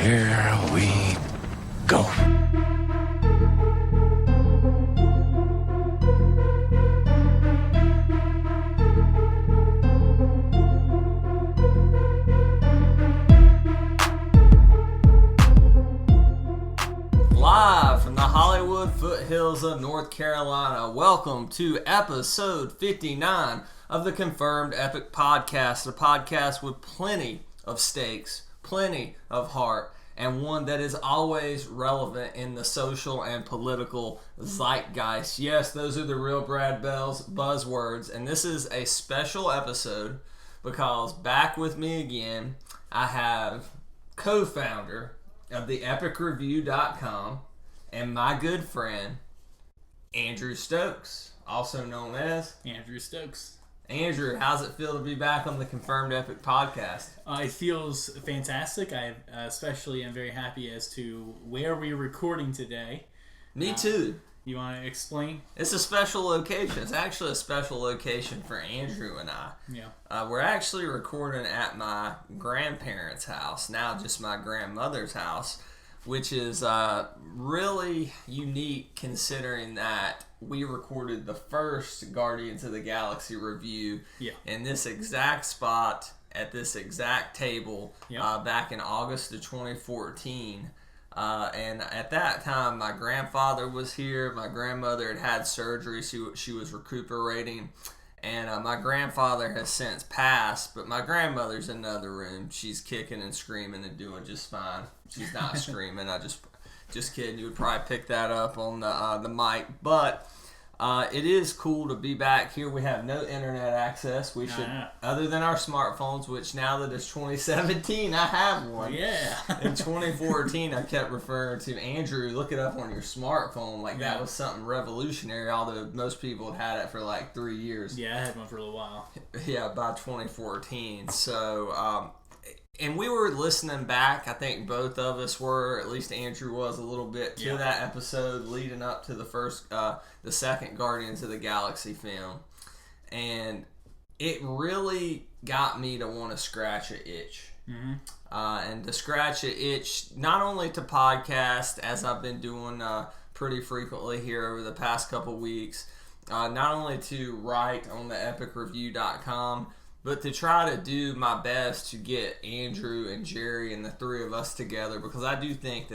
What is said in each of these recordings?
Here we go. Live from the Hollywood foothills of North Carolina, welcome to episode 59 of the Confirmed Epic Podcast, a podcast with plenty of stakes, plenty of heart, and one that is always relevant in the social and political zeitgeist. Yes, those are the real Brad Bell's buzzwords, and this is a special episode because back with me again, I have co-founder of the epicreview.com and my good friend Andrew Stokes, also known as Andrew Stokes. Andrew, how's it feel to be back on the Confirmed Epic Podcast? It feels fantastic. I especially am very happy as to where we're recording today. Me too. You want to explain? It's a special location. It's actually a special location for Andrew and I. Yeah. We're actually recording at my grandparents' house, now just my grandmother's house, which is really unique considering that we recorded the first Guardians of the Galaxy review in this exact spot at this exact table back in August of 2014. And at that time, my grandfather was here. My grandmother had had surgery. She was recuperating. And my grandfather has since passed, but my grandmother's in another room. She's kicking and screaming and doing just fine. She's not screaming. I just kidding. You would probably pick that up on the mic. But it is cool to be back here. We have no internet access. We should, other than our smartphones, which now that it's 2017, I have one. Yeah. In 2014, I kept referring to Andrew, look it up on your smartphone. Like that was something revolutionary, although most people had it for like 3 years. Yeah, I had one for a little while. Yeah, by 2014. So, and we were listening back, I think both of us were, at least Andrew was a little bit, to that episode leading up to the second Guardians of the Galaxy film. And it really got me to want to scratch an itch. Mm-hmm. And to scratch an itch, not only to podcast, as I've been doing pretty frequently here over the past couple weeks, not only to write on the epicreview.com, but to try to do my best to get Andrew and Jerry and the three of us together, because I do think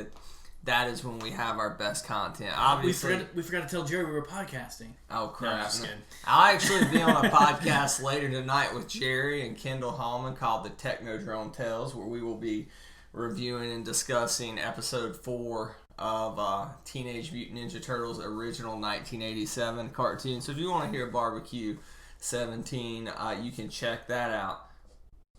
that is when we have our best content. Obviously, we forgot to tell Jerry we were podcasting. Oh, crap. No, just kidding. I'll actually be on a podcast later tonight with Jerry and Kendall Hallman called the Technodrome Tales, where we will be reviewing and discussing episode 4 of Teenage Mutant Ninja Turtles original 1987 cartoon. So if you want to hear Barbecue 17, you can check that out.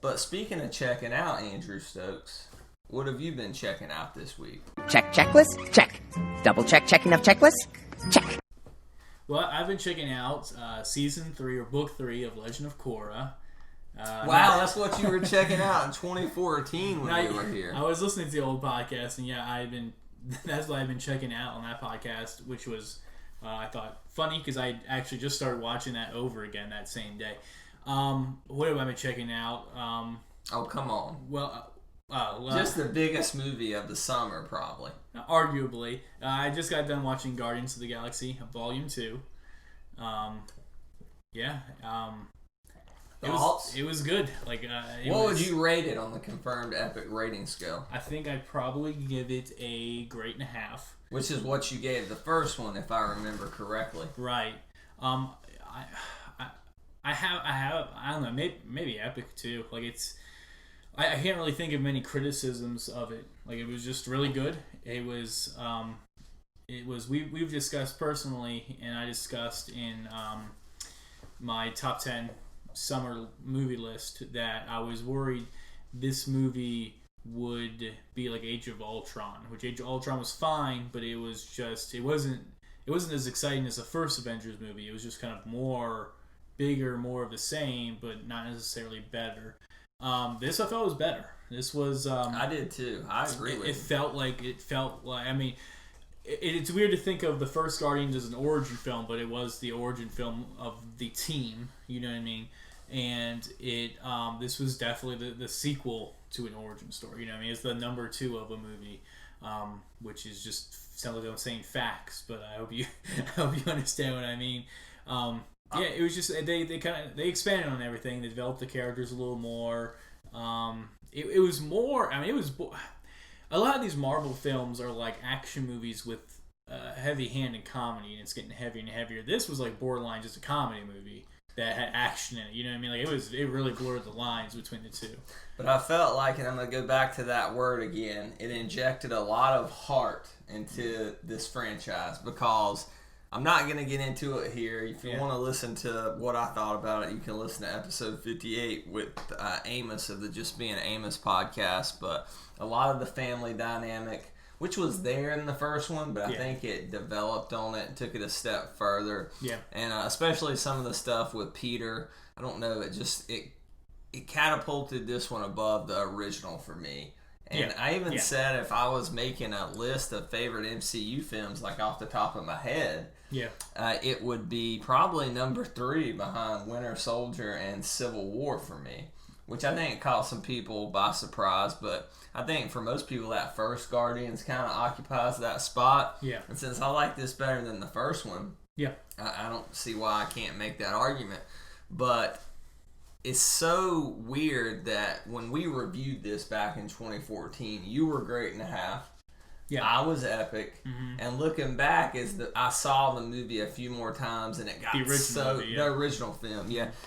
But speaking of checking out, Andrew Stokes, what have you been checking out this week? Check checklist? Check. Double check checking of checklist? Check. Well, I've been checking out season 3 or book 3 of Legend of Korra. Wow, that's what you were checking out in 2014 when we were here. I was listening to the old podcast, and that's what I've been checking out on that podcast, which was I thought funny because I actually just started watching that over again that same day. What have I been checking out? Oh, come on. Well, just the biggest movie of the summer, probably. Arguably. I just got done watching Guardians of the Galaxy Volume 2. It was good. What would you rate it on the Confirmed Epic rating scale? I think I'd probably give it a grade and a half. Which is what you gave the first one, if I remember correctly. Right. I don't know, maybe Epic too. I can't really think of many criticisms of it. It was just really good. We've discussed personally, and I discussed in my top 10 summer movie list that I was worried this movie would be like Age of Ultron, which Age of Ultron was fine, but it wasn't as exciting as the first Avengers movie. It was just kind of more bigger, more of the same, but not necessarily better. This I felt was better. This was I did too. I agree with you. It felt like I mean, it's weird to think of the first Guardians as an origin film, but it was the origin film of the team. You know what I mean? and it this was definitely the sequel to an origin story. You know what I mean? It's the number 2 of a movie, which is just sounds like I'm saying facts, but I hope you I hope you understand what I mean. Yeah, it was just they expanded on everything. They developed the characters a little more. It was more. I mean, it was a lot of these Marvel films are like action movies with heavy hand in comedy, and it's getting heavier and heavier. This was like borderline just a comedy movie that had action in it. You know what I mean? Like it really blurred the lines between the two. But I felt like, and I'm going to go back to that word again, it injected a lot of heart into this franchise, because I'm not going to get into it here. If you want to listen to what I thought about it, you can listen to episode 58 with Amos of the Just Being Amos podcast. But a lot of the family dynamic, which was there in the first one, but I think it developed on it and took it a step further. Yeah. And especially some of the stuff with Peter, I don't know, it catapulted this one above the original for me. And I even said if I was making a list of favorite MCU films, like off the top of my head, it would be probably number 3 behind Winter Soldier and Civil War for me, which I think caught some people by surprise. But I think for most people, that first Guardians kind of occupies that spot. Yeah. And since I like this better than the first one, I don't see why I can't make that argument. But it's so weird that when we reviewed this back in 2014, you were great and a half. Yeah, I was epic. Mm-hmm. And looking back, I saw the movie a few more times, and it got the original film,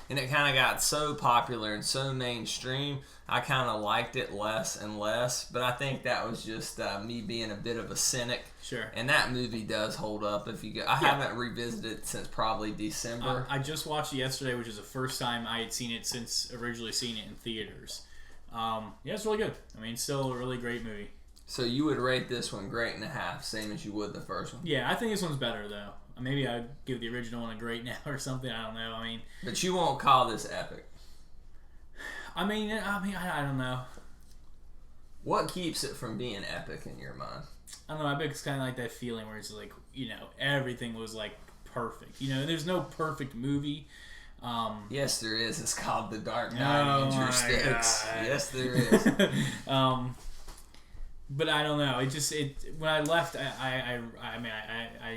and it kind of got so popular and so mainstream. I kind of liked it less and less, but I think that was just me being a bit of a cynic. Sure. And that movie does hold up. If you go, I haven't revisited it since probably December. I just watched it yesterday, which is the first time I had seen it since originally seeing it in theaters. It's really good. I mean, still a really great movie. So you would rate this one great and a half, same as you would the first one? Yeah, I think this one's better, though. Maybe I'd give the original one a great now or something. I don't know. I mean, but you won't call this epic. I mean, I don't know. What keeps it from being epic in your mind? I don't know. I bet it's kind of like that feeling where it's like, everything was like perfect. There's no perfect movie. Yes, there is. It's called The Dark Knight. AkaAndrewStokes. Yes, there is. But I don't know. When I left, I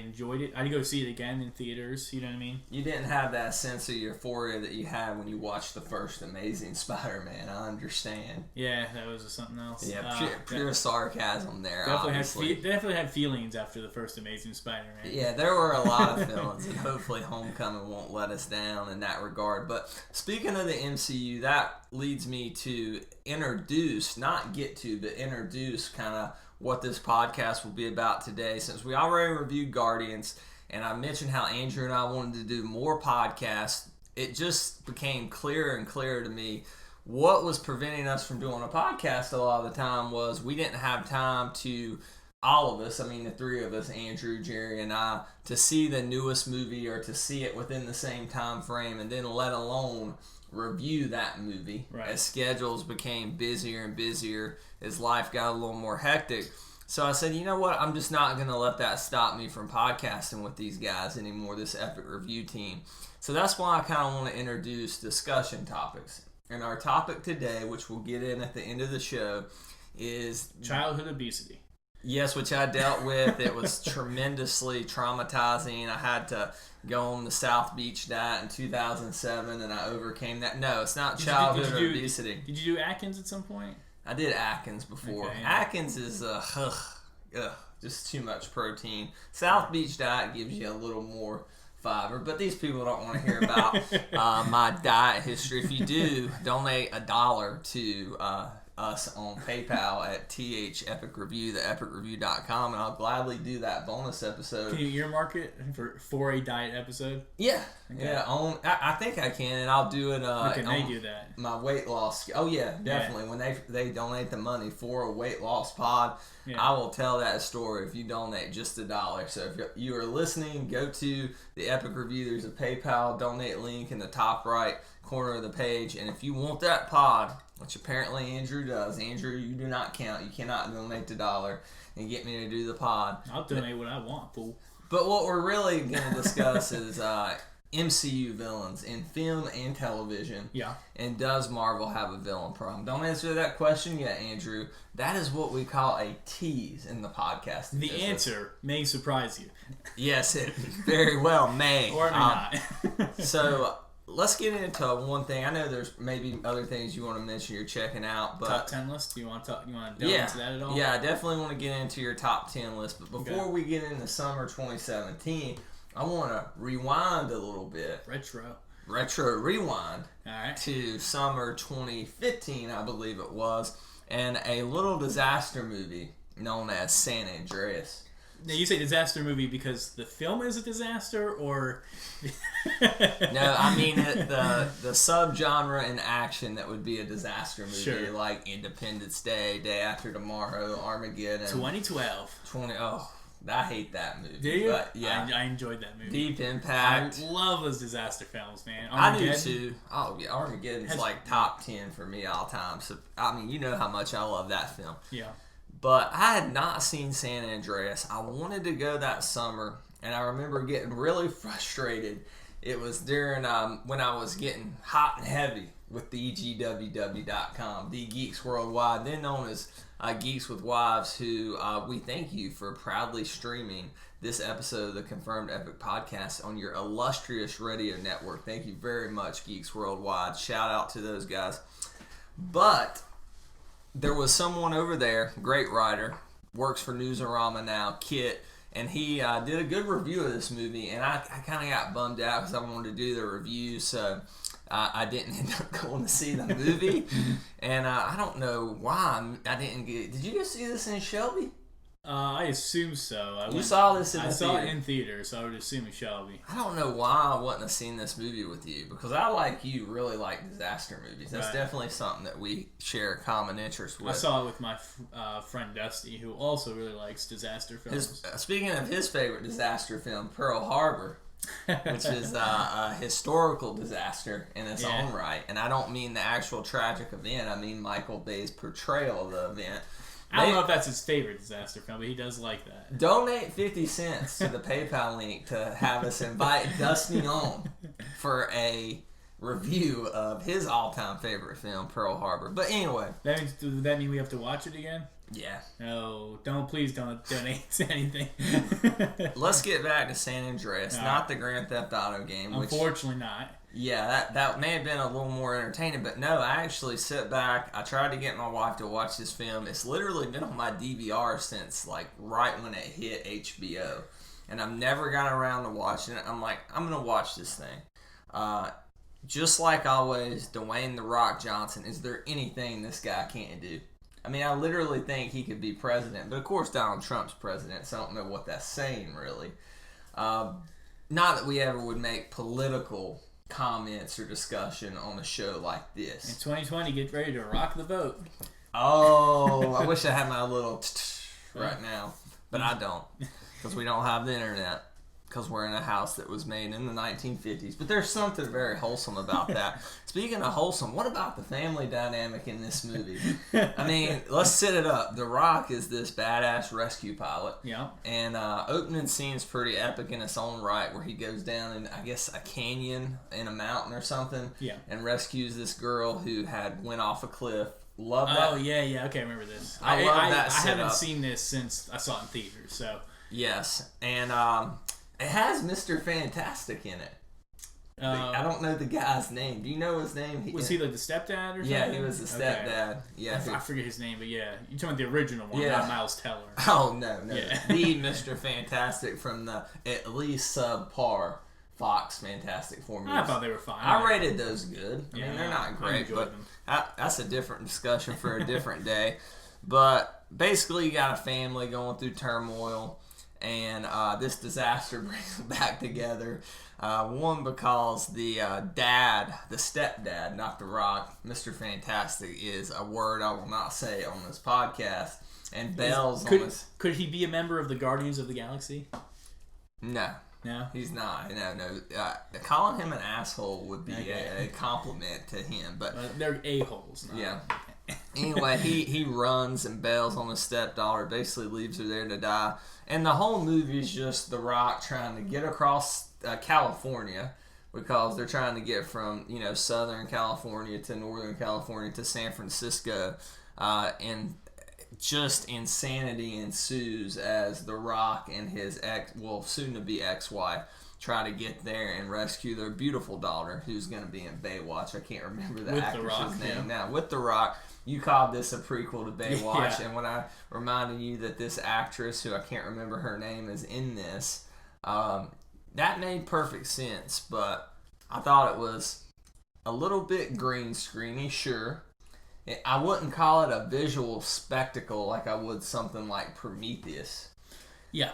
enjoyed it. I'd go see it again in theaters. You know what I mean? You didn't have that sense of euphoria that you had when you watched the first Amazing Spider-Man. I understand. Yeah, that was something else. Yeah, pure sarcasm there. Definitely had feelings after the first Amazing Spider-Man. Yeah, there were a lot of feelings, and hopefully Homecoming won't let us down in that regard. But speaking of the MCU, that leads me to introduce kind of what this podcast will be about today, since we already reviewed Guardians and I mentioned how Andrew and I wanted to do more podcasts. It just became clearer and clearer to me what was preventing us from doing a podcast a lot of the time was we didn't have time to, all of us, the 3 of us, Andrew, Jerry, and I, to see the newest movie or to see it within the same time frame, and then let alone review that movie. Right. As schedules became busier and busier, as life got a little more hectic. So I said, you know what, I'm just not going to let that stop me from podcasting with these guys anymore, this epic review team. So that's why I kind of want to introduce discussion topics. And our topic today, which we'll get in at the end of the show, is childhood obesity. Yes, which I dealt with. It was tremendously traumatizing. I had to go on the South Beach diet in 2007, and I overcame that. No, it's not childhood obesity. Did you do Atkins at some point? I did Atkins before. Okay, yeah. Atkins is just too much protein. South Beach diet gives you a little more fiber, but these people don't want to hear about my diet history. If you do, donate $1 to us on PayPal at THEpicReview, theepicreview.com, and I'll gladly do that bonus episode. Can you earmark it for a diet episode? Yeah. Okay. Yeah, I think I can, and I'll do it can they do that? My weight loss. Oh yeah, definitely. Yeah. When they donate the money for a weight loss pod, I will tell that story if you donate just $1. So if you are listening, go to the Epic Review. There's a PayPal donate link in the top right corner of the page, and if you want that pod, which apparently Andrew does. Andrew, you do not count. You cannot donate $1 and get me to do the pod. I'll donate what I want, fool. But what we're really going to discuss is MCU villains in film and television. Yeah. And does Marvel have a villain problem? Don't answer that question yet, Andrew. That is what we call a tease in the podcast. The answer may surprise you. Yes, it very well may. Or it may not. So let's get into one thing. I know there's maybe other things you want to mention you're checking out, but top 10 list. Do you want to delve into that at all? Yeah, I definitely want to get into your top 10 list. But before we get into summer 2017, I want to rewind a little bit. Retro rewind. All right. To summer 2015, I believe it was, and a little disaster movie known as San Andreas. Now, you say disaster movie because the film is a disaster, or... No, I mean the subgenre in action that would be a disaster movie, sure. Like Independence Day, Day After Tomorrow, Armageddon. 2012. I hate that movie. Do you? But, yeah. I enjoyed that movie. Deep Impact. I love those disaster films, man. I do too. Oh, yeah, Armageddon's like top 10 for me all time. So, I mean, you know how much I love that film. Yeah. But I had not seen San Andreas. I wanted to go that summer, and I remember getting really frustrated. It was during when I was getting hot and heavy with the EGWW.com, the Geeks Worldwide, then known as Geeks with Wives, who we thank you for proudly streaming this episode of the Confirmed Epic Podcast on your illustrious radio network. Thank you very much, Geeks Worldwide. Shout out to those guys. But there was someone over there, great writer, works for Newsarama now, Kit, and he did a good review of this movie, and I kind of got bummed out because I wanted to do the review, so I didn't end up going to see the movie, and I don't know why I didn't get. Did you go see this in Shelby? I assume so. You saw this in the theater? I saw it in theater, so I would assume it's Shelby. I don't know why I wouldn't have seen this movie with you, because I, like you, really like disaster movies. That's definitely something that we share a common interest with. I saw it with my friend Dusty, who also really likes disaster films. Speaking of his favorite disaster film, Pearl Harbor, which is a historical disaster in its own right. And I don't mean the actual tragic event. I mean Michael Bay's portrayal of the event. I don't know if that's his favorite disaster film, but he does like that. Donate 50 cents to the PayPal link to have us invite Dusty on for a review of his all-time favorite film, Pearl Harbor. But anyway. Does that mean we have to watch it again? Yeah. No, please don't donate to anything. Let's get back to San Andreas, not the Grand Theft Auto game. Unfortunately not. Yeah, that may have been a little more entertaining, but no, I actually sit back. I tried to get my wife to watch this film. It's literally been on my DVR since like right when it hit HBO, and I've never got around to watching it. I'm like, I'm gonna watch this thing. Just like always, Dwayne "The Rock" Johnson. Is there anything this guy can't do? I mean, I literally think he could be president, but of course Donald Trump's president, so I don't know what that's saying really. Not that we ever would make political comments or discussion on a show like this. In 2020, get ready to rock the vote. Oh, I wish I had my little right now, but I don't, because we don't have the internet, because we're in a house that was made in the 1950s. But there's something very wholesome about that. Speaking of wholesome, what about the family dynamic in this movie? I mean, let's set it up. The Rock is this badass rescue pilot. Yeah. And opening scene's pretty epic in its own right, where he goes down in, I guess, a canyon in a mountain or something. Yeah. And rescues this girl who had went off a cliff. Love that. Oh, yeah. Okay, I remember this. I love that I setup. haven't seen this since I saw it in theaters, so. Yes. And it has Mr. Fantastic in it. I don't know the guy's name. Do you know his name? Was he like the stepdad or something? Yeah, he was the stepdad. Okay. Yeah, I forget his name, but yeah. You're talking about the original one, not Miles Teller. Oh, no. Yeah. The Mr. Fantastic from the at least subpar Fox Fantastic Four movies. I thought they were fine. I rated those good. I mean, Yeah, they're not great, but them. that's a different discussion for a different day. But basically, you got a family going through turmoil, and this disaster brings them back together. One, because the the stepdad, not The Rock, Mr. Fantastic, is a word I will not say on this podcast, and Bells on this. Could he be a member of the Guardians of the Galaxy? No. No? He's not. No. Calling him an asshole would be a compliment to him, but they're a-holes. No? Yeah. Anyway, he runs and bails on his stepdaughter, basically leaves her there to die. And the whole movie is just The Rock trying to get across California, because they're trying to get from Southern California to Northern California to San Francisco, and just insanity ensues as The Rock and his soon-to-be ex-wife try to get there and rescue their beautiful daughter, who's going to be in Baywatch. I can't remember the actress's name now. With The Rock, you called this a prequel to Baywatch, and when I reminded you that this actress, who I can't remember her name, is in this, that made perfect sense, but I thought it was a little bit green screeny, sure. I wouldn't call it a visual spectacle like I would something like Prometheus. Yeah.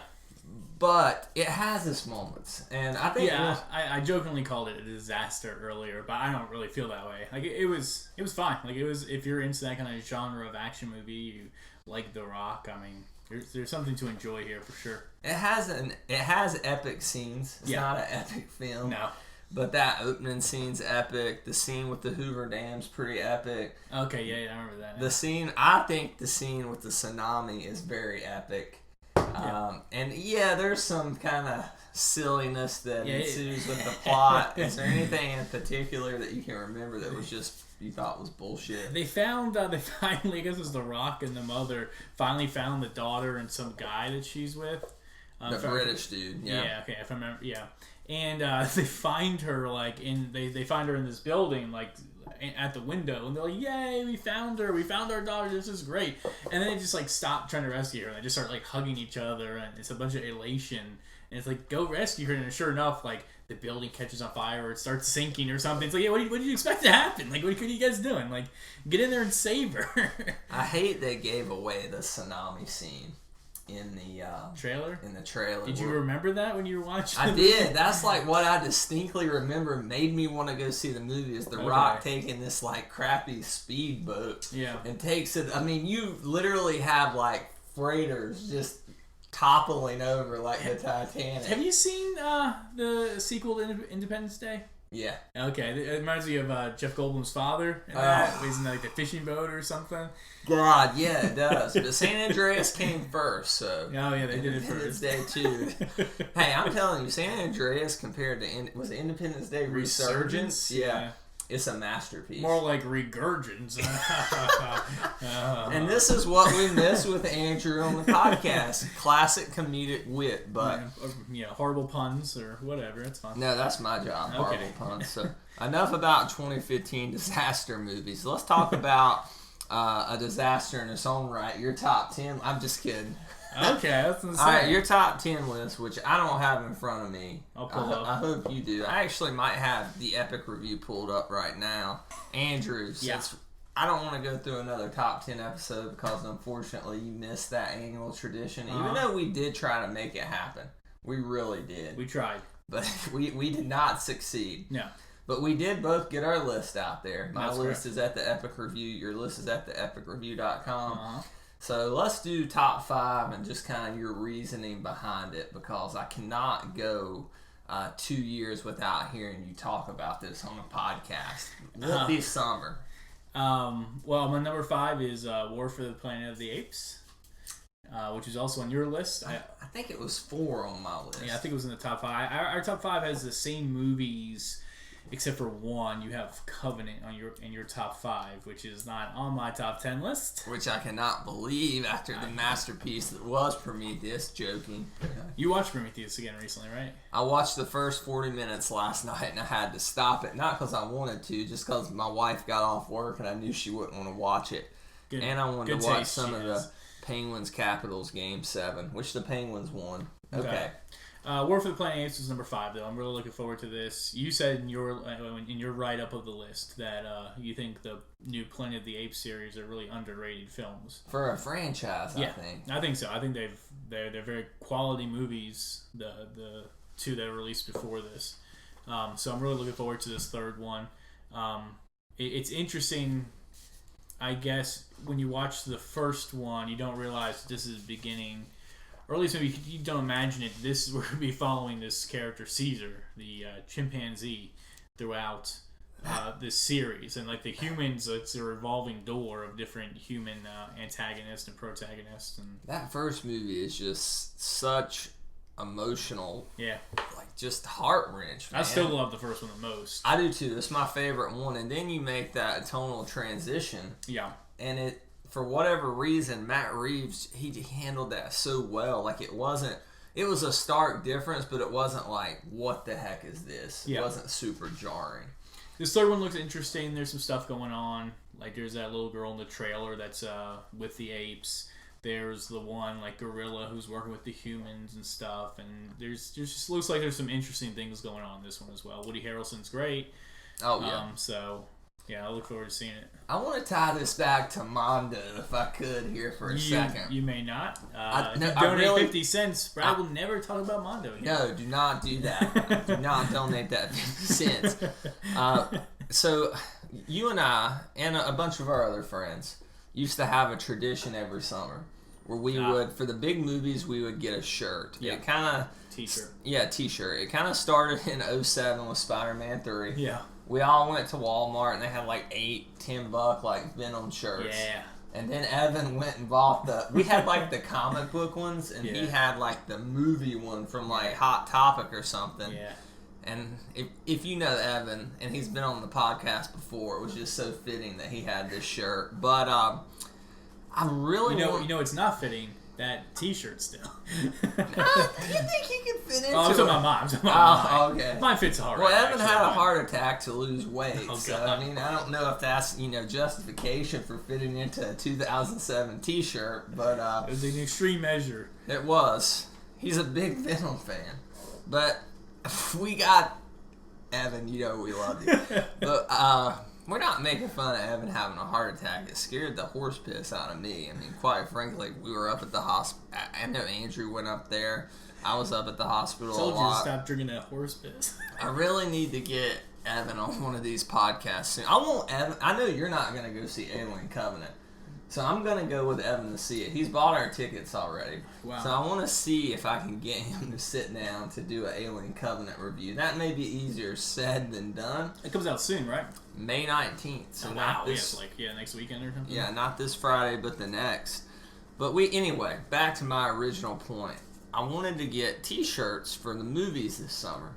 But it has its moments, and I think I jokingly called it a disaster earlier, but I don't really feel that way. Like it was fine. Like it was, if you're into that kind of genre of action movie, you like The Rock. I mean, there's something to enjoy here for sure. It has epic scenes. It's not an epic film. No. But that opening scene's epic. The scene with the Hoover Dam's pretty epic. Okay, yeah, I remember that. I think the scene with the tsunami is very epic. And there's some kind of silliness that ensues with the plot. Is there anything in particular that you can remember that was just you thought was bullshit? They found they finally, I guess it was The Rock and the mother, finally found the daughter and some guy that she's with. The British dude. Yeah. Okay, if I remember. Yeah. And they find her they find her in this building at the window, and they're like, "Yay, we found her! We found our daughter! This is great!" And then they just stop trying to rescue her, and they just start hugging each other, and it's a bunch of elation. And it's go rescue her, and sure enough, the building catches on fire or it starts sinking or something. It's what did you expect to happen? What are you guys doing? Get in there and save her. I hate they gave away the tsunami scene in the trailer. In the trailer, did you remember that when you were watching? I did. That's what I distinctly remember. Made me want to go see the movie. Is The Rock taking this crappy speedboat? Yeah, and takes it. I mean, you literally have freighters just toppling over like the Titanic. Have you seen the sequel to Independence Day? Yeah. Okay, it reminds me of Jeff Goldblum's father. He's in the fishing boat or something. God, yeah, it does. But San Andreas came first, so. Oh yeah, they did it first. Independence Day too. Hey, I'm telling you, San Andreas compared to was it Independence Day Resurgence? Yeah. It's a masterpiece. More like regurgence. And this is what we miss with Andrew on the podcast. Classic comedic wit, but... horrible puns or whatever. It's fine. No, that's my job. Horrible puns. So, enough about 2015 disaster movies. Let's talk about a disaster in its own right. Your top 10. I'm just kidding. Okay, that's insane. All right, your top 10 list, which I don't have in front of me. I'll pull up. I hope you do. I actually might have the Epic Review pulled up right now. Andrew, since I don't want to go through another top 10 episode because unfortunately you missed that annual tradition. Even though we did try to make it happen. We really did. We tried. But we did not succeed. No. But we did both get our list out there. My That's list correct. is at the Epic Review. Your list is at the epicreview.com. Uh-huh. So let's do top 5 and just kind of your reasoning behind it, because I cannot go 2 years without hearing you talk about this on a podcast. Won't be summer. Well, my number 5 is War for the Planet of the Apes, which is also on your list. I think it was 4 on my list. Yeah, I think it was in the top 5. Our top 5 has the same movies, except for one. You have Covenant in your top 5, which is not on my top 10 list. Which I cannot believe after the masterpiece that was Prometheus. Joking. You watched Prometheus again recently, right? I watched the first 40 minutes last night and I had to stop it. Not because I wanted to, just because my wife got off work and I knew she wouldn't want to watch it. And I wanted to watch some of the Penguins Capitals Game 7, which the Penguins won. Okay. War for the Planet of the Apes was number 5, though. I'm really looking forward to this. You said in your write-up of the list that you think the new Planet of the Apes series are really underrated films. For a franchise, I think. I think so. I think they're very quality movies, the 2 that were released before this. So I'm really looking forward to this third one. It's interesting, I guess, when you watch the first one, you don't realize this is beginning... Or at least maybe you don't imagine it. We're going to be following this character, Caesar, the chimpanzee, throughout this series. And the humans, it's a revolving door of different human antagonists and protagonists. And that first movie is just such emotional, Yeah. like just heart wrench. I still love the first one the most. I do too. It's my favorite one. And then you make that tonal transition. Yeah. And it, for whatever reason, Matt Reeves, he handled that so well. Like it was a stark difference, but it wasn't like, what the heck is this? Yeah. It wasn't super jarring. This third one looks interesting. There's some stuff going on. Like there's that little girl in the trailer that's with the apes. There's the one like gorilla who's working with the humans and stuff. And there's just looks like there's some interesting things going on in this one as well. Woody Harrelson's great. Oh yeah. So yeah, I look forward to seeing it. I want to tie this back to Mondo if I could here for a second. You may not. Donate 50 cents. Brad will never talk about Mondo here. No, do not do that. Do not donate that 50 cents. So you and I and a bunch of our other friends used to have a tradition every summer where we would, for the big movies, we would get a shirt. Yeah. It kind of... T-shirt. Yeah, T-shirt. It kind of started in 2007 with Spider-Man 3. Yeah. We all went to Walmart and they had like $10 like Venom shirts. Yeah. And then Evan went and bought we had like the comic book ones and he had like the movie one from like Hot Topic or something. Yeah. And if you know Evan, and he's been on the podcast before, it was just so fitting that he had this shirt. But I really you know it's not fitting. That T-shirt still. You think he can fit into it? I'm talking about mine. Okay. Mine fits hard. Well, Evan had a heart attack to lose weight, so God. I mean, I don't know if that's justification for fitting into a 2007 T-shirt, but it was an extreme measure. It was. He's a big Venom fan, but we got Evan. You know we love you, but we're not making fun of Evan having a heart attack. It scared the horse piss out of me. I mean, quite frankly, we were up at the hospital. I know Andrew went up there. I was up at the hospital Told a you lot. to stop drinking that horse piss. I really need to get Evan on one of these podcasts soon. I want Evan. I know you're not going to go see Alien Covenant, so I'm going to go with Evan to see it. He's bought our tickets already. Wow. So I want to see if I can get him to sit down to do an Alien Covenant review. That may be easier said than done. It comes out soon, right? May 19th. So wow. not this, Next weekend or something? Yeah, not this Friday, but the next. But anyway, back to my original point. I wanted to get T-shirts for the movies this summer.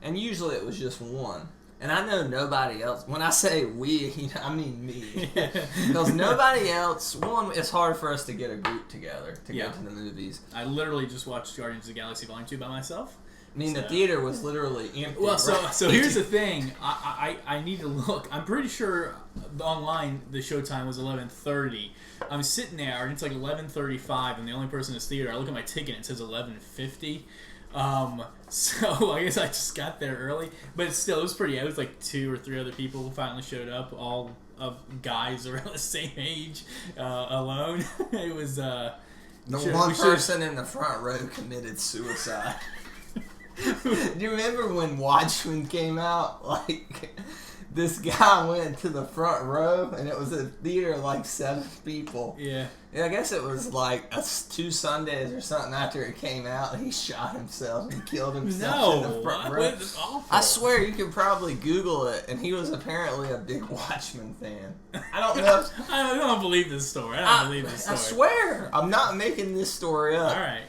And usually it was just one. And I know nobody else. When I say we, I mean me. Because nobody else, one, it's hard for us to get a group together to go to the movies. I literally just watched Guardians of the Galaxy Volume 2 by myself. I mean, the theater was literally empty. Well, so here's the thing. I need to look. I'm pretty sure online the showtime was 11:30. I'm sitting there, and it's like 11:35, and the only person in this theater, I look at my ticket, and it says 11:50. So I guess I just got there early. But still, it was pretty... It was like 2 or 3 other people who finally showed up, all of guys around the same age, alone. It was... The one person in the front row committed suicide. Do you remember when Watchmen came out? Like, this guy went to the front row, and it was a theater of like 7 people. Yeah. I guess it was like 2 Sundays or something after it came out, and he shot himself and killed himself in the front row. That's awful. I swear you can probably Google it, and he was apparently a big Watchmen fan. I don't know. I don't believe this story. I swear. I'm not making this story up. All right.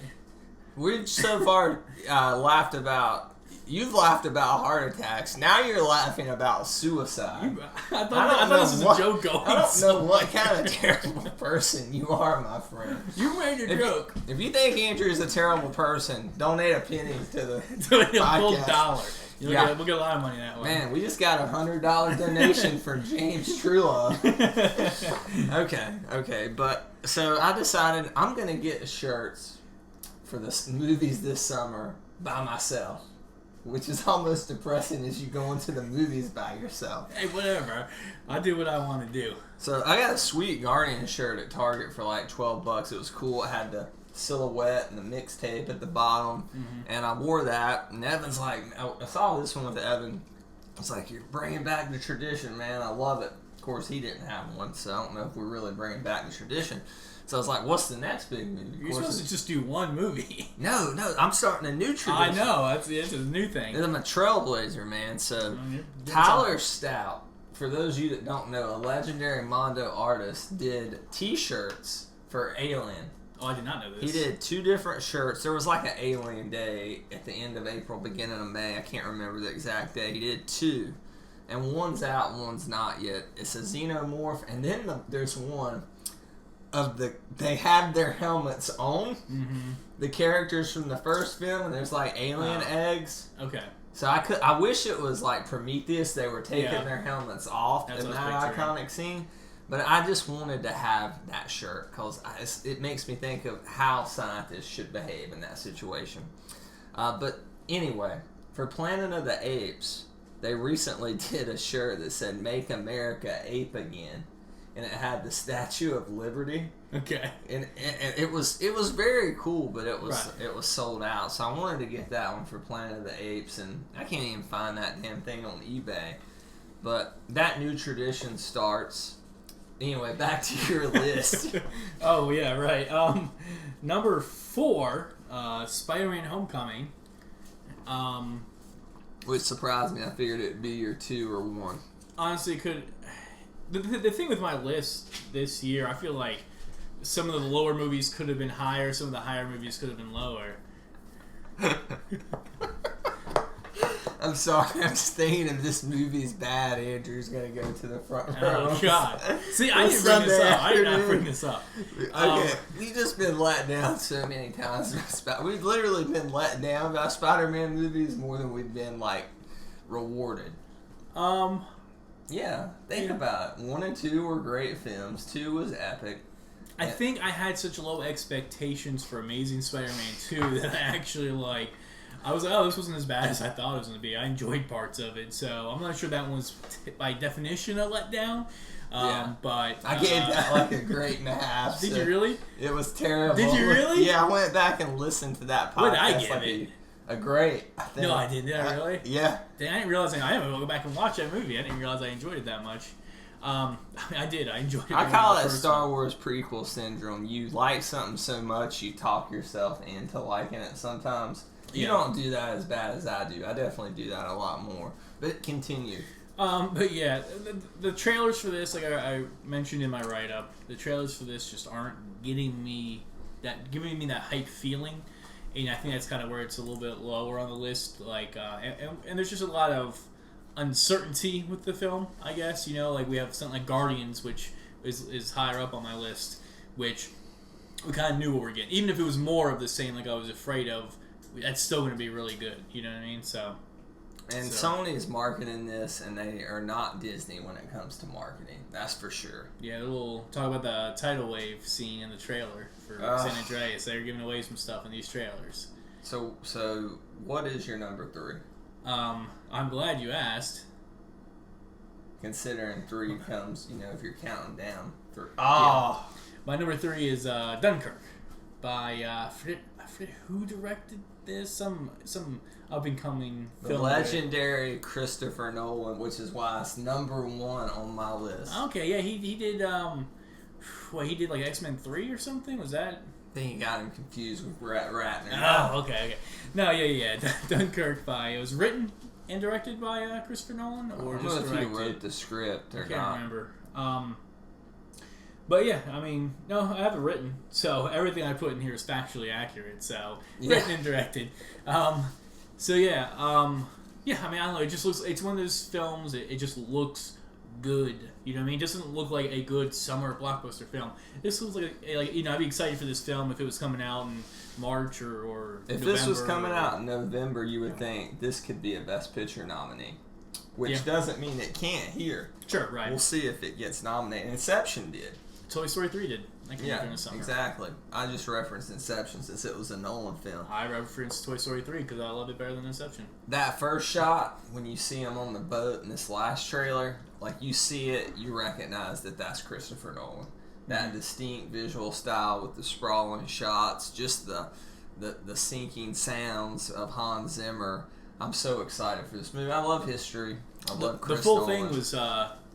We've so far laughed about... You've laughed about heart attacks. Now you're laughing about suicide. I thought this was a joke going. I don't know what kind of terrible person you are, my friend. You made a joke. If you think Andrew is a terrible person, donate a penny to the a full $1. We'll get a lot of money that way. Man, we just got a $100 donation for James Truelove. Okay. But so I decided I'm gonna get shirts for the movies this summer by myself. Which is almost depressing as you go into the movies by yourself. Hey, whatever. I do what I want to do. So I got a sweet Guardian shirt at Target for like $12. It was cool. It had the silhouette and the mixtape at the bottom. And I wore that. And Evan's like, I saw this one with Evan. It's like, you're bringing back the tradition, man. I love it. Of course, he didn't have one, so I don't know if we're really bringing back the tradition. So I was like, what's the next big movie? You're supposed to just do one movie. No, I'm starting a new tradition. I know, it's a new thing. I'm a trailblazer, man. So Tyler Stout, for those of you that don't know, a legendary Mondo artist, did T-shirts for Alien. Oh, I did not know this. He did 2 different shirts. There was like an Alien Day at the end of April, beginning of May. I can't remember the exact day. He did 2. And one's out and one's not yet. It's a Xenomorph. And then there's one of they have their helmets on. Mm-hmm. The characters from the first film, and there's like alien eggs. Okay. So I wish it was like Prometheus. They were taking their helmets off in that iconic scene. But I just wanted to have that shirt because it makes me think of how scientists should behave in that situation. But anyway, for Planet of the Apes, they recently did a shirt that said "Make America Ape Again," and it had the Statue of Liberty. Okay. And it was very cool, but it was sold out. So I wanted to get that one for Planet of the Apes, and I can't even find that damn thing on eBay. But that new tradition starts. Anyway, back to your list. Oh yeah, right. Number 4, Spider-Man: Homecoming. Which surprised me. I figured it'd be your 2 or 1. Honestly, the thing with my list this year, I feel like some of the lower movies could have been higher, some of the higher movies could have been lower. I'm sorry, I'm just thinking if this movie's bad, Andrew's gonna go to the front row. Oh God! See, I didn't bring this up. I did not bring this up. Okay, we've just been let down so many times. We've literally been let down by Spider-Man movies more than we've been like rewarded. Yeah, think about it. 1 and 2 were great films. 2 was epic. I think I had such low expectations for Amazing Spider-Man 2 that I actually I was like, oh, this wasn't as bad as I thought it was going to be. I enjoyed parts of it, so I'm not sure that was, by definition, a letdown. But I gave that like a grade and a half. Did you really? It was terrible. Did you really? Yeah, I went back and listened to that podcast. What did I give it? A grade. I think. No, I didn't. Did I really? Yeah. Dang, I didn't realize. I didn't go back and watch that movie. I didn't realize I enjoyed it that much. I did. I enjoyed it. I call it Star Wars prequel syndrome. You like something so much, you talk yourself into liking it sometimes. You don't do that as bad as I do. I definitely do that a lot more. But continue. But yeah, the trailers for this, like I mentioned in my write-up, the trailers for this just aren't giving me that hype feeling, and I think that's kind of where it's a little bit lower on the list. Like, and there's just a lot of uncertainty with the film, I guess. Like we have something like Guardians, which is higher up on my list, which we kind of knew what we're getting. Even if it was more of the same, like I was afraid of, that's still going to be really good. You know what I mean? So Sony's marketing this, and they are not Disney when it comes to marketing. That's for sure. Yeah, we'll talk about the tidal wave scene in the trailer for San Andreas. They're giving away some stuff in these trailers. So what is your number 3? I'm glad you asked. Considering 3 comes, if you're counting down 3. Oh, yeah. My number 3 is Dunkirk by who directed this? Some up and coming film. The legendary Christopher Nolan, which is why it's number 1 on my list. Okay, yeah, he did. He did like X-Men 3 or something. Was that? I think he got him confused with Ratner. Oh, okay. No, yeah. Dunkirk it was written and directed by Christopher Nolan, or I don't just know if directed? he wrote the script or I can't not. remember. But yeah, I mean, no, I have it written, so everything I put in here is factually accurate. So written and directed. So yeah, I mean, I don't know. It just looks. It's one of those films. It just looks good. You know what I mean? It doesn't look like a good summer blockbuster film. This looks like I'd be excited for this film if it was coming out in March or if November. this was coming out in November, you would think this could be a Best Picture nominee. Which doesn't mean it can't here. Sure, right. We'll see if it gets nominated. Inception did. Toy Story 3 did. Yeah, exactly. I just referenced Inception since it was a Nolan film. I referenced Toy Story 3 because I loved it better than Inception. That first shot, when you see him on the boat in this last trailer, like you see it, you recognize that that's Christopher Nolan. That distinct visual style with the sprawling shots, just the sinking sounds of Hans Zimmer. I'm so excited for this movie. I love history. I love Chris The full Nolan. thing was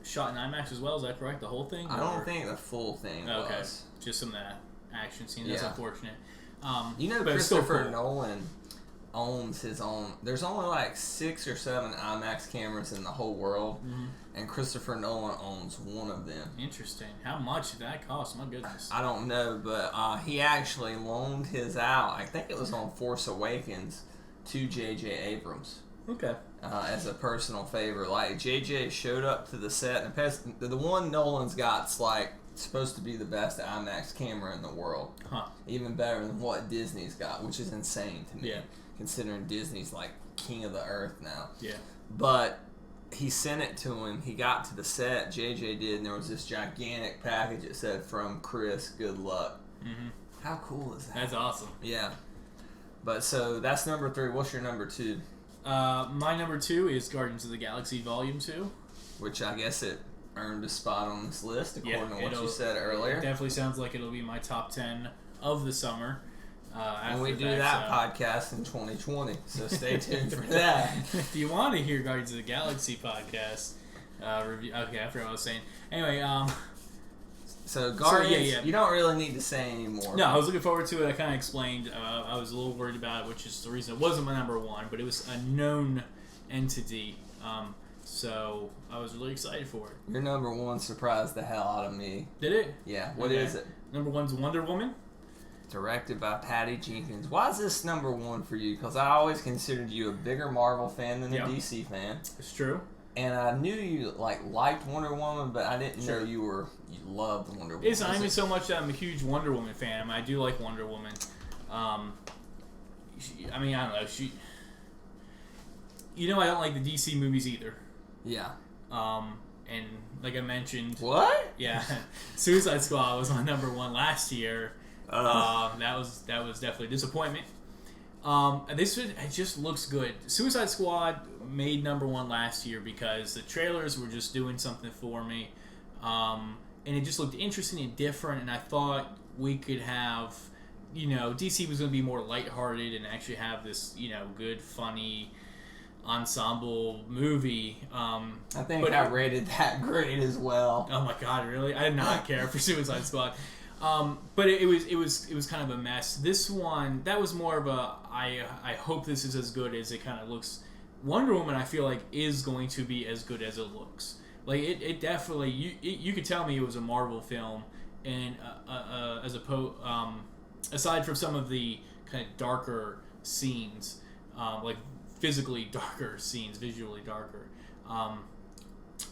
shot in IMAX as well. Is that correct? The whole thing? I don't think the full thing was. Okay. Just some of that action scene. That's unfortunate. Christopher Nolan owns his own. There's only like 6 or 7 IMAX cameras in the whole world, and Christopher Nolan owns one of them. Interesting. How much did that cost? My goodness. I don't know, but he actually loaned his out. I think it was on Force Awakens to J.J. Abrams. Okay. As a personal favor. Like, J.J. showed up to the set, and the one Nolan's got's like supposed to be the best IMAX camera in the world. Even better than what Disney's got, which is insane to me. Yeah. Considering Disney's like king of the earth now. Yeah. But he sent it to him. He got to the set, JJ did, and there was this gigantic package that said, "From Chris, good luck." Mm-hmm. How cool is that? That's awesome. Yeah. But so that's number 3. What's your number 2? My number 2 is Guardians of the Galaxy Volume 2. Which I guess it earned a spot on this list, according to what you said It earlier. definitely sounds like it'll be my top 10 of the summer. And we do that podcast in 2020, so stay tuned for that. If you want to hear Guardians of the Galaxy podcast review, okay, I forgot what I was saying. Anyway, so Guardians, yeah. you don't really need to say anymore. No, I was looking forward to it. I kind of explained. I was a little worried about it, which is the reason it wasn't my number 1, but it was a known entity. So I was really excited for it. Your number 1 surprised the hell out of me. Did it? Yeah. What is it? Number 1's Wonder Woman. Directed by Patty Jenkins. Why is this number 1 for you? Because I always considered you a bigger Marvel fan than a DC fan. It's true. And I knew you liked Wonder Woman, but I didn't know you loved Wonder Woman. It's not even so much that I'm a huge Wonder Woman fan. I mean, I do like Wonder Woman. I don't know. I don't like the DC movies either. Yeah. And like I mentioned, what? Yeah, Suicide Squad was my number 1 last year. That was definitely a disappointment. It just looks good. Suicide Squad made number 1 last year because the trailers were just doing something for me, and it just looked interesting and different. And I thought we could have, DC was going to be more lighthearted and actually have this, good, funny ensemble movie. I think I rated that great as well. Oh my god, really? I did not care for Suicide Squad. But it was kind of a mess. This one, that was more of a I hope this is as good as it kind of looks. Wonder Woman, I feel like, is going to be as good as it looks. Like it definitely, you could tell me it was a Marvel film, and aside from some of the kind of darker scenes, like physically darker scenes, visually darker.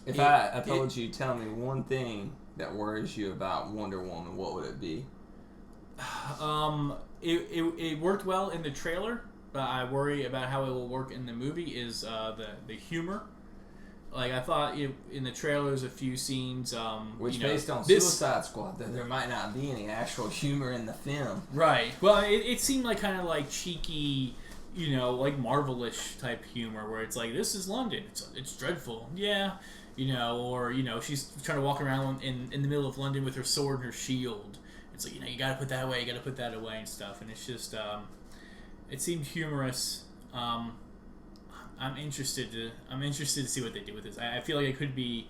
If I told you, tell me one thing that worries you about Wonder Woman, what would it be? It worked well in the trailer, but I worry about how it will work in the movie is the humor. Like, I thought in the trailers a few scenes... Which, based on Suicide Squad, there might not be any actual humor in the film. Right. Well, it seemed like kind of like cheeky, like Marvel-ish type humor, where it's like, this is London, it's dreadful. Yeah. Or she's trying to walk around in the middle of London with her sword and her shield. It's like, you gotta put that away, you gotta put that away and stuff. And it's just, it seemed humorous. I'm interested to see what they do with this. I feel like it could be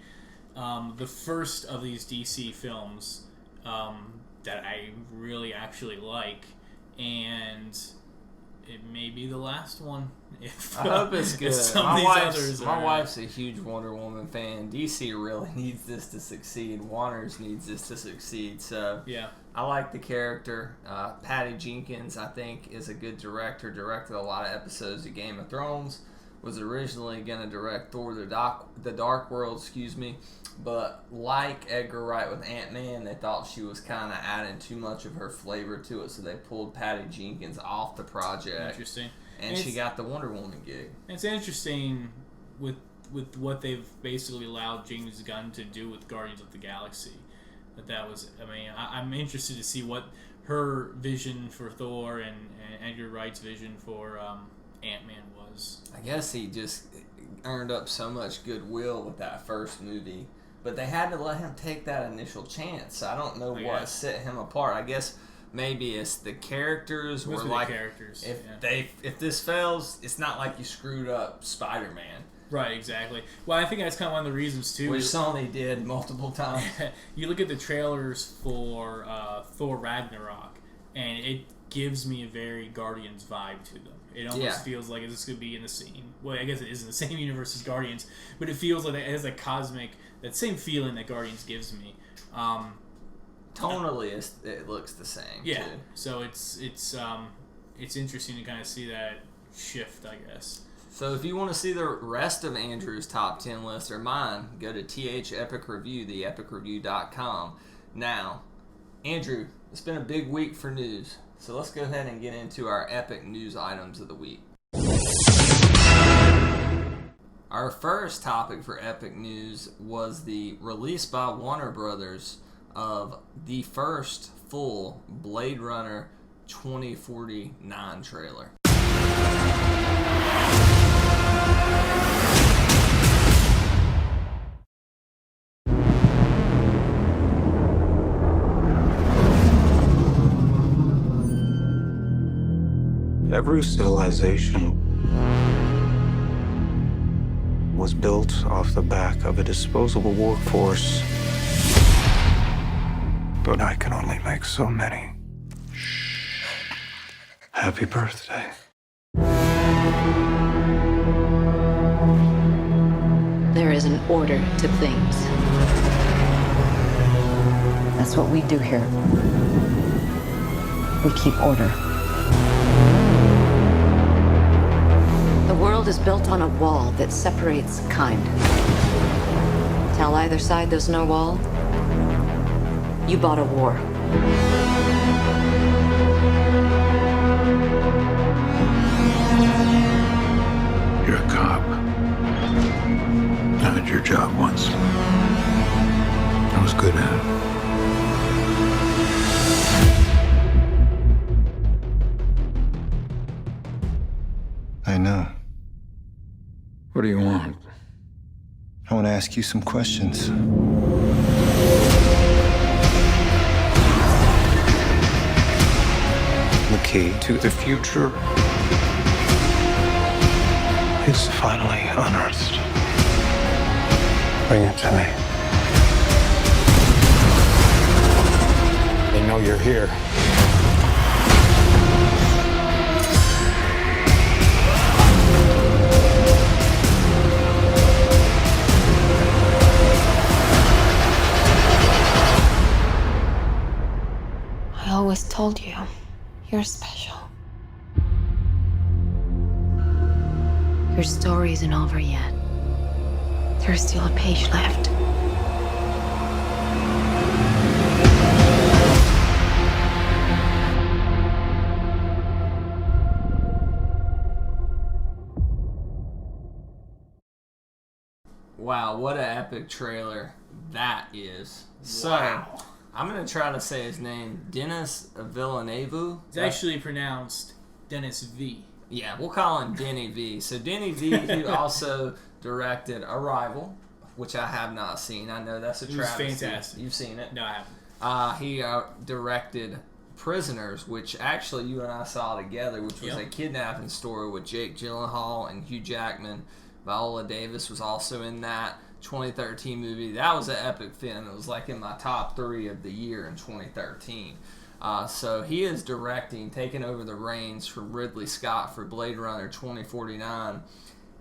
the first of these DC films that I really actually like, and it may be the last one. I hope it's good. My wife's a huge Wonder Woman fan. DC really needs this to succeed. Warner's needs this to succeed. So yeah, I like the character. Patty Jenkins, I think, is a good director. Directed a lot of episodes of Game of Thrones. Was originally going to direct Thor: The Dark World, but like Edgar Wright with Ant-Man, they thought she was kind of adding too much of her flavor to it, so they pulled Patty Jenkins off the project. Interesting. And she got the Wonder Woman gig. It's interesting with what they've basically allowed James Gunn to do with Guardians of the Galaxy. I'm interested to see what her vision for Thor and Edgar Wright's vision for Ant-Man was. I guess he just earned up so much goodwill with that first movie, but they had to let him take that initial chance. So I don't know what set him apart. I guess maybe it's the characters. Were like, if this fails, it's not like you screwed up Spider-Man. Right, exactly. Well, I think that's kind of one of the reasons too. Which Sony did multiple times. You look at the trailers for Thor Ragnarok, and it gives me a very Guardians vibe to them. It almost feels like this could be in the same. Well, I guess it is in the same universe as Guardians, but it feels like it has that cosmic, that same feeling that Guardians gives me. Tonally, it looks the same. Yeah. Too. So it's interesting to kind of see that shift, I guess. So if you want to see the rest of Andrew's top 10 list or mine, go to TH Epic Review, theepicreview.com. Now, Andrew, it's been a big week for news, so let's go ahead and get into our epic news items of the week. Our first topic for epic news was the release by Warner Brothers of the first full Blade Runner 2049 trailer. Every civilization was built off the back of a disposable workforce. But I can only make so many. Happy birthday. There is an order to things. That's what we do here. We keep order. The world is built on a wall that separates kind. Tell either side there's no wall, you bought a war. You're a cop. I did your job once. I was good at it. I know. What do you want? I want to ask you some questions. The key to the future Is finally unearthed. Bring it to me. They know you're here. I always told you, you're special. Your story isn't over yet. There's still a page left. Wow, what an epic trailer that is. So, Wow. I'm going to try to say his name, Denis Villeneuve. It's actually pronounced Dennis V. Yeah, we'll call him Denny V. So Denny V, who also directed Arrival, which I have not seen. I know that's a It was travesty. fantastic. You've seen it? No, I haven't. He directed Prisoners, which actually you and I saw together, which was a kidnapping story with Jake Gyllenhaal and Hugh Jackman. Viola Davis was also in that 2013 movie. That was an epic film. It was like in my top 3 of the year in 2013. So he is directing, taking over the reins from Ridley Scott for Blade Runner 2049.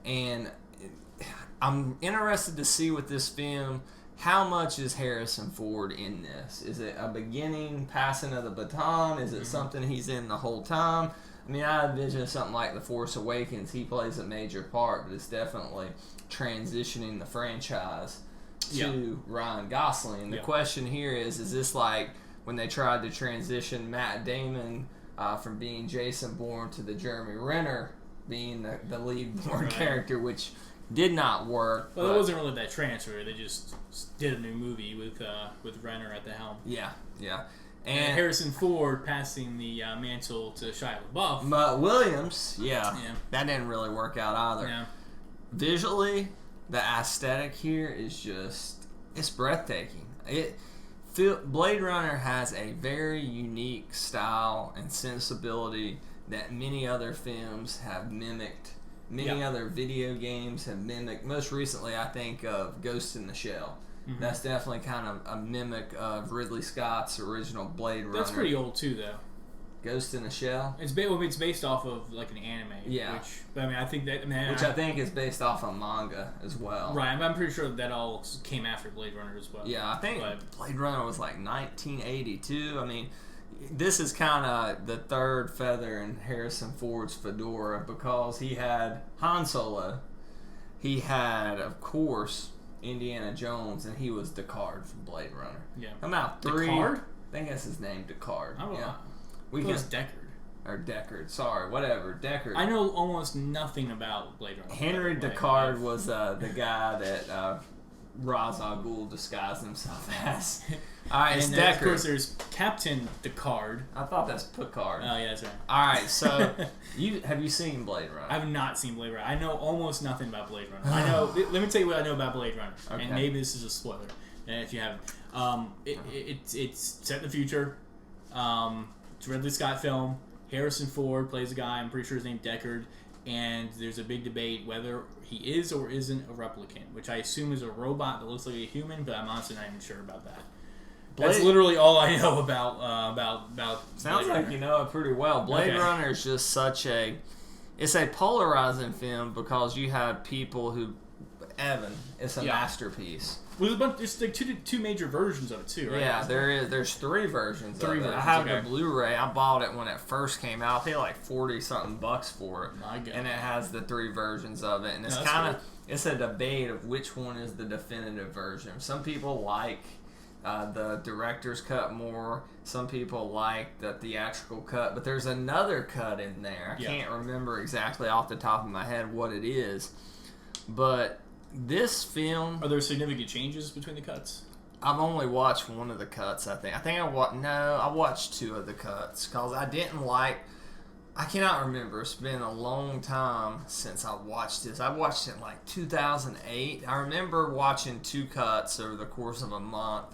And I'm interested to see with this film, how much is Harrison Ford in this? Is it a beginning, passing of the baton? Is it something he's in the whole time? I mean, I envision something like The Force Awakens. He plays a major part, but it's definitely transitioning the franchise to Ryan Gosling. The question here is this like when they tried to transition Matt Damon from being Jason Bourne to the Jeremy Renner being the lead Bourne character, which did not work. Well, it wasn't really that transfer. They just did a new movie with Renner at the helm. Yeah. And Harrison Ford passing the mantle to Shia LaBeouf. But Williams, that didn't really work out either. Yeah. Visually, the aesthetic here is just, it's breathtaking. Blade Runner has a very unique style and sensibility that many other films have mimicked. Many other video games have mimicked. Most recently, I think of Ghost in the Shell. Mm-hmm. That's definitely kind of a mimic of Ridley Scott's original Blade Runner. That's pretty old too, though. Ghost in the Shell. It's based off of like an anime. Yeah. I think that. I think is based off of manga as well. Right. I'm pretty sure that all came after Blade Runner as well. Yeah, I think Blade Runner was like 1982. I mean, this is kind of the third feather in Harrison Ford's fedora because he had Han Solo. He had, of course, Indiana Jones, and he was Deckard from Blade Runner. Yeah. About 3. Deckard? I think that's his name, Deckard. I don't know. We It can was Deckard. or Deckard. Sorry, whatever. Deckard. I know almost nothing about Blade Runner. Henry Deckard was the guy that Ra's al Ghul disguised himself as. All right, it's And Deckard. of course, there's Captain Deckard. I thought that's Picard. Oh yeah, that's right. All right, so have you seen Blade Runner? I have not seen Blade Runner. I know almost nothing about Blade Runner. I know. Let me tell you what I know about Blade Runner, Okay. and maybe this is a spoiler, if you haven't. It's set in the future. It's a Ridley Scott film. Harrison Ford plays a guy. I'm pretty sure his name's Deckard, and there's a big debate whether he is or isn't a replicant, which I assume is a robot that looks like a human, but I'm honestly not even sure about that. That's literally all I know about. Sounds Blade like Runner. you know it pretty well. Blade Okay. Runner is just such it's a polarizing film because you have people who, Evan, it's a masterpiece. Well, there's like two major versions of it too, right? Yeah, there's 3 versions of it. versions, I have okay. the Blu-ray. I bought it when it first came out. I paid like 40-something bucks for it. My God. And it has the 3 versions of it. And it's that's kind of, cool. it's a debate of which one is the definitive version. Some people like the director's cut more. Some people like the theatrical cut. But there's another cut in there. I can't remember exactly off the top of my head what it is. But this film... Are there significant changes between the cuts? I've only watched one of the cuts, I think. I watched 2 of the cuts because I didn't like... I cannot remember. It's been a long time since I watched this. I watched it in like 2008. I remember watching 2 cuts over the course of a month,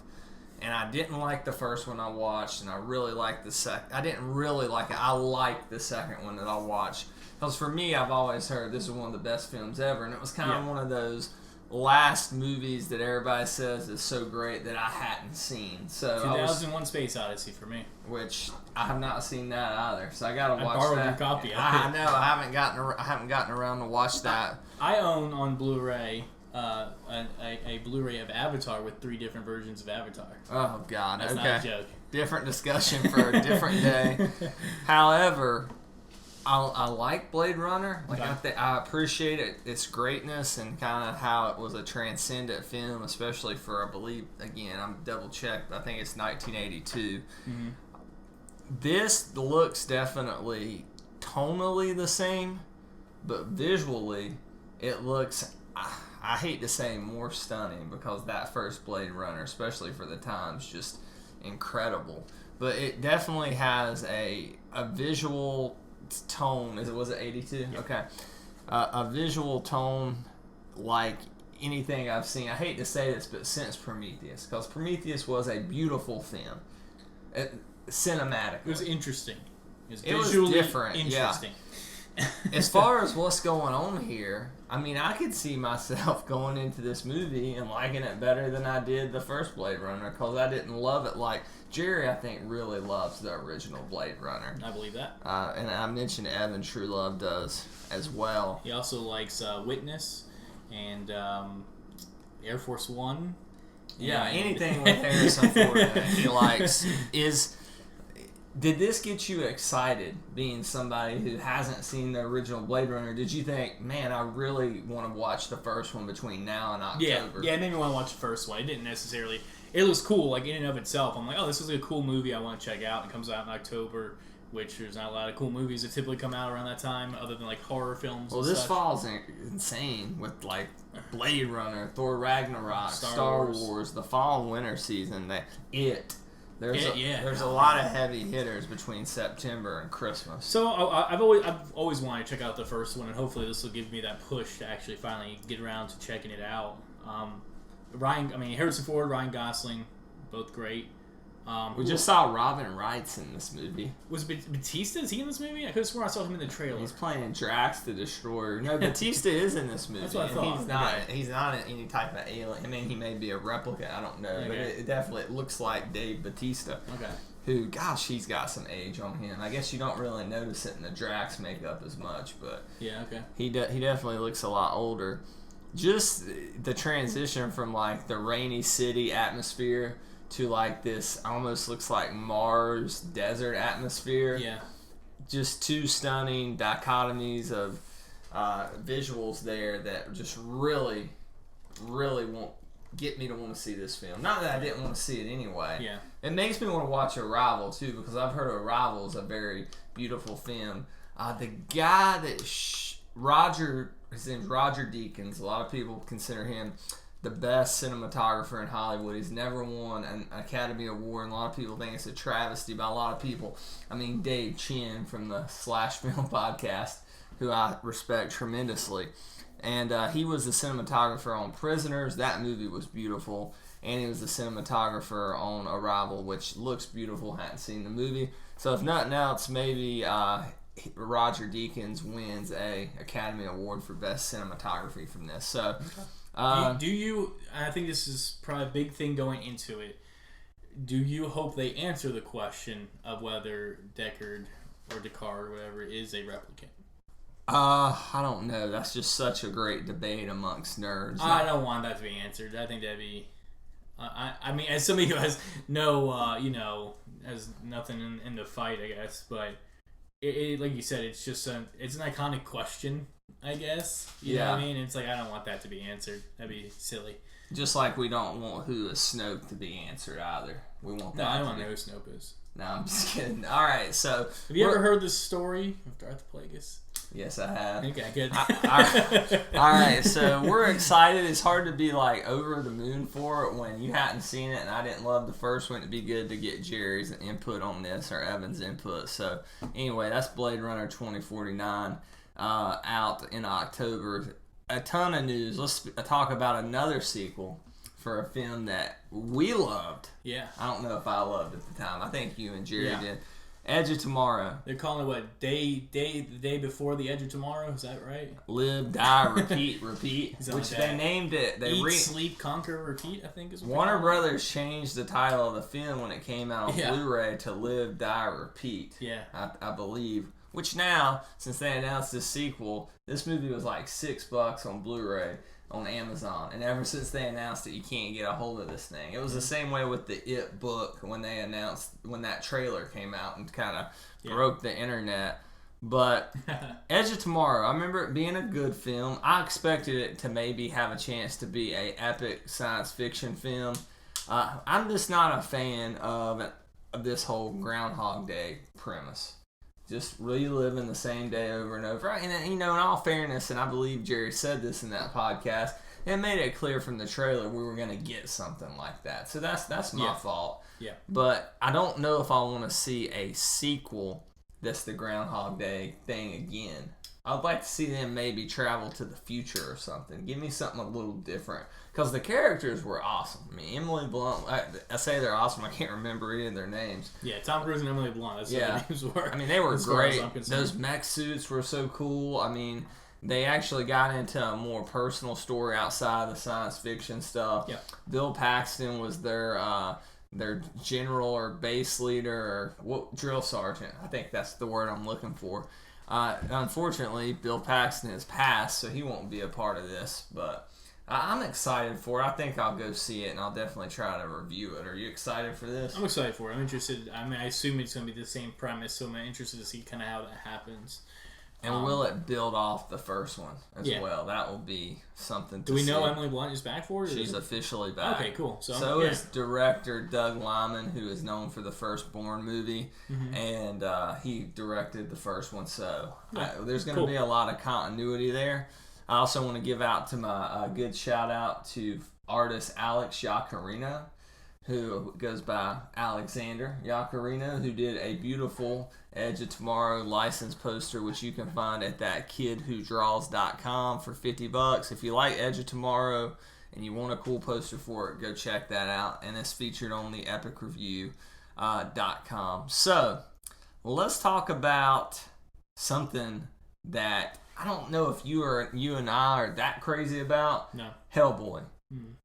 and I didn't like the first one I watched, and I really liked the second. I didn't really like it. I liked the second one that I watched. Because for me, I've always heard this is one of the best films ever, and it was kind of one of those last movies that everybody says is so great that I hadn't seen. So 2001: Space Odyssey for me. Which I have not seen that either, so I gotta watch borrowed that. your copy. I know I haven't gotten around to watch that. I own on Blu-ray a Blu-ray of Avatar with 3 different versions of Avatar. Oh God, That's okay. not a joke. Different discussion for a different day. However, I like Blade Runner. Like I appreciate its greatness and kind of how it was a transcendent film, especially for, I believe, again, I'm double checked, but I think it's 1982. Mm-hmm. This looks definitely tonally the same, but visually it looks, I hate to say more stunning because that first Blade Runner, especially for the times, just incredible. But it definitely has a visual tone. Was it 82? Yeah. Okay. A visual tone like anything I've seen. I hate to say this, but since Prometheus, because Prometheus was a beautiful film. Cinematic. It was interesting. It was different. Interesting. Yeah. As far as what's going on here, I mean, I could see myself going into this movie and liking it better than I did the first Blade Runner because I didn't love it like Jerry, I think, really loves the original Blade Runner. I believe that. And I mentioned Evan True Love does as well. He also likes Witness and Air Force One. Yeah, anything with Harrison Ford in it he likes. Did this get you excited, being somebody who hasn't seen the original Blade Runner? Did you think, man, I really want to watch the first one between now and October? Yeah, it made me want to watch the first one. It didn't necessarily... It looks cool, like, in and of itself. I'm like, oh, this is a cool movie I want to check out. It comes out in October, which there's not a lot of cool movies that typically come out around that time, other than, like, horror films. Well, this fall's insane with, like, Blade Runner, Thor Ragnarok, Star Wars, the fall and winter season, There's a lot of heavy hitters between September and Christmas. So I've always wanted to check out the first one, and hopefully this will give me that push to actually finally get around to checking it out. Harrison Ford, Ryan Gosling, both great. We just saw Robin Wright's in this movie. Was Batista? Is he in this movie? I could have sworn I saw him in the trailer. He's playing Drax the Destroyer. No, Batista is in this movie. That's what I thought. He's not any type of alien. I mean, he may be a replicant. I don't know, but it definitely looks like Dave Batista. Okay. who, gosh, he's got some age on him. I guess you don't really notice it in the Drax makeup as much, but yeah, okay. He definitely looks a lot older. Just the transition from like the rainy city atmosphere to like this almost looks like Mars desert atmosphere. Yeah. Just two stunning dichotomies of visuals there that just really, really won't get me to want to see this film. Not that I didn't want to see it anyway. Yeah. It makes me want to watch Arrival too, because I've heard Arrival is a very beautiful film. The guy that his name's Roger Deakins. A lot of people consider him the best cinematographer in Hollywood. He's never won an Academy Award, and a lot of people think it's a travesty. By a lot of people, I mean Dave Chin from the Slash Film podcast, who I respect tremendously. And he was the cinematographer on Prisoners. That movie was beautiful. And he was the cinematographer on Arrival, which looks beautiful. Hadn't seen the movie. So if nothing else, maybe Roger Deakins wins a Academy Award for Best Cinematography from this. So, do you, I think this is probably a big thing going into it, do you hope they answer the question of whether Deckard or Deckard or whatever is a replicant? I don't know. That's just such a great debate amongst nerds. I don't want that to be answered. I think that'd be... I mean, as somebody who has no, has nothing in the fight, I guess, but it like you said, it's just it's an iconic question, I guess. You know what I mean? It's like, I don't want that to be answered. That'd be silly. Just like we don't want who is Snoke to be answered either. We want that. No, I don't know who Snoke is. No, I'm just kidding. All right, so... Have you ever heard the story of Darth Plagueis? Yes, I have. Okay, good. All right, so we're excited. It's hard to be like over the moon for it when you hadn't seen it, and I didn't love the first one. It'd be good to get Jerry's input on this, or Evan's input. So anyway, that's Blade Runner 2049 out in October. A ton of news. Let's talk about another sequel for a film that we loved. Yeah. I don't know if I loved at the time. I think you and Jerry did. Edge of Tomorrow. They're calling it what? The day before the Edge of Tomorrow? Is that right? Live, die, repeat. Which they named it. They Sleep, Conquer, Repeat, I think is what Warner Brothers changed the title of the film when it came out on Blu-ray to Live, Die, Repeat. Yeah. I believe. Which now, since they announced this sequel, this movie was like $6 on Blu-ray on Amazon, and ever since they announced it, you can't get a hold of this thing. It was the same way with the It book when they announced, when that trailer came out and kind of broke the internet. But Edge of Tomorrow, I remember it being a good film. I expected it to maybe have a chance to be a epic science fiction film. I'm just not a fan of this whole Groundhog Day premise. Just reliving the same day over and over. And, in all fairness, and I believe Jerry said this in that podcast, it made it clear from the trailer we were going to get something like that. So that's my fault. Yeah. But I don't know if I want to see a sequel that's the Groundhog Day thing again. I'd like to see them maybe travel to the future or something. Give me something a little different. Because the characters were awesome. I mean, Emily Blunt, I say they're awesome. I can't remember any of their names. Yeah, Tom Cruise and Emily Blunt. That's what their names were. I mean, they were great. Those mech suits were so cool. I mean, they actually got into a more personal story outside of the science fiction stuff. Yeah. Bill Paxton was their general or base leader or drill sergeant. I think that's the word I'm looking for. Unfortunately, Bill Paxton has passed, so he won't be a part of this. But I'm excited for it. I think I'll go see it, and I'll definitely try to review it. Are you excited for this? I'm excited for it. I'm interested. I mean, I assume it's going to be the same premise, so I'm interested to see kind of how that happens. And will it build off the first one as well? That will be something to see. Do we know Emily Blunt is back for it? She's officially back. Okay, cool. So is director Doug Liman, who is known for the Firstborn movie, and he directed the first one. So there's going to be a lot of continuity there. I also want to give out to my good shout out to artist Alex Yacarino, who goes by Alexander Yacarino, who did a beautiful Edge of Tomorrow license poster, which you can find at thatkidwhodraws.com for $50. If you like Edge of Tomorrow and you want a cool poster for it, go check that out. And it's featured on the epicreview.com. So let's talk about something that I don't know if you and I are that crazy about. No. Hellboy.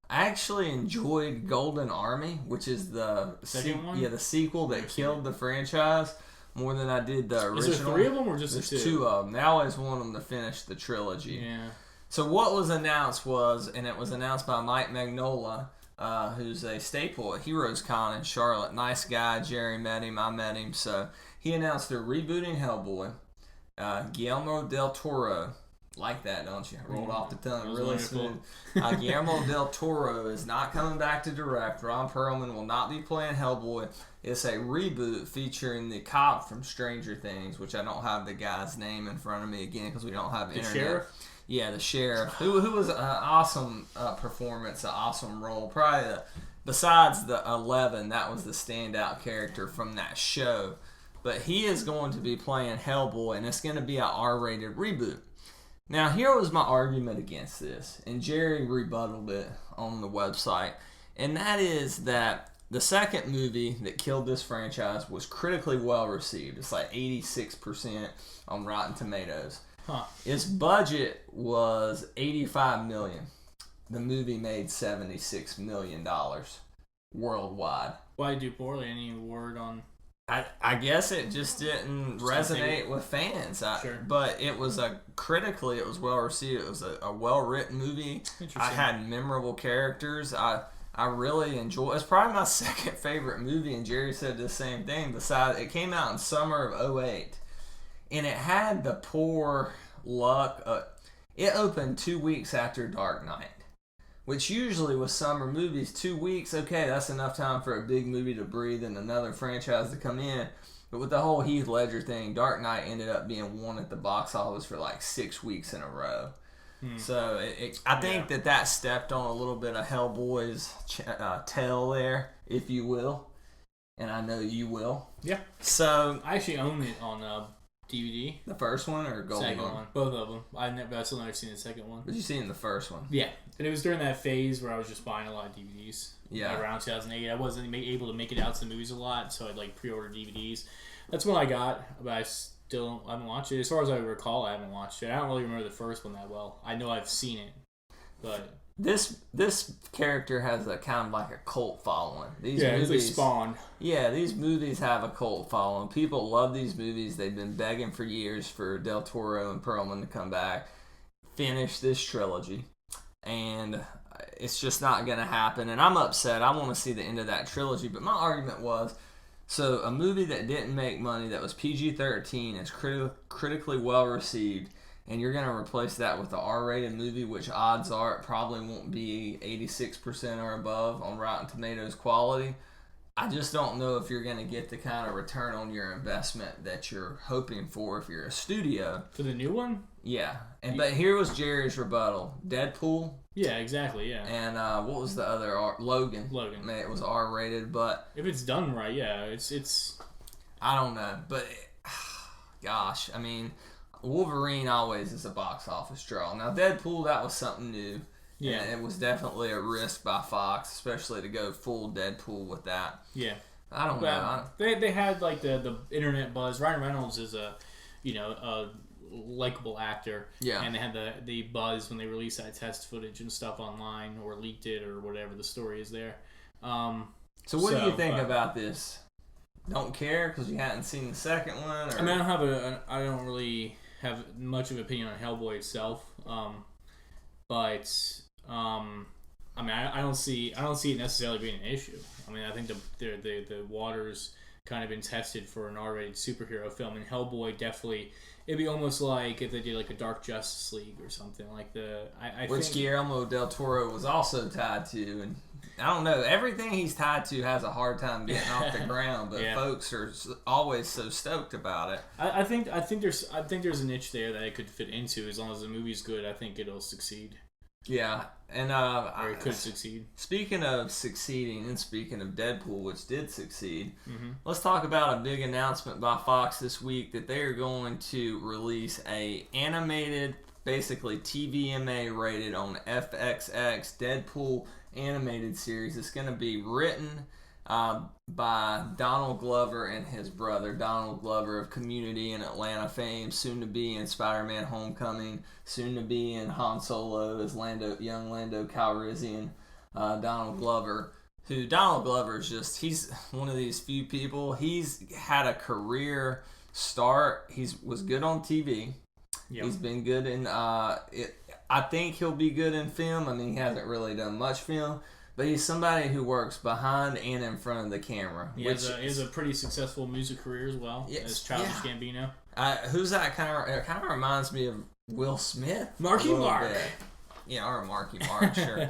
I actually enjoyed Golden Army, which is the second one. Yeah, the sequel that killed the franchise more than I did the original. Is there 3 of them or just There's the 2? 2 of them. They always want them to finish the trilogy. Yeah. So what was announced was, and it was announced by Mike Mignola, who's a staple at Heroes Con in Charlotte. Nice guy. Jerry met him. I met him. So he announced they're rebooting Hellboy. Guillermo del Toro. Like that, don't you? Rolled off the tongue really smooth. Guillermo del Toro is not coming back to direct. Ron Perlman will not be playing Hellboy. It's a reboot featuring the cop from Stranger Things, which I don't have the guy's name in front of me again because we don't have internet. Sheriff? Yeah, the sheriff, who was an awesome performance, an awesome role. Probably, besides the 11, that was the standout character from that show. But he is going to be playing Hellboy, and it's going to be an R-rated reboot. Now, here was my argument against this, and Jerry rebutted it on the website, and that is that the second movie that killed this franchise was critically well received. It's like 86% on Rotten Tomatoes. Huh. Its budget was $85 million. The movie made $76 million worldwide. Why do poorly? Any word on? I guess it just didn't resonate with fans. Sure. But it was critically, it was well received. It was a well written movie. I had memorable characters. I really enjoyed. It's probably my second favorite movie, and Jerry said the same thing. Besides, it came out in summer of 2008, and it had the poor luck. It opened 2 weeks after Dark Knight, which usually with summer movies, 2 weeks, okay, that's enough time for a big movie to breathe and another franchise to come in. But with the whole Heath Ledger thing, Dark Knight ended up being one at the box office for like 6 weeks in a row. So I think that stepped on a little bit of Hellboy's tail there, if you will. And I know you will. Yeah. So I actually own it on DVD. The first one or Golden Second one? Both of them. I still never seen the second one. But you seen the first one? Yeah. And it was during that phase where I was just buying a lot of DVDs. Yeah. Around 2008. I wasn't able to make it out to the movies a lot, so I'd like pre-order DVDs. That's what I got, but I haven't watched it. As far as I recall, I haven't watched it. I don't really remember the first one that well. I know I've seen it, but this character has a kind of like a cult following. These movies, movies, it's like Spawn. Yeah, these movies have a cult following. People love these movies. They've been begging for years for Del Toro and Perlman to come back, finish this trilogy, and it's just not going to happen. And I'm upset. I want to see the end of that trilogy. But my argument was, so a movie that didn't make money, that was PG-13, is critically well received, and you're going to replace that with an R-rated movie, which odds are it probably won't be 86% or above on Rotten Tomatoes quality. I just don't know if you're going to get the kind of return on your investment that you're hoping for if you're a studio. For the new one? Yeah. But here was Jerry's rebuttal. Deadpool. Yeah, exactly, yeah. And what was the other? Logan. Man, it was R-rated, but if it's done right, yeah, it's. I don't know, but gosh, I mean, Wolverine always is a box office draw. Now Deadpool, that was something new. Yeah, and it was definitely a risk by Fox, especially to go full Deadpool with that. Yeah, I don't know. They had like the internet buzz. Ryan Reynolds is a likable actor. Yeah, and they had the buzz when they released that test footage and stuff online or leaked it or whatever the story is there. So what do you think about this? Don't care because you hadn't seen the second one. Or? I mean, I don't really have much of an opinion on Hellboy itself. But I mean, I don't see it necessarily being an issue. I mean, I think the water's kind of been tested for an R-rated superhero film, and Hellboy definitely. It'd be almost like if they did like a Dark Justice League or something like which Guillermo del Toro was also tied to, and I don't know, everything he's tied to has a hard time getting off the ground, but folks are always so stoked about it. I think there's a niche there that it could fit into as long as the movie's good. I think it'll succeed. Yeah, and or it could succeed. Speaking of succeeding, and speaking of Deadpool, which did succeed, let's talk about a big announcement by Fox this week that they are going to release a animated, basically TVMA rated on FXX Deadpool animated series. It's going to be written by Donald Glover and his brother. Donald Glover of Community and Atlanta fame, soon to be in Spider-Man Homecoming, soon to be in Han Solo as young Lando Calrissian. Donald Glover. Donald Glover is he's one of these few people. He's had a career start. He was good on TV. Yep. He's been good in I think he'll be good in film. I mean, he hasn't really done much film, but he's somebody who works behind and in front of the camera. He has a pretty successful music career as well, as Childish Gambino. Who's that? It kind of reminds me of Will Smith. Marky Mark. Bit. Yeah, or Marky Mark, sure.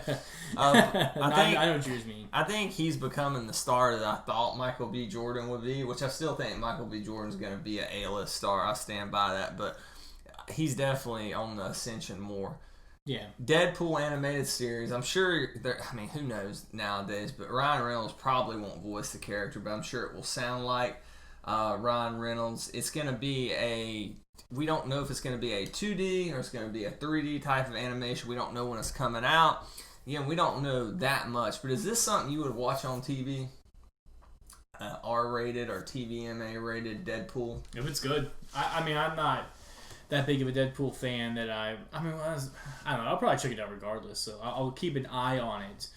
I know what you mean. I think he's becoming the star that I thought Michael B. Jordan would be, which I still think Michael B. Jordan's going to be an A-list star. I stand by that, but he's definitely on the ascension more. Yeah. Deadpool animated series. I'm sure, who knows nowadays, but Ryan Reynolds probably won't voice the character, but I'm sure it will sound like Ryan Reynolds. It's going to be we don't know if it's going to be a 2D or it's going to be a 3D type of animation. We don't know when it's coming out. Again, we don't know that much, but is this something you would watch on TV? R-rated or TVMA rated Deadpool? If it's good. I'm not that big of a Deadpool fan that I don't know. I'll probably check it out regardless, so I'll keep an eye on it.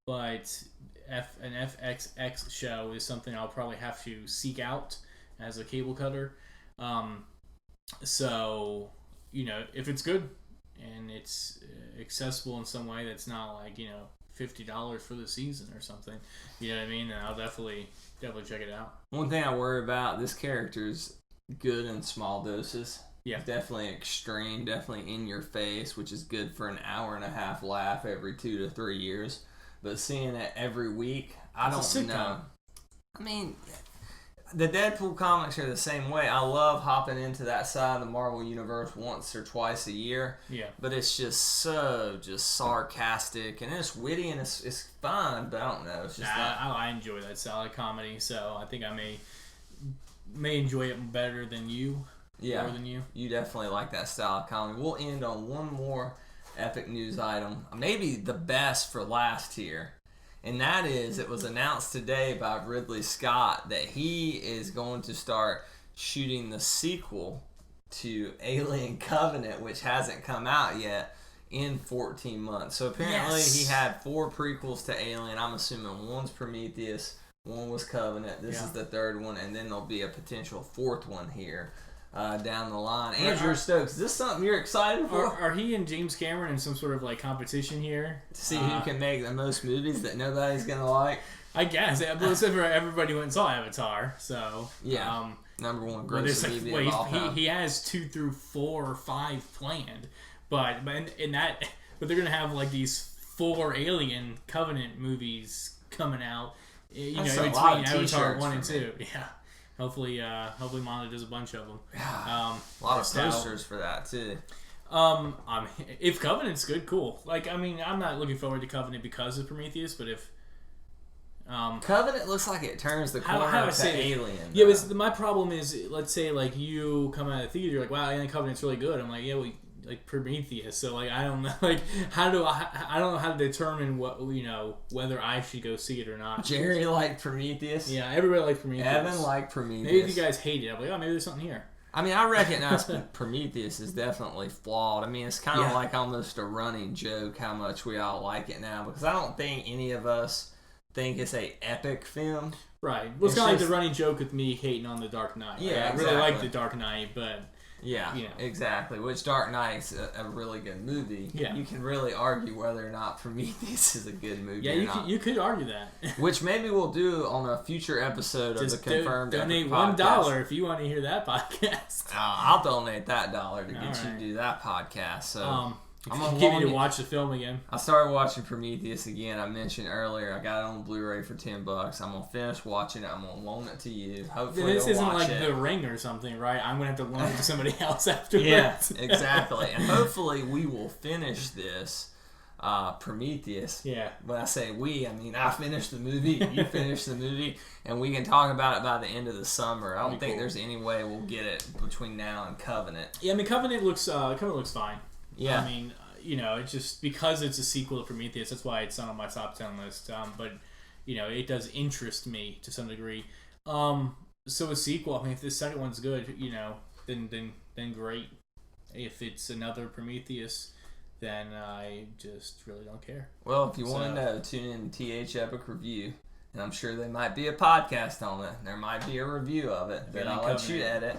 But an FXX show is something I'll probably have to seek out as a cable cutter. So, if it's good and it's accessible in some way that's not like, $50 for the season or something, you know what I mean? Then I'll definitely check it out. One thing I worry about, this character's good in small doses. Yeah. Definitely extreme, definitely in your face, which is good for an hour and a half laugh every 2 to 3 years. But seeing it every week, I don't know. I mean, the Deadpool comics are the same way. I love hopping into that side of the Marvel Universe once or twice a year. Yeah. But it's just sarcastic and it's witty and it's fun, but I don't know. It's just I enjoy that style of comedy, so I think I may enjoy it better than you. Yeah. More than you. You definitely like that style of comedy. We'll end on one more epic news item. Maybe the best for last here. And that is, it was announced today by Ridley Scott that he is going to start shooting the sequel to Alien Covenant, which hasn't come out yet, in 14 months. So apparently he had 4 prequels to Alien. I'm assuming one's Prometheus, one was Covenant, this is the third one, and then there'll be a potential 4th one here down the line. Andrew Stokes, is this something you're excited for? Are he and James Cameron in some sort of competition here? To see who can make the most movies that nobody's going to like? I guess. Except for everybody went and saw Avatar, so... Yeah. Number 1 gross movie of all time. He has 2 through 4 or 5 planned, but they're going to have these 4 Alien Covenant movies coming out, in between Avatar 1 and 2. Yeah. Hopefully Manda does a bunch of them. Yeah. A lot of posters for that too. If Covenant's good, cool. I'm not looking forward to Covenant because of Prometheus, but if Covenant looks like it turns the corner to Alien. Yeah, but my problem is, let's say you come out of the theater, you're like, wow, Alien Covenant's really good. I'm like, yeah, Prometheus. So I don't know, I don't know how to determine whether I should go see it or not. Jerry liked Prometheus. Yeah, everybody liked Prometheus. Evan liked Prometheus. Maybe if you guys hate it, I'm like, oh, maybe there's something here. I recognize Prometheus is definitely flawed. it's kind of like almost a running joke how much we all like it now, because I don't think any of us think it's a epic film. Right. Well, it's kind of like the running joke with me hating on The Dark Knight. Yeah, I really like The Dark Knight, but... Yeah, exactly. Which Dark Knight's a really good movie. Yeah. You can really argue whether or not Prometheus is a good movie or not. You could argue that. Which maybe we'll do on a future episode of the Confirmed donate Epic $1 if you want to hear that podcast. I'll donate that $1 to get you to do that podcast. So I'm gonna give you to watch the film again. I started watching Prometheus again. I mentioned earlier I got it on Blu-ray for $10. I'm gonna finish watching it. I'm gonna loan it to you. Hopefully, this isn't like it. The Ring or something, right? I'm gonna have to loan it to somebody else afterwards. Yeah, exactly. And hopefully, we will finish this Prometheus. Yeah. When I say we, I finished the movie. You finished the movie, and we can talk about it by the end of the summer. I don't think there's any way we'll get it between now and Covenant. Yeah, Covenant looks fine. Yeah. It's just because it's a sequel to Prometheus, that's why it's not on my top 10 list. But, it does interest me to some degree. So a sequel, if the second one's good, then great. If it's another Prometheus, then I just really don't care. Well, if you want to know, tune in to TH Epic Review. And I'm sure there might be a podcast on it. There might be a review of it that I'll let you edit.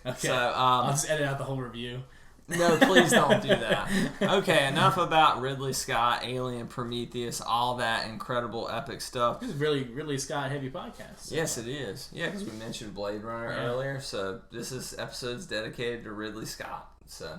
Okay. So, I'll just edit out the whole review. No, please don't do that. Okay, enough about Ridley Scott, Alien, Prometheus, all that incredible epic stuff. This is really Scott heavy podcast. So. Yes, it is. Yeah, because we mentioned Blade Runner earlier. So this episode's dedicated to Ridley Scott. So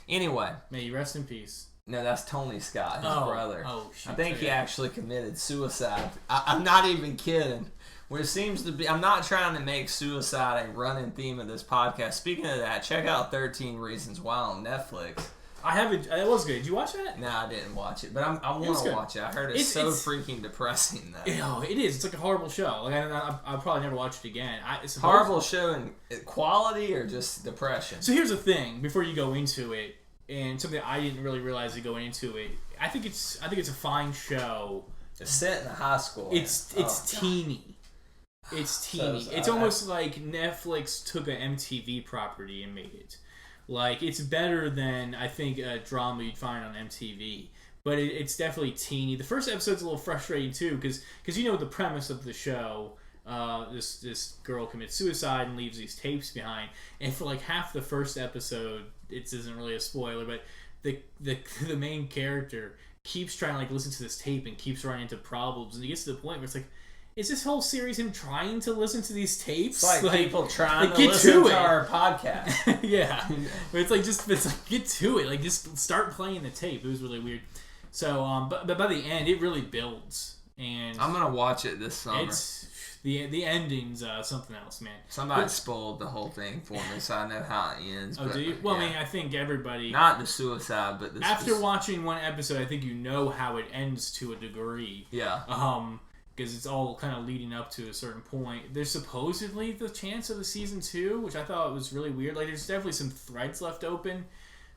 anyway. May you rest in peace. No, that's Tony Scott, his brother. Oh, shoot. I think he actually committed suicide. I'm not even kidding. Where it seems to be, I'm not trying to make suicide a running theme of this podcast. Speaking of that, check out 13 Reasons Why on Netflix. I haven't. It was good. Did you watch that? No, I didn't watch it, but I want to watch it. I heard it's freaking depressing, though. Oh, it is. It's like a horrible show. Like I'll probably never watch it again. It's horrible show in quality or just depression? So here's the thing. Before you go into it, and something I didn't really realize going into it, I think it's a fine show. It's set in a high school. It's teeny. It's teeny. It's almost like Netflix took an MTV property and made it. Like, it's better than, I think, a drama you'd find on MTV. But it's definitely teeny. The first episode's a little frustrating, too, because you know the premise of the show. This girl commits suicide and leaves these tapes behind. And for like half the first episode, it isn't really a spoiler, but the main character keeps trying to like listen to this tape and keeps running into problems. And he gets to the point where it's like, is this whole series him trying to listen to these tapes? It's like people trying to listen to our podcast. Yeah. But it's like, get to it. Like, just start playing the tape. It was really weird. So, but by the end, it really builds. And I'm going to watch it this summer. The ending's something else, man. Somebody spoiled the whole thing for me, so I know how it ends. Oh, do you? Well, yeah. I mean, I think everybody... Not the suicide, but after watching one episode, I think you know how it ends to a degree. Yeah. Because it's all kind of leading up to a certain point. There's supposedly the chance of a season 2, which I thought was really weird. Like, there's definitely some threads left open,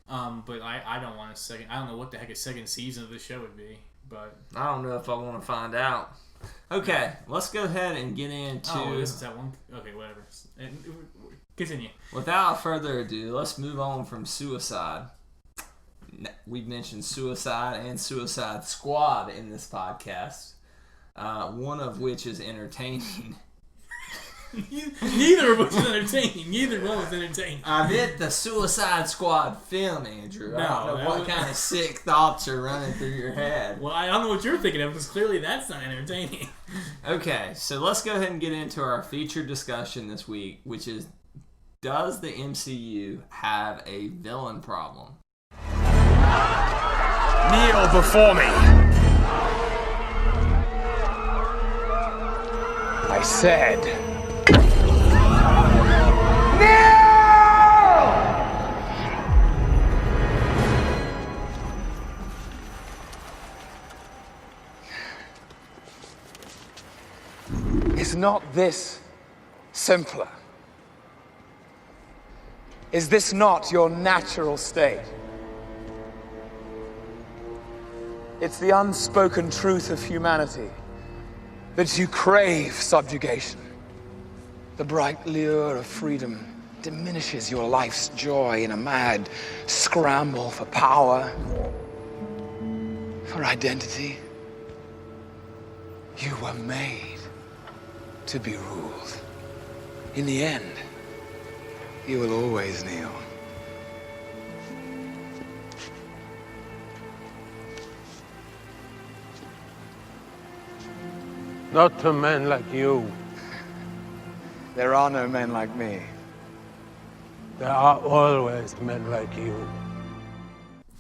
but I don't want a second... I don't know what the heck a second season of the show would be, but... I don't know if I want to find out. Okay, let's go ahead and get into... Oh, this is that one? Okay, whatever. Continue. Without further ado, let's move on from suicide. We've mentioned suicide and Suicide Squad in this podcast. One of which is entertaining. Neither of us is entertaining. Neither one was entertaining. I meant the Suicide Squad film, Andrew. I don't know what kind of sick thoughts are running through your head. Well, I don't know what you're thinking of, because clearly that's not entertaining. Okay, so let's go ahead and get into our featured discussion this week, which is, does the MCU have a villain problem? Kneel before me. I said... Is not this simpler? Is this not your natural state? It's the unspoken truth of humanity that you crave subjugation. The bright lure of freedom diminishes your life's joy in a mad scramble for power, for identity. You were made to be ruled. In the end, you will always kneel. Not to men like you. There are no men like me. There are always men like you.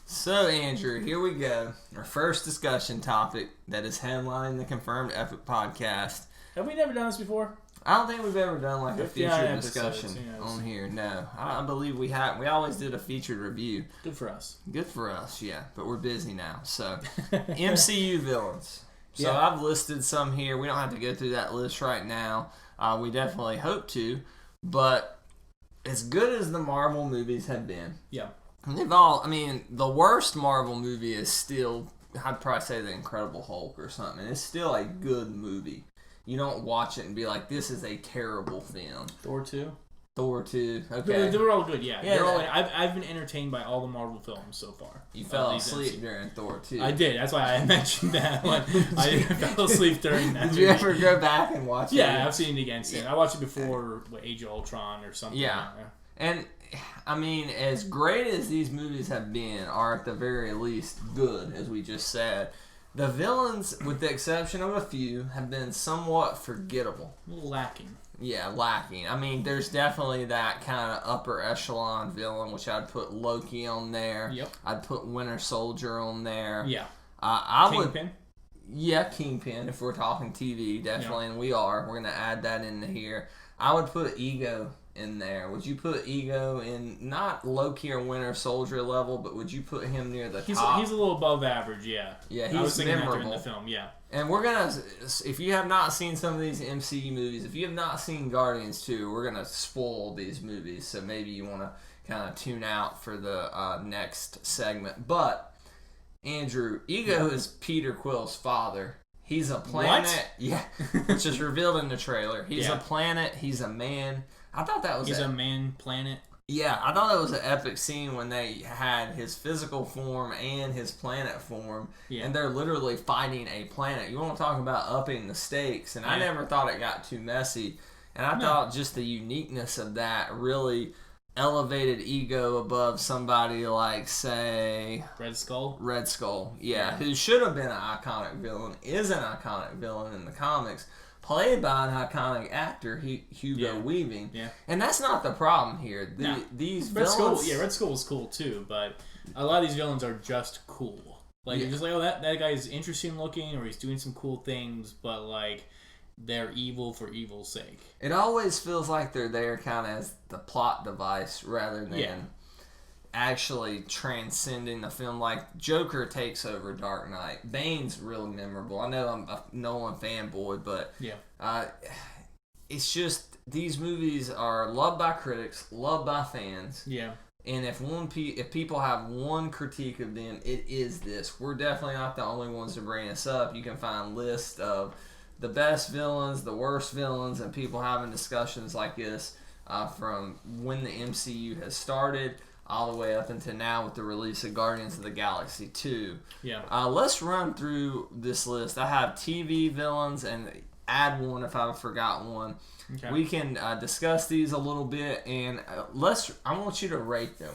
So, Andrew, here we go. Our first discussion topic that is headlining the Confirmed Epic podcast. Have we never done this before? I don't think we've ever done like a featured discussion on here. No, I believe we have. We always did a featured review. Good for us. Good for us, yeah. But we're busy now. So, MCU villains. So Yeah. I've listed some here. We don't have to go through that list right now. We definitely hope to. But as good as the Marvel movies have been, Yeah. they've all. I mean, the worst Marvel movie is still. I'd probably say The Incredible Hulk or something. It's still a good movie. You don't watch it and be like, this is a terrible film. Thor 2? Thor 2. Okay. They were all good, yeah. Yeah, I've been entertained by all the Marvel films so far. You fell asleep during Thor 2. I did. That's why I mentioned that one. I fell asleep during that. Did you ever go back and watch it? Yeah, I've seen it again. I watched it before Age of Ultron or something. Yeah. And, I mean, as great as these movies have been, are at the very least good, as we just said, the villains, with the exception of a few, have been somewhat forgettable. A little lacking. Yeah, lacking. I mean, there's definitely that kind of upper echelon villain, which I'd put Loki on there. Yep. I'd put Winter Soldier on there. Yeah. Kingpin? Yeah, Kingpin, if we're talking TV, definitely, and we are. We're going to add that into here. I would put Ego in there. Would you put Ego in, not Loki or Winter Soldier level, but would you put him near the top? He's a little above average, yeah. Yeah, I was he's thinking memorable. that during the film, yeah. And we're going to, if you have not seen some of these MCU movies, if you have not seen Guardians 2, we're going to spoil these movies, so maybe you want to kind of tune out for the next segment. But, Andrew, Ego is Peter Quill's father. He's a planet. What? Yeah, which is revealed in the trailer. He's a planet. He's a man. I thought that was He's a man planet. Yeah, I thought that was an epic scene when they had his physical form and his planet form, and they're literally fighting a planet. You want to talk about upping the stakes, and I never thought it got too messy, and I thought just the uniqueness of that really elevated Ego above somebody like, say... Red Skull, yeah, who should have been an iconic villain, is an iconic villain in the comics, played by an iconic actor, Hugo Weaving. Yeah. And that's not the problem here. These villains... Red Skull was cool too, but a lot of these villains are just cool. Like, you're just like, oh, that guy is interesting looking, or he's doing some cool things, but, like, they're evil for evil's sake. It always feels like they're there kind of as the plot device rather than actually transcending the film. Like, Joker takes over Dark Knight. Bane's really memorable. I know I'm a Nolan fanboy, but it's just these movies are loved by critics, loved by fans. Yeah. And if people have one critique of them, it is this. We're definitely not the only ones to bring this up. You can find lists of the best villains, the worst villains, and people having discussions like this from when the MCU has started all the way up until now with the release of Guardians of the Galaxy 2. Yeah. Let's run through this list. I have TV villains, and add one if I've forgotten one. Okay. We can discuss these a little bit, and I want you to rate them.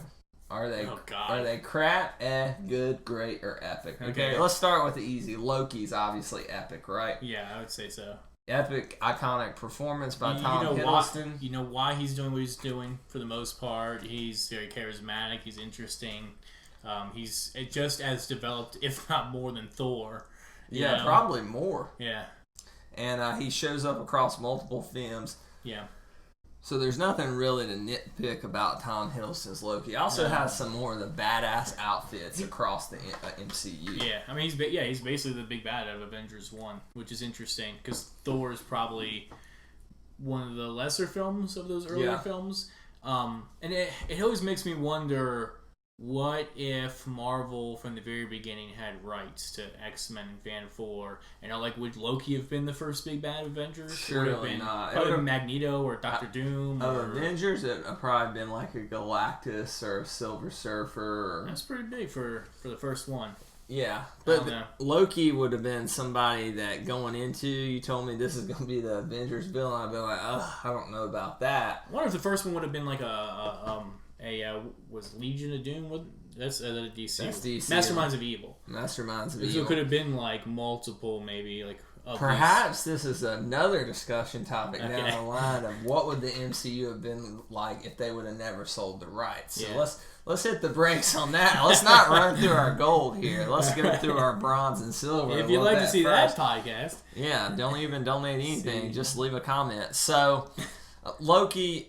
Are they crap, good, great, or epic? Okay, let's start with the easy. Loki's obviously epic, right? Yeah, I would say so. Epic, iconic performance by Tom Hiddleston. You know why he's doing what he's doing for the most part. He's very charismatic. He's interesting. He's just as developed, if not more, than Thor. Yeah, probably more. Yeah. And he shows up across multiple films. Yeah. So there's nothing really to nitpick about Tom Hiddleston's Loki. Also has some more of the badass outfits across the MCU. Yeah, I mean he's basically the big bad of Avengers 1, which is interesting because Thor is probably one of the lesser films of those earlier films. And it always makes me wonder, what if Marvel from the very beginning had rights to X-Men and Fan 4? Would Loki have been the first big bad Avengers? Surely not. Probably Magneto or Doctor Doom. Avengers, it would have probably been like a Galactus or a Silver Surfer. That's pretty big for the first one. Yeah, but Loki would have been somebody that going into, you told me this is going to be the Avengers villain, I'd be like, I don't know about that. I wonder if the first one would have been like was Legion of Doom? That's DC. That's DC. Masterminds of Evil. Masterminds of Evil. So it could have been like multiple, maybe like. Perhaps this is another discussion topic down the line of what would the MCU have been like if they would have never sold the rights. So let's hit the brakes on that. Let's not run through our gold here. Let's go through our bronze and silver. If you'd like to see that podcast, don't even donate anything. Just leave a comment. So Loki.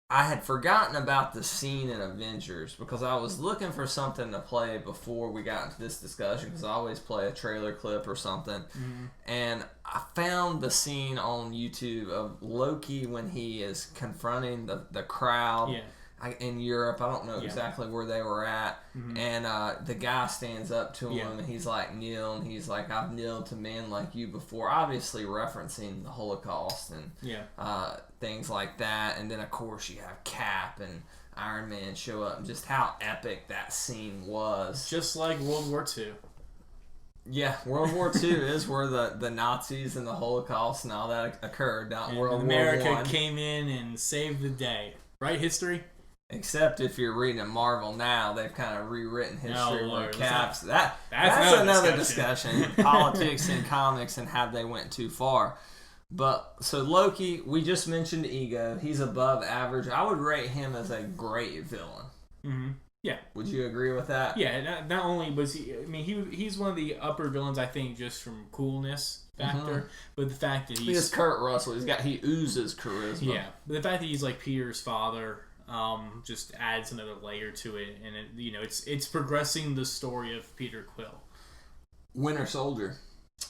I had forgotten about the scene in Avengers because I was looking for something to play before we got into this discussion, because I always play a trailer clip or something. Mm-hmm. And I found the scene on YouTube of Loki when he is confronting the crowd. Yeah. in Europe. I don't know exactly where they were at. And the guy stands up to him and he's like, kneel. And he's like, I've kneeled to men like you before. Obviously referencing the Holocaust and things like that. And then, of course, you have Cap and Iron Man show up. And just how epic that scene was. Just like World War II. Yeah, World War II is where the Nazis and the Holocaust and all that occurred. Not and World America War I. Came in and saved the day. Right, history? Except if you're reading Marvel now, they've kind of rewritten history where Caps. That's another discussion. Politics and comics and how they went too far. But so Loki, we just mentioned Ego. He's above average. I would rate him as a great villain. Mm-hmm. Yeah. Would you agree with that? Yeah. Not only was he, I mean, he's one of the upper villains, I think, just from coolness factor, but the fact that he's Kurt Russell. He oozes charisma. Yeah, but the fact that he's like Peter's father, just adds another layer to it, and it's progressing the story of Peter Quill. Winter Soldier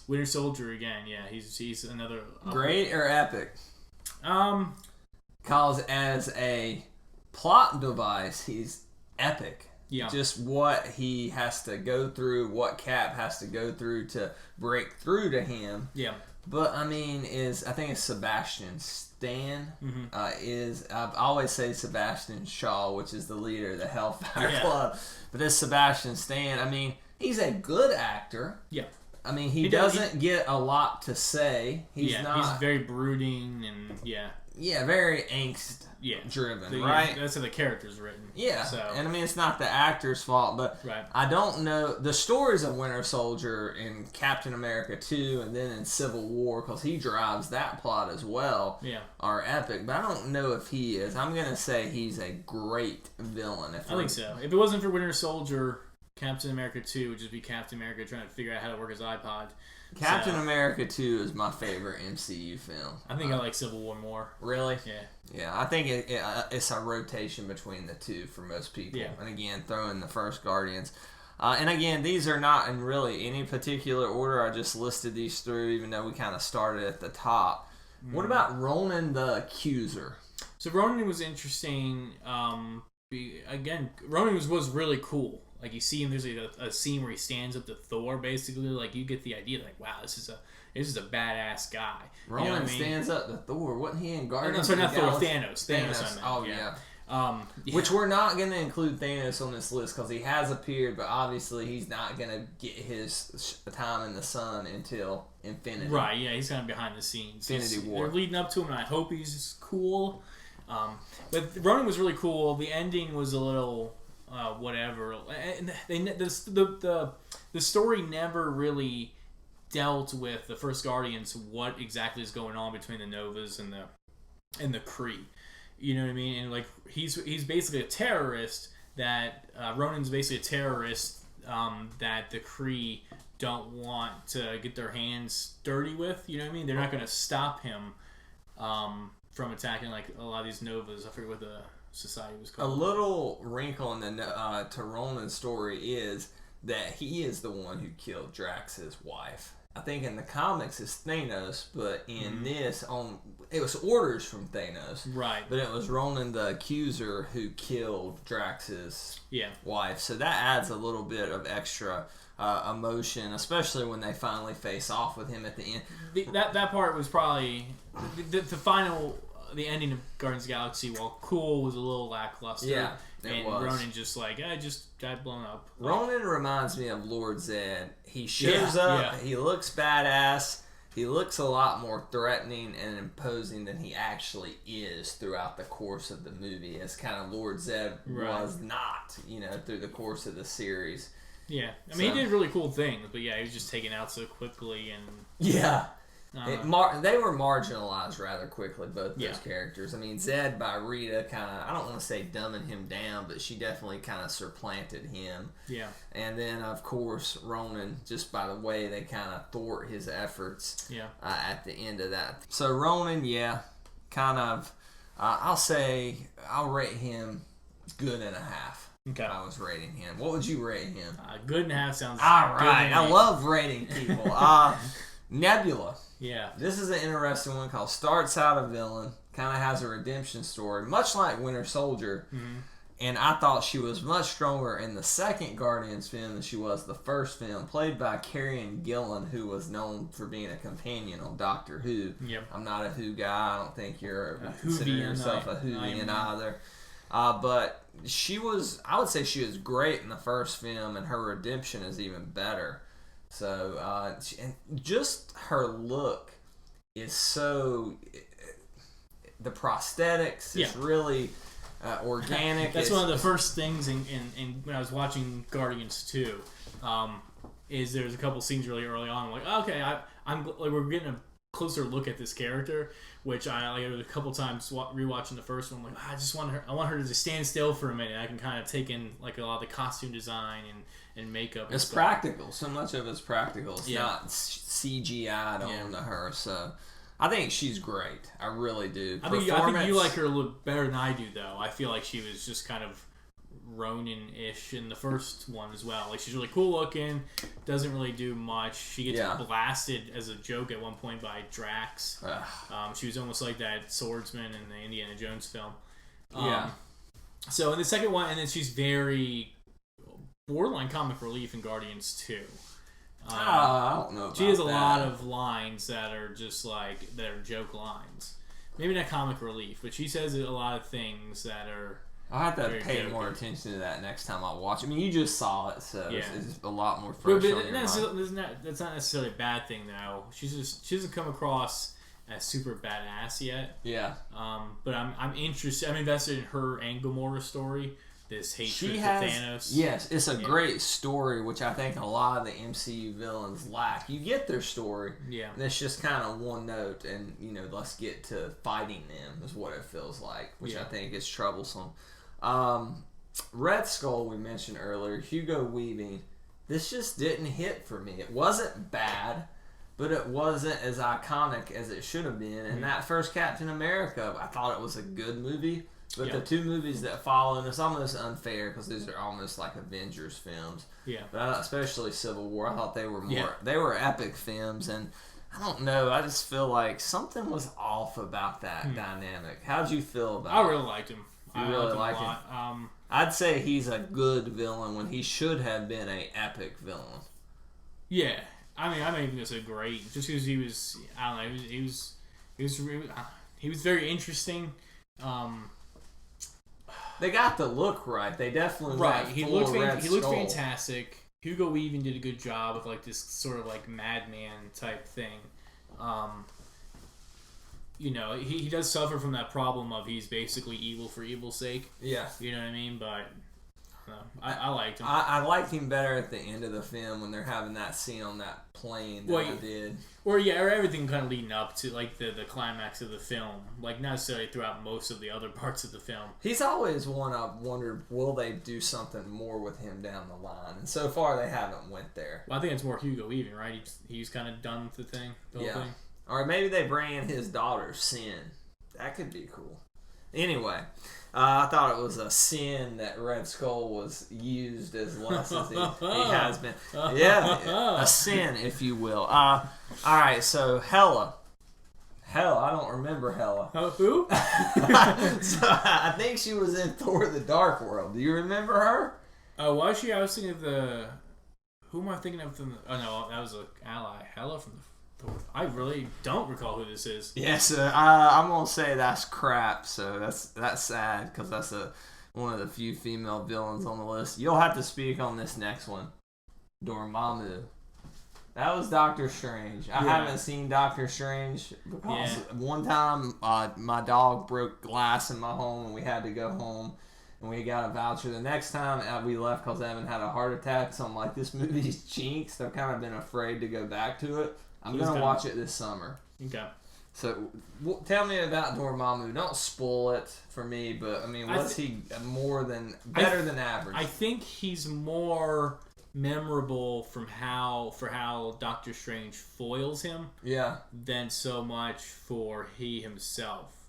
again. Yeah, he's another great or epic. Cause as a plot device, he's epic. Yeah. Just what he has to go through, what Cap has to go through to break through to him. Yeah. But I think it's Sebastian Stan. I always say Sebastian Shaw, which is the leader of the Hellfire Club. But this Sebastian Stan, I mean, he's a good actor. Yeah. I mean, he doesn't get a lot to say. He's very brooding and very angst driven, right? That's how the character's written. Yeah, and I mean, it's not the actor's fault, but I don't know. The stories of Winter Soldier in Captain America 2 and then in Civil War, because he drives that plot as well, are epic, but I don't know if he is. I'm going to say he's a great villain. I think so. If it wasn't for Winter Soldier, Captain America 2 would just be Captain America trying to figure out how to work his iPod. Captain America 2 is my favorite MCU film. I think I like Civil War more. Really? Yeah. Yeah, I think it's a rotation between the two for most people. Yeah. And again, throw in the first Guardians. And again, these are not in really any particular order. I just listed these through, even though we kind of started at the top. What about Ronan the Accuser? So Ronan was interesting. Ronan was really cool. Like, you see him, there's a scene where he stands up to Thor, basically. Like, you get the idea, like, wow, this is a badass guy. Ronan stands up to Thor. Wasn't he in Guardians? No, sorry, not Thor, Thanos. Thanos. Oh, yeah. Which we're not going to include Thanos on this list because he has appeared, but obviously he's not going to get his time in the sun until Infinity. Right, yeah, he's kind of behind the scenes. Infinity War. They're leading up to him, and I hope he's cool. But Ronan was really cool. The ending was a little... whatever. And the story never really dealt with the first Guardians, what exactly is going on between the Novas and the Kree. You know what I mean? And like he's basically a terrorist that Ronan's basically a terrorist that the Kree don't want to get their hands dirty with. You know what I mean? They're not going to stop him from attacking like a lot of these Novas. I forget what the society was called. A little wrinkle in the to Ronan's story is that he is the one who killed Drax's wife. I think in the comics it's Thanos, but in this, it was orders from Thanos. Right. But it was Ronan the Accuser who killed Drax's wife. So that adds a little bit of extra emotion, especially when they finally face off with him at the end. That part was probably the final... The ending of Guardians of the Galaxy, while cool, was a little lackluster. Yeah, it was. Ronan just got blown up. Ronan reminds me of Lord Zed. He shows up, he looks badass, he looks a lot more threatening and imposing than he actually is throughout the course of the movie, as kind of Lord Zed was not, through the course of the series. Yeah, I mean, he did really cool things, but he was just taken out so quickly and... Yeah. They were marginalized rather quickly, both those characters. I mean, Zed by Rita kind of, I don't want to say dumbing him down, but she definitely kind of supplanted him. Yeah. And then, of course, Ronan, just by the way they kind of thwart his efforts at the end of that. So Ronan, kind of, I'll rate him good and a half. Okay. I was rating him. What would you rate him? Good and a half sounds all right. I love rating people. Nebula. Yeah. This is an interesting one called starts out a villain, kind of has a redemption story, much like Winter Soldier. And I thought she was much stronger in the second Guardians film than she was the first film, played by Kieran Gillen, who was known for being a companion on Doctor Who. Yep. I'm not a Who guy. I don't think you're considering Whovian, yourself a Whovian either. But she was, I would say she was great in the first film, and her redemption is even better. So, and just her look is so, the prosthetics is really organic. That's one of the first things in when I was watching Guardians 2, is there's a couple scenes really early on. I'm like, okay, I'm like, we're getting a closer look at this character, which I like a couple times rewatching the first one. I'm like, I want her to just stand still for a minute. I can kind of take in like a lot of the costume design and makeup. It's practical. So much of it's practical. It's not CGI'd onto her. So I think she's great. I really do. I think you like her a little better than I do, though. I feel like she was just kind of Ronin-ish in the first one as well. Like, she's really cool looking, doesn't really do much. She gets blasted as a joke at one point by Drax. She was almost like that swordsman in the Indiana Jones film. So in the second one, and then she's very borderline comic relief in Guardians 2. I don't know about she has a lot of lines that are just like, that are joke lines. Maybe not comic relief, but she says a lot of things that are... I'll have to pay more attention to that next time I watch. I mean, you just saw it, so it's a lot more fresh on your mind. That's not necessarily a bad thing, though. She doesn't come across as super badass yet. Yeah. But I'm interested. I'm invested in her and Gamora's story. This hatred for Thanos. Yes, it's a great story, which I think a lot of the MCU villains lack. You get their story, and it's just kind of one note, and let's get to fighting them is what it feels like, which I think is troublesome. Red Skull, we mentioned earlier, Hugo Weaving. This just didn't hit for me. It wasn't bad, but it wasn't as iconic as it should have been. And that first Captain America, I thought it was a good movie. But the two movies that follow, and it's almost unfair because these are almost like Avengers films. Yeah. But especially Civil War, I thought they were more. They were epic films, and I don't know. I just feel like something was off about that dynamic. How'd you feel about it? I really liked him. You really like him? I'd say he's a good villain when he should have been an epic villain. Yeah. I mean, I think he was a great, just because he was, I don't know, he was very interesting. They got the look right. They definitely he looked fantastic. Hugo Weaving did a good job of like this sort of like madman type thing. He does suffer from that problem of he's basically evil for evil's sake. Yeah, you know what I mean. But I liked him. I liked him better at the end of the film when they're having that scene on that plane that I did. Or everything kind of leading up to like the climax of the film, like not necessarily throughout most of the other parts of the film. He's always one I've wondered, will they do something more with him down the line? And so far they haven't went there. Well, I think it's more Hugo Weaving, right? He's kind of done with the whole thing. Or maybe they bring in his daughter, Sin. That could be cool. Anyway, I thought it was a sin that Red Skull was used as less as he has been. Yeah, a sin, if you will. All right, so Hela. I don't remember Hela. Who? So I think she was in Thor: The Dark World. Do you remember her? Was she? I was thinking of the... Who am I thinking of from the... Oh, no, that was an ally. Hela from the... I really don't recall who this is. Yes, I'm gonna say that's crap. So that's sad because that's one of the few female villains on the list. You'll have to speak on this next one, Dormammu. That was Doctor Strange. I haven't seen Doctor Strange because one time my dog broke glass in my home and we had to go home and we got a voucher. The next time we left because Evan had a heart attack. So I'm like, this movie's jinxed. I've kind of been afraid to go back to it. I'm going to watch it this summer. Okay. So, tell me about Dormammu. Don't spoil it for me, but, I mean, what's he better than average? I think he's more memorable for how Doctor Strange foils him than so much for he himself.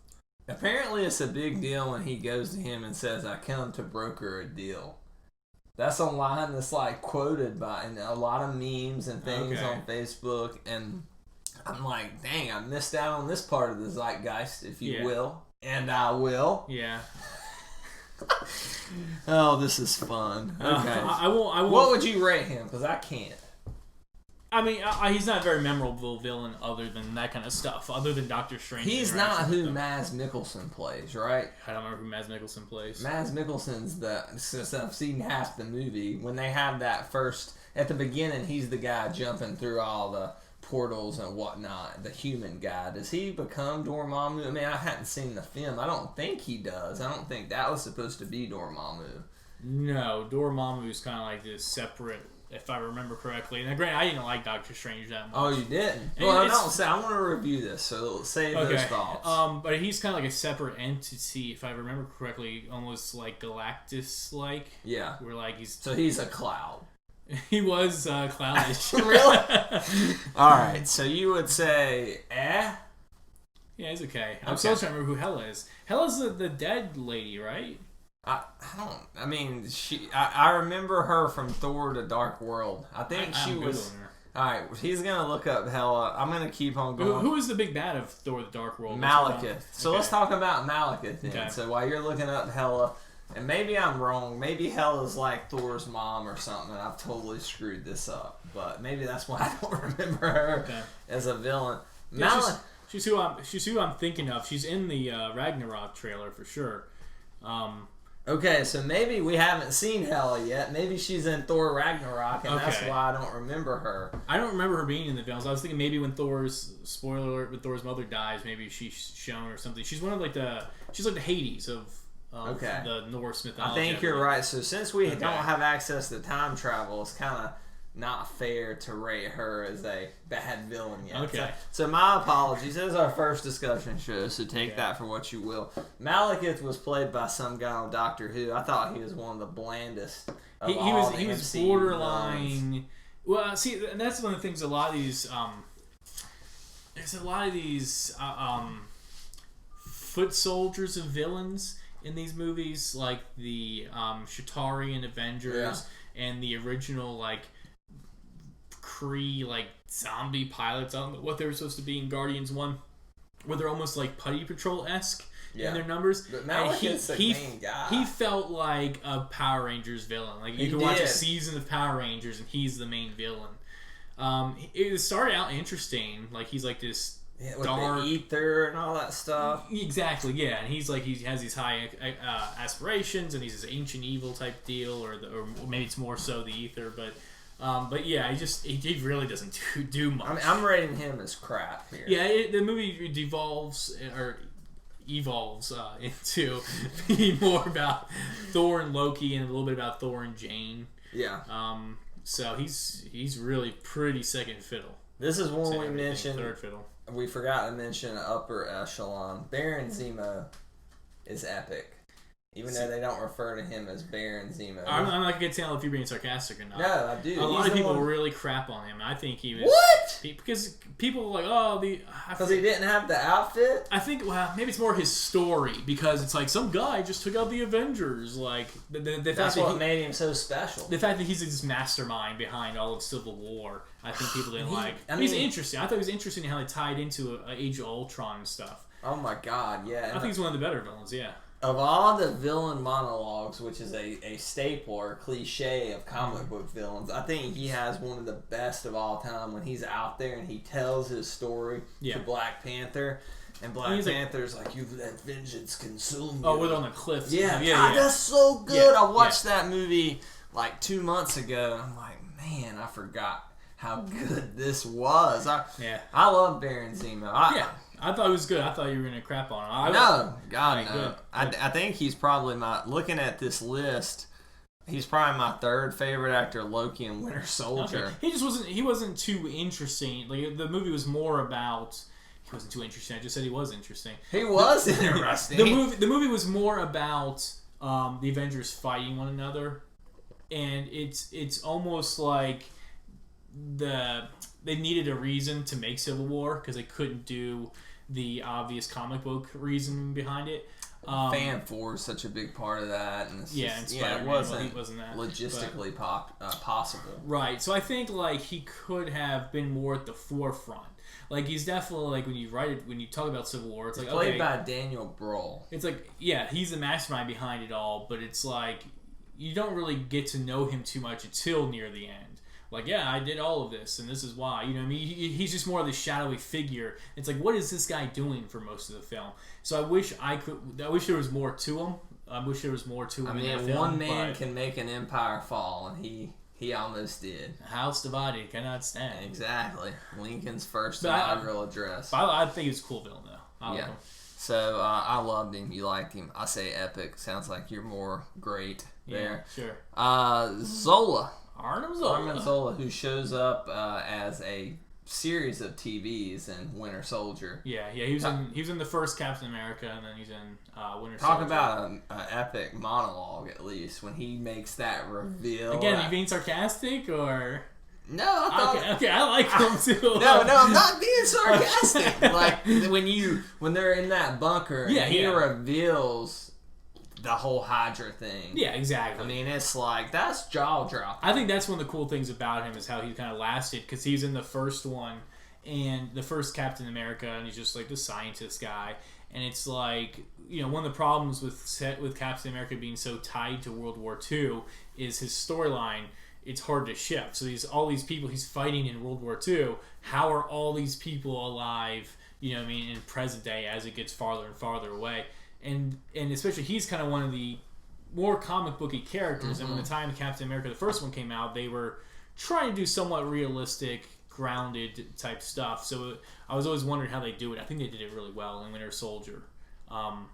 Apparently, it's a big deal when he goes to him and says, I come to broker a deal. That's a line that's like quoted in a lot of memes and things on Facebook, and I'm like, dang, I missed out on this part of the zeitgeist, if you Yeah. will. And I will. Yeah. Oh, this is fun. Okay. I won't. What would you rate him? Because I can't. I mean, he's not a very memorable villain other than that kind of stuff. Other than Doctor Strange. He's not who Mads Mikkelsen plays, right? I don't remember who Mads Mikkelsen plays. Mads Mikkelsen's since I've seen half the movie, when they have that first, at the beginning, he's the guy jumping through all the portals and whatnot, the human guy. Does he become Dormammu? I mean, I hadn't seen the film. I don't think he does. I don't think that was supposed to be Dormammu. No, Dormammu's kind of like this separate, if I remember correctly. And granted, I didn't like Doctor Strange that much. Oh, you didn't? And Well, don't say. I want to review this, so say those thoughts. But he's kind of like a separate entity, if I remember correctly, almost like Galactus-like. Yeah. Where like he's... So he's a cloud. He was clownish. Really? Alright, so you would say, Yeah, he's okay. I'm still trying to remember who Hela is. Hela's the dead lady, right? I remember her from Thor: The Dark World. I think she was... Alright, he's going to look up Hela. I'm going to keep on going. Who is the big bad of Thor: The Dark World? Malekith. So let's talk about Malekith then. Okay. So while you're looking up Hela, and maybe I'm wrong, maybe Hela's like Thor's mom or something, I've totally screwed this up. But maybe that's why I don't remember her as a villain. Yeah, she's who I'm thinking of. She's in the Ragnarok trailer for sure. Okay, so maybe we haven't seen Hela yet. Maybe she's in Thor Ragnarok, and that's why I don't remember her. I don't remember her being in the films. I was thinking maybe when spoiler alert, when Thor's mother dies, maybe she's shown or something. She's one of she's like the Hades of the Norse mythology. I think you're right. So since we don't have access to time travel, it's kind of not fair to rate her as a bad villain yet. Okay. So my apologies. This is our first discussion show, so take that for what you will. Malekith was played by some guy on Doctor Who. I thought he was one of the blandest of he all was the MCU borderline villains. Well, see, and that's one of the things. A lot of these foot soldiers of villains in these movies, like the Chitauri in Avengers and the original Kree zombie pilots. I don't know what they were supposed to be in Guardians 1, where they're almost like Putty Patrol-esque in their numbers. But Malekith's the main guy. He felt like a Power Rangers villain. Like you could watch a season of Power Rangers and he's the main villain. It started out interesting. Like he's like this with dark the ether and all that stuff. Exactly, yeah. And he's like he has these high aspirations, and he's this ancient evil type deal, or maybe it's more so the ether, but yeah, he really doesn't do much. I mean, I'm rating him as crap here. Yeah, the movie evolves into being more about Thor and Loki and a little bit about Thor and Jane. Yeah. So he's really pretty second fiddle. This is one we mentioned. Third fiddle. We forgot to mention upper echelon. Baron Zemo is epic. Even though they don't refer to him as Baron Zemo. I'm not going to tell if you're being sarcastic or not. No, I do. A lot of people really crap on him. I think he was... What? Because people were like, because he didn't have the outfit? I think, maybe it's more his story. Because it's like, some guy just took out the Avengers. Like, that's what made him so special. The fact that he's this mastermind behind all of Civil War, I think people didn't like. He's interesting. I thought it was interesting how they tied into Age of Ultron and stuff. Oh my god, yeah. I think he's one of the better villains, yeah. Of all the villain monologues, which is a staple or cliche of comic book villains, I think he has one of the best of all time when he's out there and he tells his story to Black Panther. And Black Panther's like, you've let vengeance consume you. Oh, we're on the cliffs. Yeah, God, that's so good. I watched that movie like 2 months ago, and I'm like, man, I forgot how good this was. I love Baron Zemo. I thought it was good. I thought you were going to crap on him. No. I think he's probably looking at this list, he's probably my third favorite actor, Loki and Winter Soldier. Okay. He wasn't too interesting. Like the movie was more about... He wasn't too interesting. I just said he was interesting. He was interesting. The movie was more about the Avengers fighting one another, and it's almost like they needed a reason to make Civil War because they couldn't do the obvious comic book reason behind it. Fan 4 is such a big part of that, and it's yeah, just, and it wasn't that, logistically possible. Right. So I think like he could have been more at the forefront. Like he's definitely like when you talk about Civil War, it's like played by Daniel Bruhl. It's like he's the mastermind behind it all, but it's like you don't really get to know him too much until near the end. Like, I did all of this, and this is why. You know what I mean? He's just more of the shadowy figure. It's like, what is this guy doing for most of the film? So I wish there was more to him. I wish there was more to him. I mean, one man can make an empire fall, and he almost did. A house divided cannot stand. Exactly. Lincoln's first inaugural address. I think he's a cool villain, though. I like him. So I loved him. You liked him. I say epic. Sounds like you're more great there. Sure. Zola. Arnim Zola, who shows up as a series of TVs in Winter Soldier. Yeah, he was in the first Captain America, and then he's in Winter Soldier. Talk about an epic monologue, at least, when he makes that reveal. Again, are you being sarcastic, or... No, I thought... Okay, I like him, too. No, I'm not being sarcastic. Like, when they're in that bunker, and he reveals... the whole Hydra thing. Yeah, exactly. I mean, it's like, that's jaw-dropping. I think that's one of the cool things about him is how he kind of lasted, because he's in the first one, and the first Captain America, and he's just like the scientist guy, and it's like, one of the problems with Captain America being so tied to World War II is his storyline. It's hard to shift. So all these people he's fighting in World War II, how are all these people alive, in present day as it gets farther and farther away? And especially he's kind of one of the more comic booky characters. And when the time Captain America, the first one, came out, they were trying to do somewhat realistic, grounded type stuff. So I was always wondering how they do it. I think they did it really well in Winter Soldier.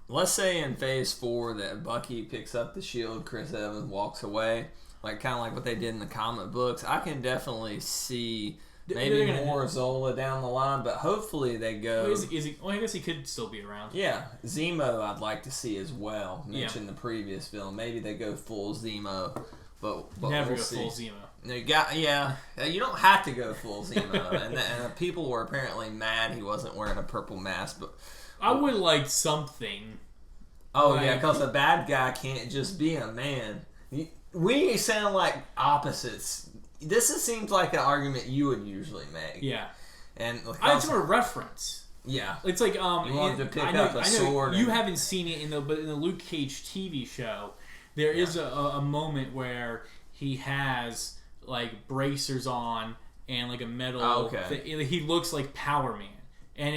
Let's say in Phase 4 that Bucky picks up the shield, Chris Evans walks away, like kind of like what they did in the comic books. I can definitely see... maybe more Zola down the line, but hopefully they go... Is he, I guess he could still be around. Yeah. Zemo I'd like to see as well. Mentioned the previous film. Maybe they go full Zemo, but never we'll go see. full Zemo. You don't have to go full Zemo. and the people were apparently mad he wasn't wearing a purple mask, but... I would like something. Oh, yeah, because the bad guy can't just be a man. We sound like opposites. This seems like an argument you would usually make. Yeah. And I just want a reference. Yeah. It's like you wanted to pick up a sword. You haven't seen it but in the Luke Cage TV show, there is a moment where he has like bracers on and like a metal thing. He looks like Power Man. And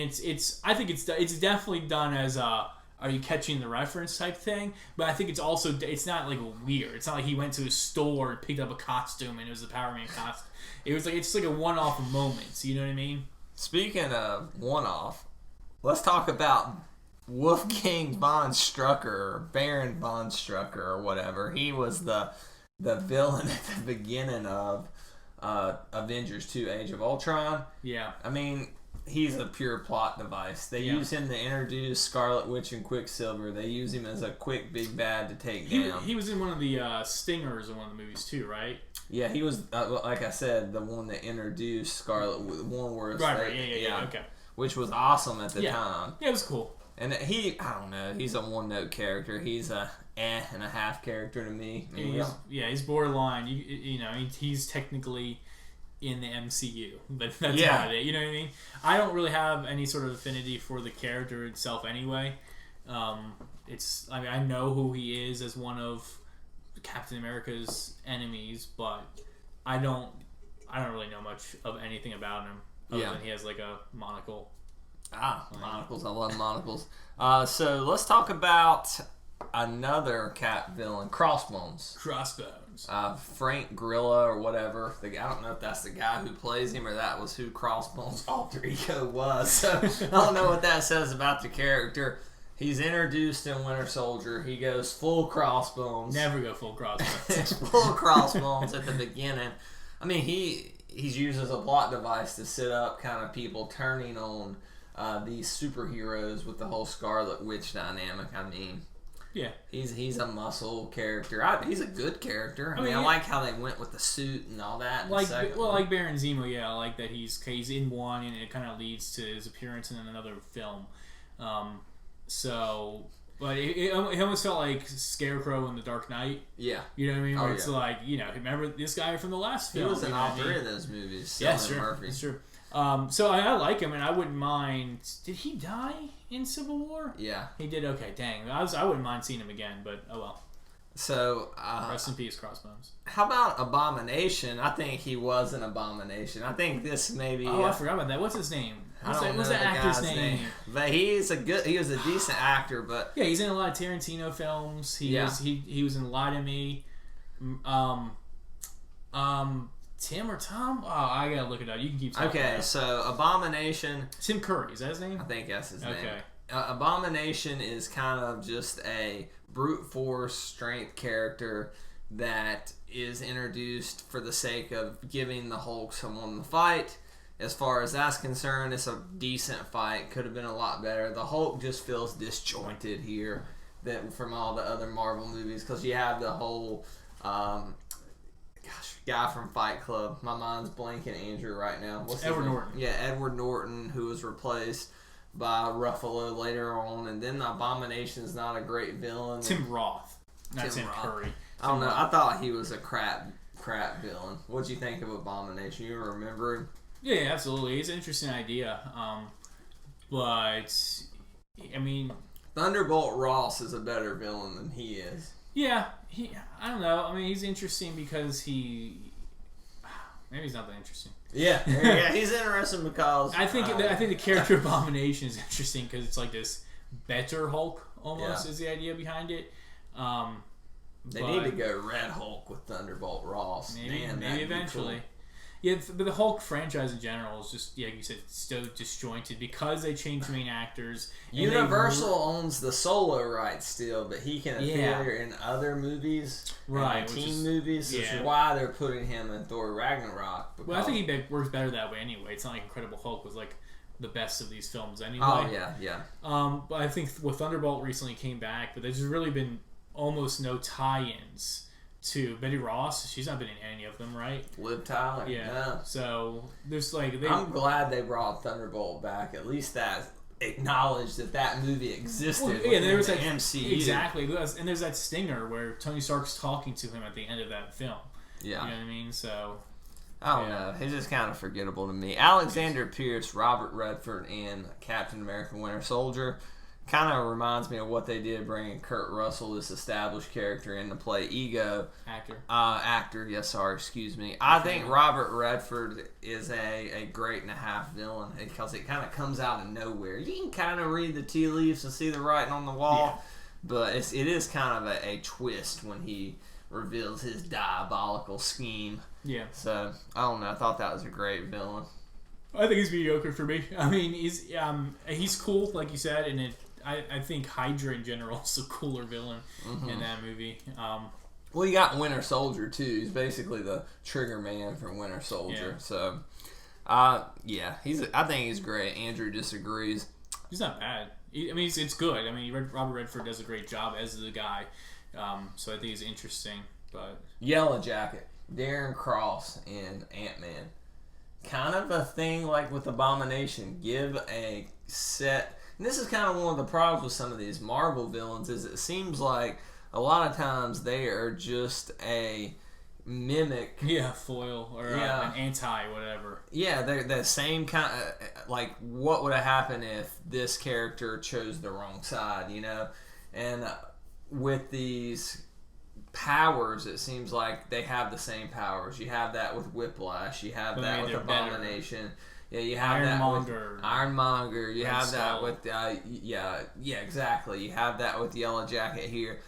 I think it's definitely done as a are you catching the reference type thing? But I think it's not like weird. It's not like he went to a store and picked up a costume and it was the Power Man costume. It's just like a one-off moment. You know what I mean? Speaking of one-off, let's talk about Wolfgang von Strucker, or Baron von Strucker, or whatever. He was the villain at the beginning of Avengers 2: Age of Ultron. Yeah. I mean... he's a pure plot device. They use him to introduce Scarlet Witch and Quicksilver. They use him as a quick big bad to take down. He was in one of the stingers in one of the movies too, right? Yeah, he was, like I said, the one that introduced Scarlet Witch. One where okay. Which was awesome at the time. Yeah, it was cool. And I don't know, he's a one-note character. He's a and a half character to me. He's borderline. He's technically in the MCU, but that's about it. You know what I mean? I don't really have any sort of affinity for the character itself anyway. I know who he is as one of Captain America's enemies, but I don't really know much of anything about him other than he has like a monocle. Monocles. I love monocles. So let's talk about another Cap villain, Crossbones. Frank Gorilla or whatever. I don't know if that's the guy who plays him or that was who Crossbones' alter ego was. So I don't know what that says about the character. He's introduced in Winter Soldier. He goes full Crossbones. Never go full Crossbones. Full Crossbones at the beginning. I mean, he's used as a plot device to set up kind of people turning on these superheroes with the whole Scarlet Witch dynamic. I mean... yeah, he's a muscle character. He's a good character. I like how they went with the suit and all that. Like Baron Zemo, yeah, I like that he's in one and it kind of leads to his appearance in another film. So But it almost felt like Scarecrow in The Dark Knight. Yeah. You know what I mean? Where it's like, remember this guy from the last film? He was in all three of those movies. Yeah, sure. Murphy. That's true. So I like him, and I wouldn't mind. Did he die in Civil War? Yeah. He did? Okay, dang. I wouldn't mind seeing him again, but oh well. So, rest in peace, Crossbones. How about Abomination? I think he was an abomination. I think this maybe. Oh, I forgot about that. What's his name? What's the actor's name? But he was a decent actor. But yeah, he's in a lot of Tarantino films. He was in Lie to Me. Tim or Tom? Oh, I gotta look it up. You can keep talking. Okay, so Abomination. Tim Curry, is that his name? I think that's his name. Okay. Abomination is kind of just a brute force strength character that is introduced for the sake of giving the Hulk someone to fight. As far as that's concerned, it's a decent fight. Could have been a lot better. The Hulk just feels disjointed here from all the other Marvel movies because you have the whole guy from Fight Club. My mind's blanking Andrew right now. What's Edward Norton. Yeah, Edward Norton, who was replaced by Ruffalo later on, and then the Abomination's not a great villain. Tim Roth, not Tim Curry. I don't know. I thought he was a crap villain. What'd you think of Abomination? You remember him? Yeah, absolutely. It's an interesting idea. But I mean, Thunderbolt Ross is a better villain than he is. Yeah, I don't know. I mean, he's interesting because maybe he's not that interesting. Yeah, he's interesting because I think the character Abomination is interesting because it's like this better Hulk almost is the idea behind it. They need to go Red Hulk with Thunderbolt Ross. Maybe eventually. Cool. Yeah, but the Hulk franchise in general is just, like you said, so disjointed because they changed main actors. Universal owns the solo rights still, but he can appear in other movies, right? Team movies, which is why they're putting him in Thor Ragnarok. Well, I think he works better that way anyway. It's not like Incredible Hulk was like the best of these films anyway. Oh yeah. But I think with Thunderbolt recently came back, but there's really been almost no tie-ins to Betty Ross. She's not been in any of them, right? Liv Tyler. Yeah. So there's like I'm glad they brought Thunderbolt back. At least that acknowledged that movie existed. Well, there was that MCU. Exactly. And there's that stinger where Tony Stark's talking to him at the end of that film. Yeah. You know what I mean? So I don't know. He's just kind of forgettable to me. Alexander Pierce, Robert Redford, and Captain America: Winter Soldier. Kind of reminds me of what they did bringing Kurt Russell, this established character, in to play Ego. Actor, yes, sorry, excuse me. I think Robert Redford is a great and a half villain because it kind of comes out of nowhere. You can kind of read the tea leaves and see the writing on the wall, but it is kind of a twist when he reveals his diabolical scheme. Yeah. So, I don't know. I thought that was a great villain. I think he's mediocre for me. I mean, he's cool, like you said, and I think Hydra in general is a cooler villain in that movie. Well, you got Winter Soldier too. He's basically the trigger man from Winter Soldier. Yeah. So, I think he's great. Andrew disagrees. He's not bad. It's good. I mean, Robert Redford does a great job as the guy. So I think he's interesting. But Yellow Jacket, Darren Cross, and Ant-Man. Kind of a thing like with Abomination. Give a set. And this is kind of one of the problems with some of these Marvel villains is it seems like a lot of times they are just a mimic. Yeah, foil or an anti whatever. Yeah, they're the same kind of, like what would have happened if this character chose the wrong side, you know? And with these powers, it seems like they have the same powers. You have that with Whiplash. You have that with Abomination. Better. Yeah, you have Ironmonger. Ironmonger. You have that with exactly. You have that with Yellow Jacket here.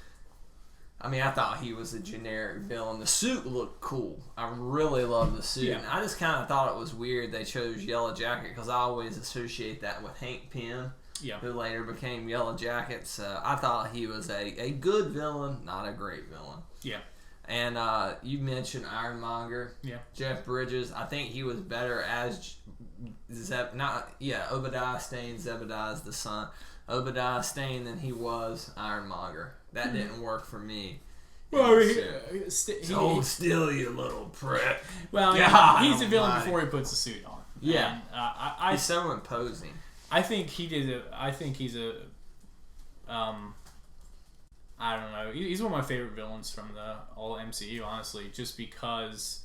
I mean, I thought he was a generic villain. The suit looked cool. I really love the suit. Yeah. And I just kind of thought it was weird they chose Yellow Jacket because I always associate that with Hank Pym. Yeah. Who later became Yellow Jacket. So I thought he was a good villain, not a great villain. Yeah. And you mentioned Ironmonger. Yeah. Jeff Bridges. I think he was better as Obadiah Stane. Zebediah's the son. Obadiah Stane than he was Ironmonger. That didn't work for me. Well, still, you little prick. Well, he's a villain before he puts the suit on. Yeah. And, he's so imposing. I think he did. I think he's a I don't know. He's one of my favorite villains from the all MCU, honestly, just because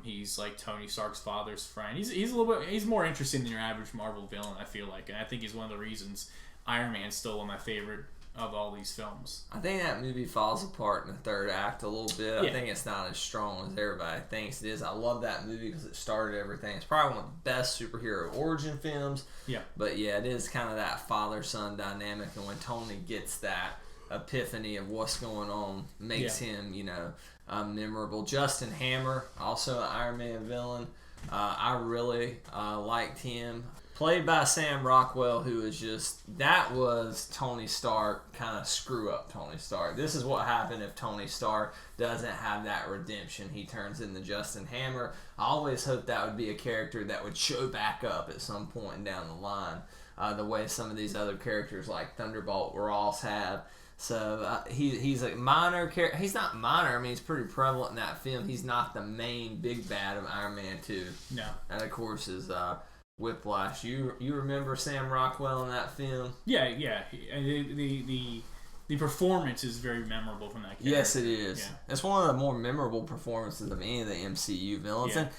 he's like Tony Stark's father's friend. He's a little bit he's more interesting than your average Marvel villain, I feel like, and I think he's one of the reasons Iron Man's still one of my favorite of all these films. I think that movie falls apart in the third act a little bit. Yeah. I think it's not as strong as everybody thinks it is. I love that movie because it started everything. It's probably one of the best superhero origin films. Yeah. But yeah, it is kind of that father-son dynamic, and when Tony gets that epiphany of what's going on, makes him, memorable. Justin Hammer, also an Iron Man villain. I really liked him. Played by Sam Rockwell, who is that was Tony Stark, kind of screw up Tony Stark. This is what happened if Tony Stark doesn't have that redemption. He turns into Justin Hammer. I always hoped that would be a character that would show back up at some point down the line, the way some of these other characters like Thunderbolt Ross have. So he's a minor character. He's not minor. I mean, he's pretty prevalent in that film. He's not the main big bad of Iron Man 2. No. And of course is Whiplash. You remember Sam Rockwell in that film? Yeah. The performance is very memorable from that character. Yes, it is. Yeah. It's one of the more memorable performances of any of the MCU villains. Yeah. And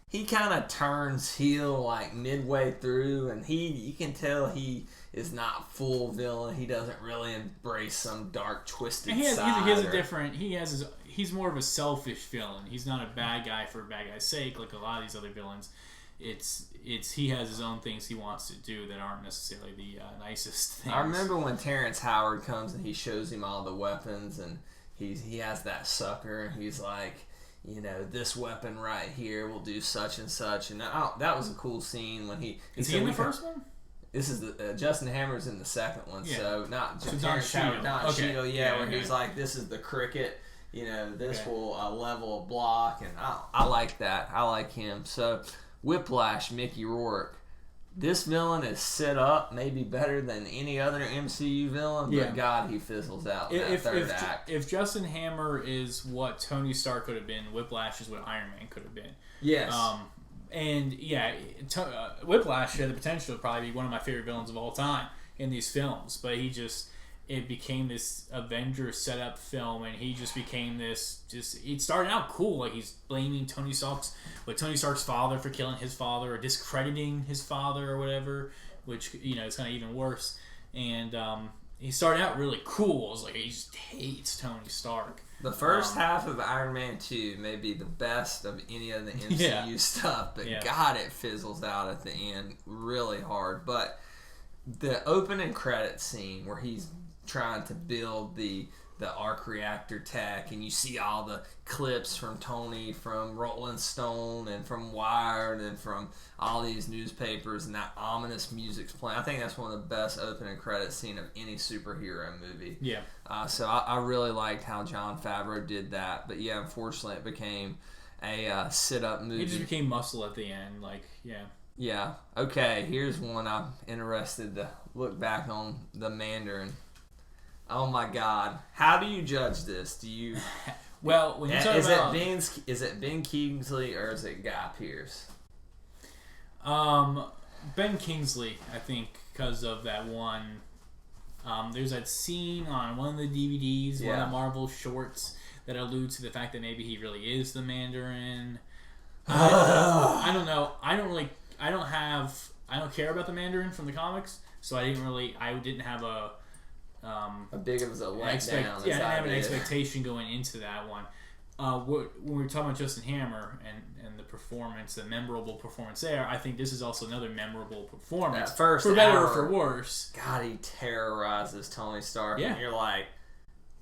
he kind of turns heel like midway through, and you can tell he is not full villain. He doesn't really embrace some dark, twisted side. He's more of a selfish villain. He's not a bad guy for a bad guy's sake like a lot of these other villains. He has his own things he wants to do that aren't necessarily the nicest things. I remember when Terrence Howard comes and he shows him all the weapons, and he has that sucker, and he's like, this weapon right here will do such and such, and that was a cool scene when he. Is he in the first one? This is the Justin Hammer's in the second one, so not Terrence Howard, not Cheeto, where okay. he's like, this is the cricket, this will level a block, and I like that. I like him. So Whiplash, Mickey Rourke. This villain is set up maybe better than any other MCU villain, but God, he fizzles out in that third act. If Justin Hammer is what Tony Stark could have been, Whiplash is what Iron Man could have been. Yes. Whiplash had the potential to probably be one of my favorite villains of all time in these films, but it became this Avengers setup film, and he just became this. It started out cool, like he's blaming Tony Stark's father for killing his father, or discrediting his father, or whatever, which is kind of even worse. And he started out really cool. It was like he just hates Tony Stark. The first half of Iron Man 2 may be the best of any of the MCU stuff, but God, it fizzles out at the end really hard. But the opening credits scene where he's trying to build the arc reactor tech, and you see all the clips from Tony, from Rolling Stone, and from Wired, and from all these newspapers, and that ominous music's playing. I think that's one of the best opening credits scene of any superhero movie. Yeah. So I really liked how Jon Favreau did that, but unfortunately it became a sit-up movie. It just became muscle at the end, Yeah. Okay, here's one I'm interested to look back on, the Mandarin. Oh my God! How do you judge this? Do you? Well, when you talk about is it Ben Kingsley or is it Guy Pearce? Ben Kingsley, I think, because of that one. There's that scene on one of the DVDs, one of the Marvel shorts, that alludes to the fact that maybe he really is the Mandarin. I don't know. I don't care about the Mandarin from the comics, so I didn't have a big of a letdown. I didn't have an expectation going into that one. When we were talking about Justin Hammer and the performance, the memorable performance there, I think this is also another memorable performance. That first for better hour, or for worse. God, he terrorizes Tony Stark. Yeah. And you're like,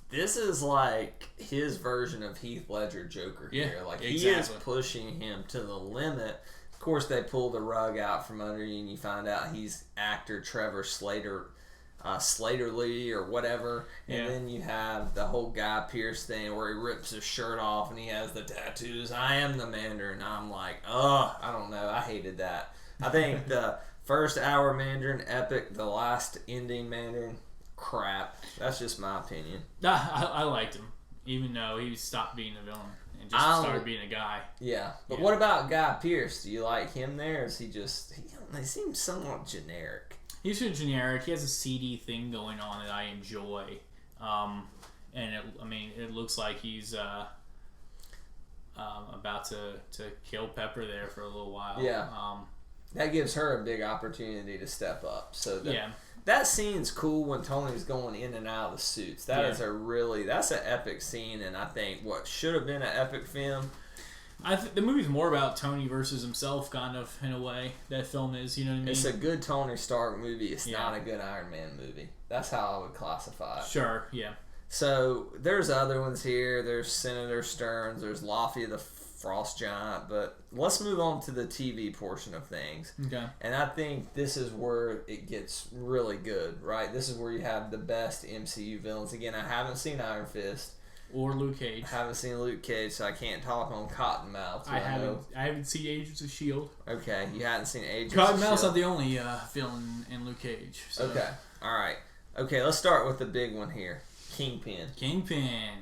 this is like his version of Heath Ledger Joker here. Like, he is pushing him to the limit. Of course, they pull the rug out from under you, and you find out he's actor Trevor Slaterly or whatever, and then you have the whole Guy Pearce thing where he rips his shirt off and he has the tattoos. I am the Mandarin. I'm like, I don't know. I hated that. I think the first hour Mandarin epic, the last ending Mandarin crap. That's just my opinion. I liked him, even though he stopped being a villain and just started being a guy. Yeah, but what about Guy Pearce? Do you like him there? Or is he just? He seems somewhat generic. He's just generic. He has a seedy thing going on that I enjoy. And it looks like he's about to kill Pepper there for a little while. Yeah. That gives her a big opportunity to step up. So yeah. That scene's cool when Tony's going in and out of the suits. That's an epic scene, and I think what should have been an epic film. The movie's more about Tony versus himself, kind of, in a way. That film is, you know what I mean? It's a good Tony Stark movie. It's not a good Iron Man movie. That's how I would classify it. Sure, yeah. So there's other ones here. There's Senator Stearns. There's Laffy the Frost Giant. But let's move on to the TV portion of things. Okay. And I think this is where it gets really good, right? This is where you have the best MCU villains. Again, I haven't seen Iron Fist. Or Luke Cage. I haven't seen Luke Cage, so I can't talk on Cottonmouth. I haven't seen Agents of S.H.I.E.L.D. Okay, you hadn't seen Agents of S.H.I.E.L.D. Cottonmouth's not the only villain in Luke Cage. So. Okay, alright. Okay, let's start with the big one here. Kingpin.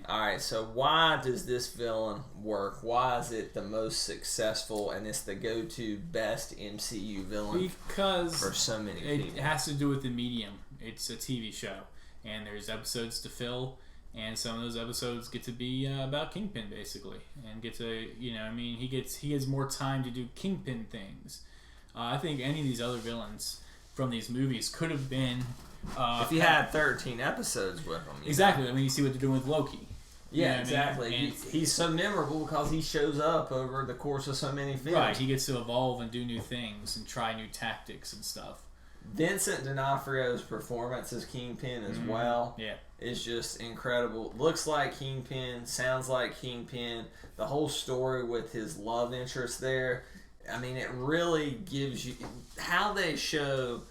Alright, so why does this villain work? Why is it the most successful and it's the go-to best MCU villain because for so many people? It has to do with the medium. It's a TV show, and there's episodes to fill. And some of those episodes get to be about Kingpin, basically, and get to, he has more time to do Kingpin things. I think any of these other villains from these movies could have been if you had 13 episodes with them. Exactly. I mean, you see what they're doing with Loki. Yeah, exactly. He's so memorable because he shows up over the course of so many films. Right. He gets to evolve and do new things and try new tactics and stuff. Vincent D'Onofrio's performance as Kingpin as well. Yeah. It's just incredible. Looks like Kingpin, sounds like Kingpin. The whole story with his love interest there. I mean, it really gives you how they show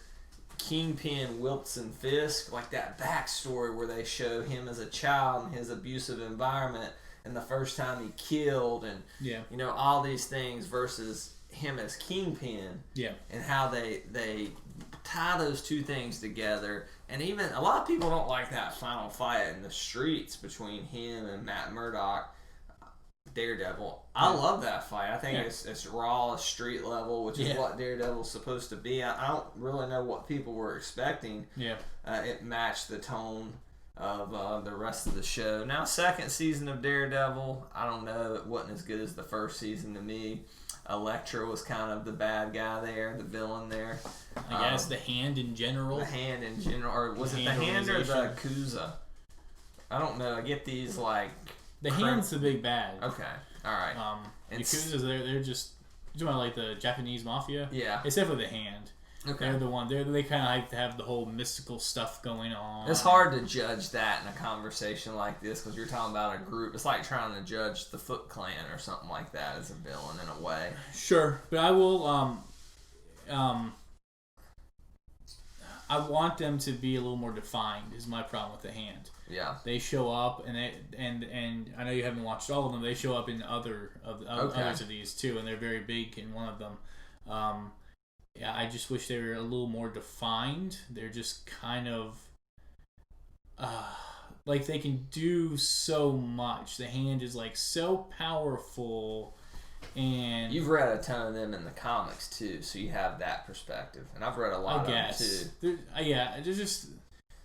Kingpin, Wilson Fisk, like that backstory where they show him as a child and his abusive environment and the first time he killed and all these things versus him as Kingpin. Yeah. And how they tie those two things together. And even a lot of people don't like that final fight in the streets between him and Matt Murdock, Daredevil. I love that fight. I think it's raw, street level, which is what Daredevil's supposed to be. I don't really know what people were expecting. Yeah. It matched the tone of the rest of the show. Now, second season of Daredevil, I don't know. It wasn't as good as the first season to me. Elektra was kind of the bad guy there, the villain there. I guess the Hand in general. The Hand in general, or was it the Hand or the Yakuza? I don't know. I get these like the Hand's the big bad. Okay, all right. Yakuza's they're just you're talking about like the Japanese mafia. Yeah, except for the Hand. Okay, they're the one. They kind of like to have the whole mystical stuff going on. It's hard to judge that in a conversation like this because you're talking about a group. It's like trying to judge the Foot Clan or something like that as a villain in a way. Sure, but I will. I want them to be a little more defined. Is my problem with the Hand. Yeah, they show up and I know you haven't watched all of them. They show up in others of these too, and they're very big in one of them. Yeah, I just wish they were a little more defined. They're just kind of like they can do so much. The Hand is like so powerful, and you've read a ton of them in the comics too, so you have that perspective. And I've read a lot of them too.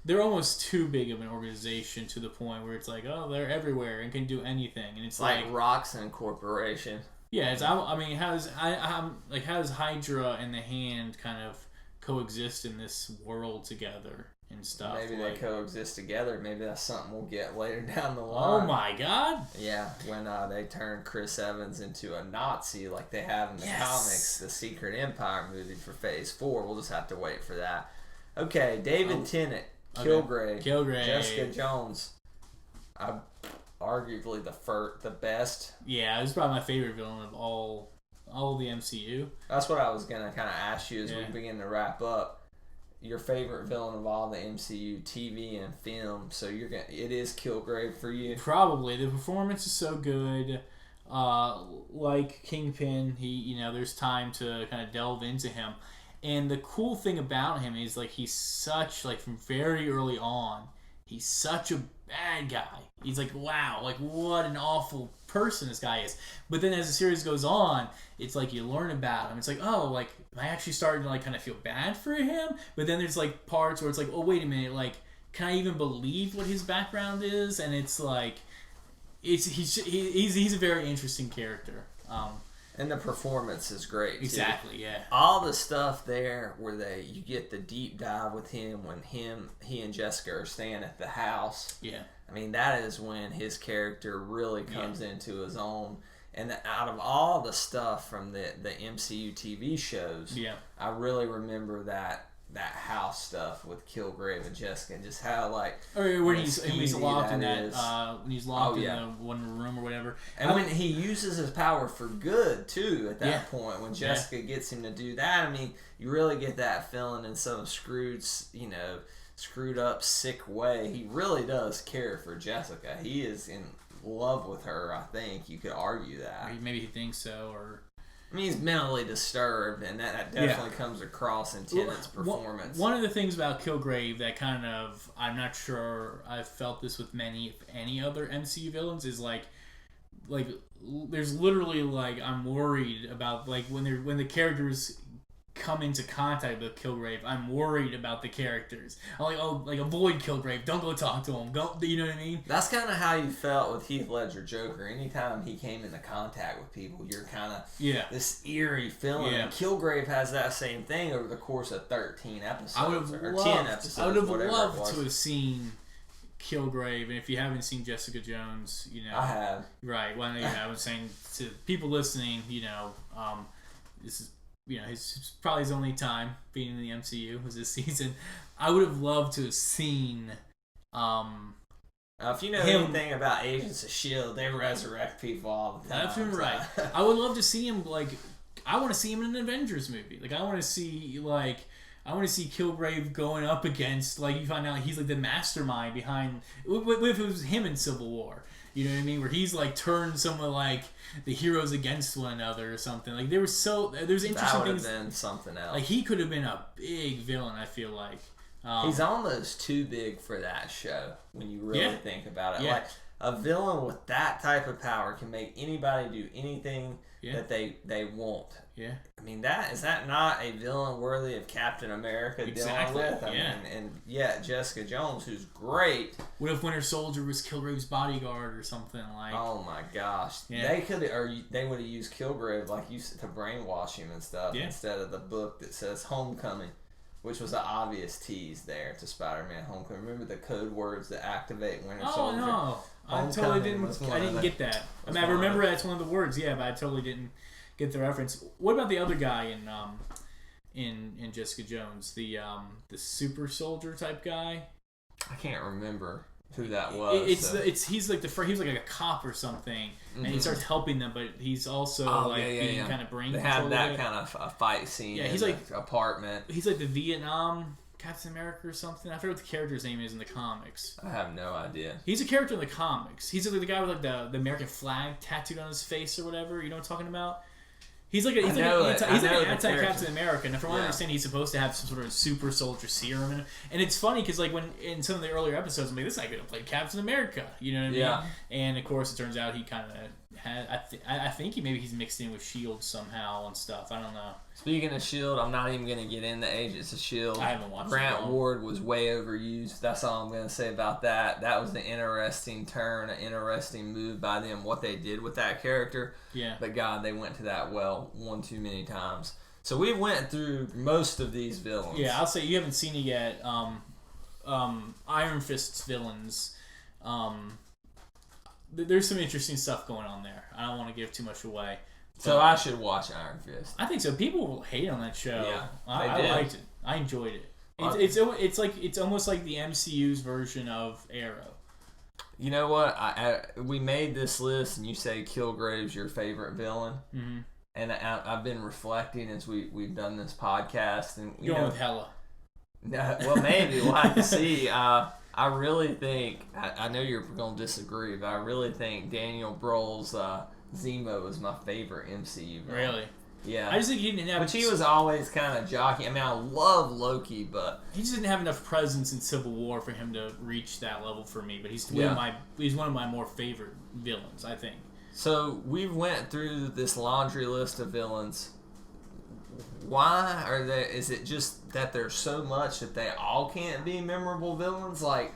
They're almost too big of an organization to the point where it's like, oh, they're everywhere and can do anything, and it's like Roxxon Corporation. Yeah, how does Hydra and the Hand kind of coexist in this world together and stuff? Maybe they coexist together. Maybe that's something we'll get later down the line. Oh my God! Yeah, when they turn Chris Evans into a Nazi like they have in the comics, the Secret Empire movie for Phase 4. We'll just have to wait for that. Okay, David Tennant, Kilgrave, Jessica Jones. Arguably the best. Yeah, it's probably my favorite villain of all of the MCU. That's what I was gonna kind of ask you as we begin to wrap up. Your favorite villain of all the MCU TV and film. So it is Kilgrave for you. Probably the performance is so good. Like Kingpin, there's time to kind of delve into him. And the cool thing about him is like he's such from very early on. He's such a bad guy. He's like, wow, like what an awful person this guy is. But then as the series goes on, it's like you learn about him. It's like, oh, like I actually started to kind of feel bad for him. But then there's parts where it's like, oh, wait a minute, can I even believe what his background is? And it's like, he's a very interesting character. And the performance is great, too. Exactly, yeah. All the stuff there where you get the deep dive with him when he and Jessica are staying at the house. Yeah. I mean, that is when his character really comes into his own. And out of all the stuff from the MCU TV shows, I really remember that house stuff with Kilgrave and Jessica, and just how when he's locked in that when he's locked in the one room or whatever, and when he uses his power for good too at that point when Jessica gets him to do that. I mean, you really get that feeling in some screwed up sick way. He really does care for Jessica. He is in love with her. I think you could argue that. Maybe he thinks so, or I mean, he's mentally disturbed, and that definitely comes across in Tennant's performance. One of the things about Kilgrave that kind of, I'm not sure I've felt this with many, if any other MCU villains, is like there's literally I'm worried about when the characters come into contact with Kilgrave, I'm worried about the characters. I'm avoid Kilgrave, don't go talk to him. Go, you know what I mean? That's kind of how you felt with Heath Ledger Joker. Anytime he came into contact with people, you're kind of this eerie feeling. And Kilgrave has that same thing over the course of 13 episodes or 10 episodes. I would have loved to have seen Kilgrave, and if you haven't seen Jessica Jones, I have. Right. Well, I was saying to people listening, this is. His probably his only time being in the MCU was this season. I would have loved to have seen. If you know anything about Agents of S.H.I.E.L.D., they resurrect people all the time. That's right. I would love to see him I want to see him in an Avengers movie. I want to see Kilgrave going up against you find out he's the mastermind behind. If it was him in Civil War. You know what I mean? Where he's turned some of the heroes against one another or something. There's interesting that would things. Have been something else. He could have been a big villain. I feel like he's almost too big for that show when you really think about it. Yeah. A villain with that type of power can make anybody do anything that they want. Yeah. I mean, is that not a villain worthy of Captain America dealing with? I mean, Jessica Jones, who's great. What if Winter Soldier was Kilgrave's bodyguard or something Oh my gosh. Yeah. They would have used Kilgrave to brainwash him and stuff instead of the book that says Homecoming, which was an obvious tease there to Spider-Man Homecoming. Remember the code words that activate Winter Soldier? Oh no. I totally didn't get that. I remember that's one of the words, but I totally didn't get the reference. What about the other guy in Jessica Jones, the super soldier type guy? I can't remember who that was. He's he was a cop or something, and he starts helping them, but he's also being kind of brain. They had that kind of a fight scene. Yeah, he's in the apartment. He's the Vietnam Captain America or something. I forget what the character's name is in the comics. I have no idea. He's a character in the comics. He's the guy with the American flag tattooed on his face or whatever. You know what I'm talking about? He's an anti-Captain America, and from what I understand, he's supposed to have some sort of super soldier serum. And it's funny because when in some of the earlier episodes, I'm this guy could have played Captain America. You know what I mean? Yeah. And of course, it turns out he kind of had. I think he's mixed in with S.H.I.E.L.D. somehow and stuff. I don't know. Speaking of S.H.I.E.L.D., I'm not even going to get into Agents of S.H.I.E.L.D. I haven't watched Grant Ward was way overused. That's all I'm going to say about that. That was an interesting turn, an interesting move by them, what they did with that character. Yeah. But God, they went to that one too many times. So we went through most of these villains. Yeah, I'll say you haven't seen it yet. Iron Fist's villains. There's some interesting stuff going on there. I don't want to give too much away. So I should watch Iron Fist. I think so. People hate on that show. Yeah, I liked it. I enjoyed it. It's almost like the MCU's version of Arrow. You know what? We made this list, and you say Kilgrave's your favorite villain. Mm-hmm. And I've been reflecting as we've done this podcast, and going with Hela. Well, maybe we'll have to see. I really think I know you're going to disagree, but I really think Daniel Brohl's Zemo is my favorite MCU villain. Really? Yeah. I just think he didn't have. But he was always kind of jockeying. I mean, I love Loki, but he just didn't have enough presence in Civil War for him to reach that level for me. But he's one of my more favorite villains, I think. So we went through this laundry list of villains. why are they? Is it just that there's so much that they all can't be memorable villains? Like,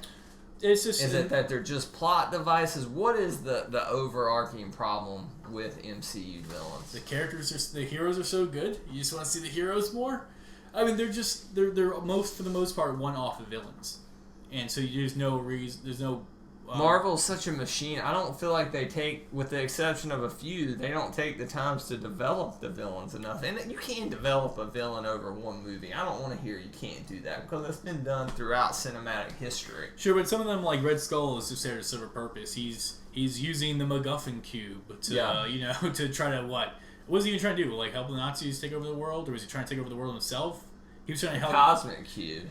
it's just is it that they're just plot devices? What is the overarching problem with MCU villains? the heroes are so good. You just want to see the heroes more. I mean, they're for the most part one-off villains, and so there's no reason. There's no. Marvel's such a machine. I don't feel like they take, with the exception of a few, they don't take the times to develop the villains enough. And you can't develop a villain over one movie. I don't want to hear you can't do that because it's been done throughout cinematic history. Sure, but some of them, like Red Skull, is just there to serve a purpose. He's using the MacGuffin cube to to try to what? What was he even trying to do? Like help the Nazis take over the world, or was he trying to take over the world himself? He was trying to help. Cosmic Cube.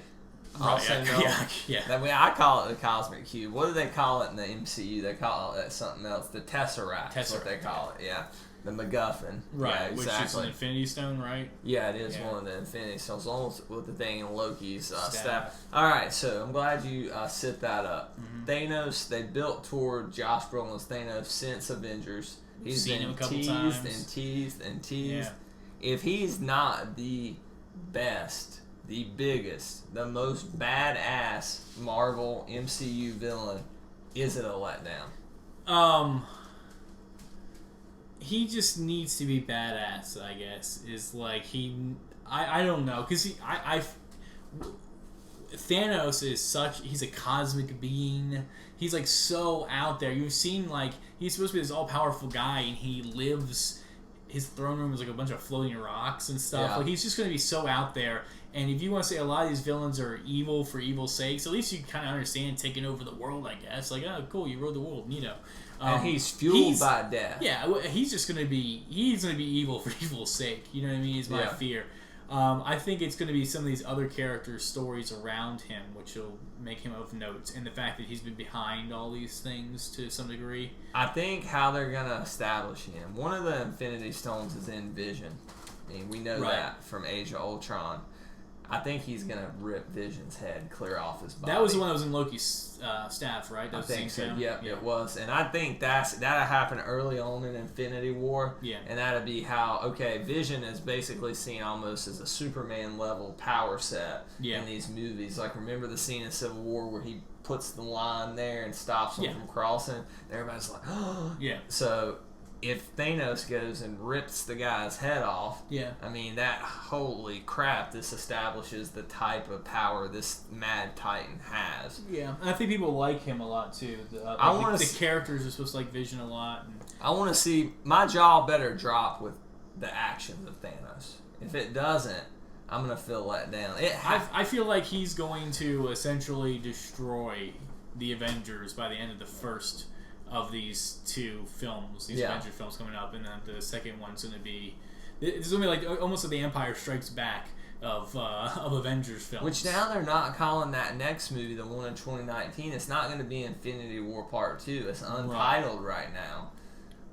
Yeah. I mean, I call it the Cosmic Cube. What do they call it in the MCU? They call it something else. The Tesseract. That's what they call it. Yeah. The MacGuffin. Right. Yeah, exactly. Which is an Infinity Stone, right? Yeah, it is one of the Infinity Stones, almost with the thing in Loki's staff. All right, so I'm glad you set that up. Mm-hmm. Thanos, they built toward Josh Brolin's Thanos since Avengers. He's been teased and teased and teased. Yeah. If he's not the best, the biggest, the most badass Marvel MCU villain, is it a letdown? He just needs to be badass, I guess. Is like I don't know, because Thanos is he's a cosmic being. He's like so out there. You've seen like he's supposed to be this all powerful guy, and he lives. His throne room is like a bunch of floating rocks and stuff. Yeah. Like he's just going to be so out there. And if you want to say a lot of these villains are evil for evil's sakes, at least you kind of understand taking over the world, I guess. Like, oh, cool, you ruled the world, and he's fueled by death. Yeah, he's just going to be evil for evil's sake. You know what I mean? Is my fear. I think it's going to be some of these other characters' stories around him, which will make him of note, and the fact that he's been behind all these things to some degree. I think how they're going to establish him. One of the Infinity Stones is in Vision. I mean, we know that from Age of Ultron. I think he's going to rip Vision's head clear off his body. That was the one that was in Loki's staff, right? I think so. Yep, it was. And I think that'll happen early on in Infinity War. Yeah. And that'll be how, Vision is basically seen almost as a Superman-level power set in these movies. Like, remember the scene in Civil War where he puts the line there and stops them from crossing? Everybody's like, oh. Yeah. So if Thanos goes and rips the guy's head off, I mean, holy crap, this establishes the type of power this Mad Titan has. Yeah, and I think people like him a lot, too. The characters are supposed to like Vision a lot. And I want to see, my jaw better drop with the actions of Thanos. If it doesn't, I'm going to feel let down. I feel like he's going to essentially destroy the Avengers by the end of the first of these two films, Avengers films coming up, and then the second one's going to be, it's going to be like almost like the Empire Strikes Back of Avengers films. Which now they're not calling that next movie, the one in 2019. It's not going to be Infinity War Part 2. It's untitled right now.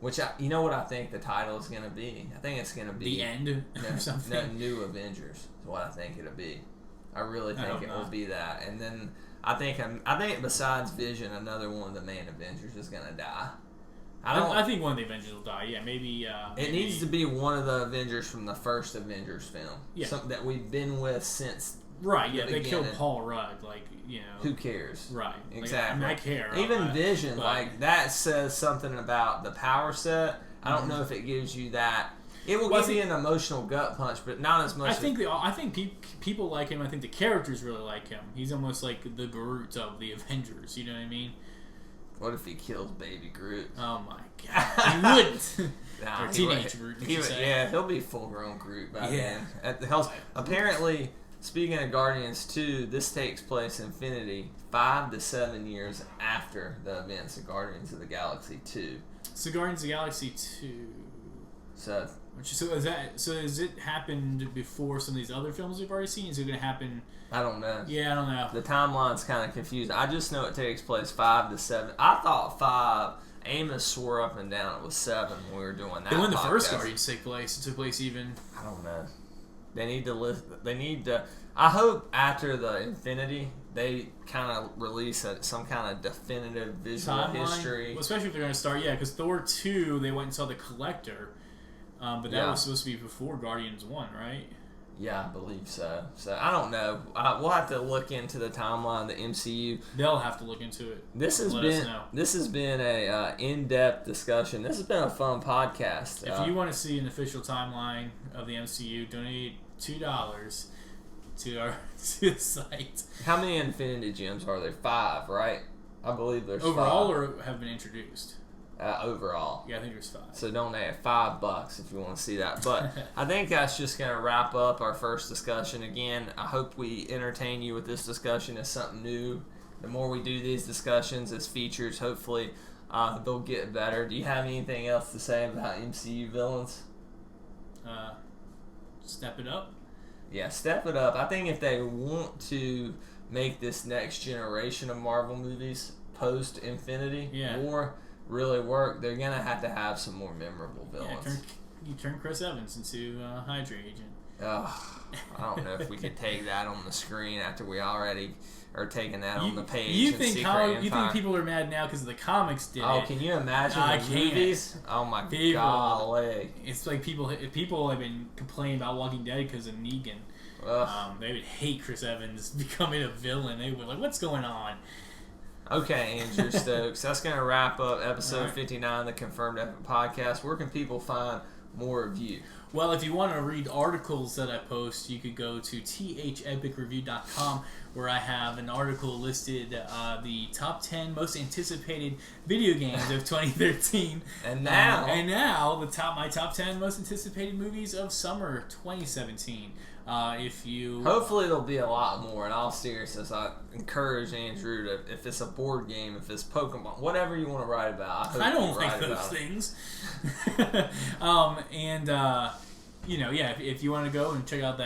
Which, you know what I think the title is going to be? I think it's going to be... The End or something? No, New Avengers is what I think it'll be. I really think it will be that. And then I think besides Vision, another one of the main Avengers is going to die. I think one of the Avengers will die. Yeah, maybe. It needs to be one of the Avengers from the first Avengers film. Yeah. Something that we've been with since. Right. Yeah. They killed Paul Rudd. Like, who cares? Right. Exactly. Like, I care. Even Vision, like that says something about the power set. I don't know if it gives you that. It will give you an emotional gut punch, but not as much. I think people like him. I think the characters really like him. He's almost like the Groot of the Avengers. You know what I mean? What if he kills Baby Groot? Oh my God! He wouldn't. Nah, or teenage Groot. He'll be full-grown Groot by then. At the hell, apparently, speaking of Guardians 2, this takes place in Infinity 5 to 7 years after the events of Guardians of the Galaxy 2. So Guardians of the Galaxy 2. So has it happened before some of these other films we've already seen? Is it going to happen? I don't know. Yeah, I don't know. The timeline's kind of confused. I just know it takes place 5 to 7. I thought 5. Amos swore up and down it was 7 when we were doing that. When the first Guardians took place, it took place even. I don't know. They need to list. They need to. I hope after the Infinity, they kind of release some kind of definitive visual history. Well, especially if they're going to start, because Thor 2, they went and saw The Collector. But that was supposed to be before Guardians 1, right? Yeah, I believe so. So I don't know. We'll have to look into the timeline of the MCU. They'll have to look into it. This has been a in-depth discussion. This has been a fun podcast. If you want to see an official timeline of the MCU, donate $2 to the site. How many Infinity Gems are there? 5, right? I believe there's overall 5. or have been introduced. Overall. Yeah, I think there's 5. So donate $5 if you want to see that. But I think that's just going to wrap up our first discussion. Again, I hope we entertain you with this discussion as something new. The more we do these discussions as features, hopefully they'll get better. Do you have anything else to say about MCU Villains? Step it up. Yeah, step it up. I think if they want to make this next generation of Marvel movies post-Infinity War really work, they're going to have some more memorable villains. Yeah, you turn Chris Evans into Hydra agent. I don't know if we could take that on the screen after we already are taking that on the page. You think people are mad now because the comics did it? Oh, can you imagine the movies? Oh my golly! It's like people have been complaining about Walking Dead because of Negan. They would hate Chris Evans becoming a villain. They were like, "What's going on?" Okay, Andrew Stokes. That's going to wrap up episode 59 of the Confirmed Epic Podcast. Where can people find more of you? Well, if you want to read articles that I post, you could go to thepicreview.com, where I have an article listed the top 10 most anticipated video games of 2013. And now my top 10 most anticipated movies of summer 2017. Hopefully there'll be a lot more. In all seriousness, I encourage Andrew to, if it's a board game, if it's Pokemon, whatever you want to write about. I don't like those things. If you want to go and check out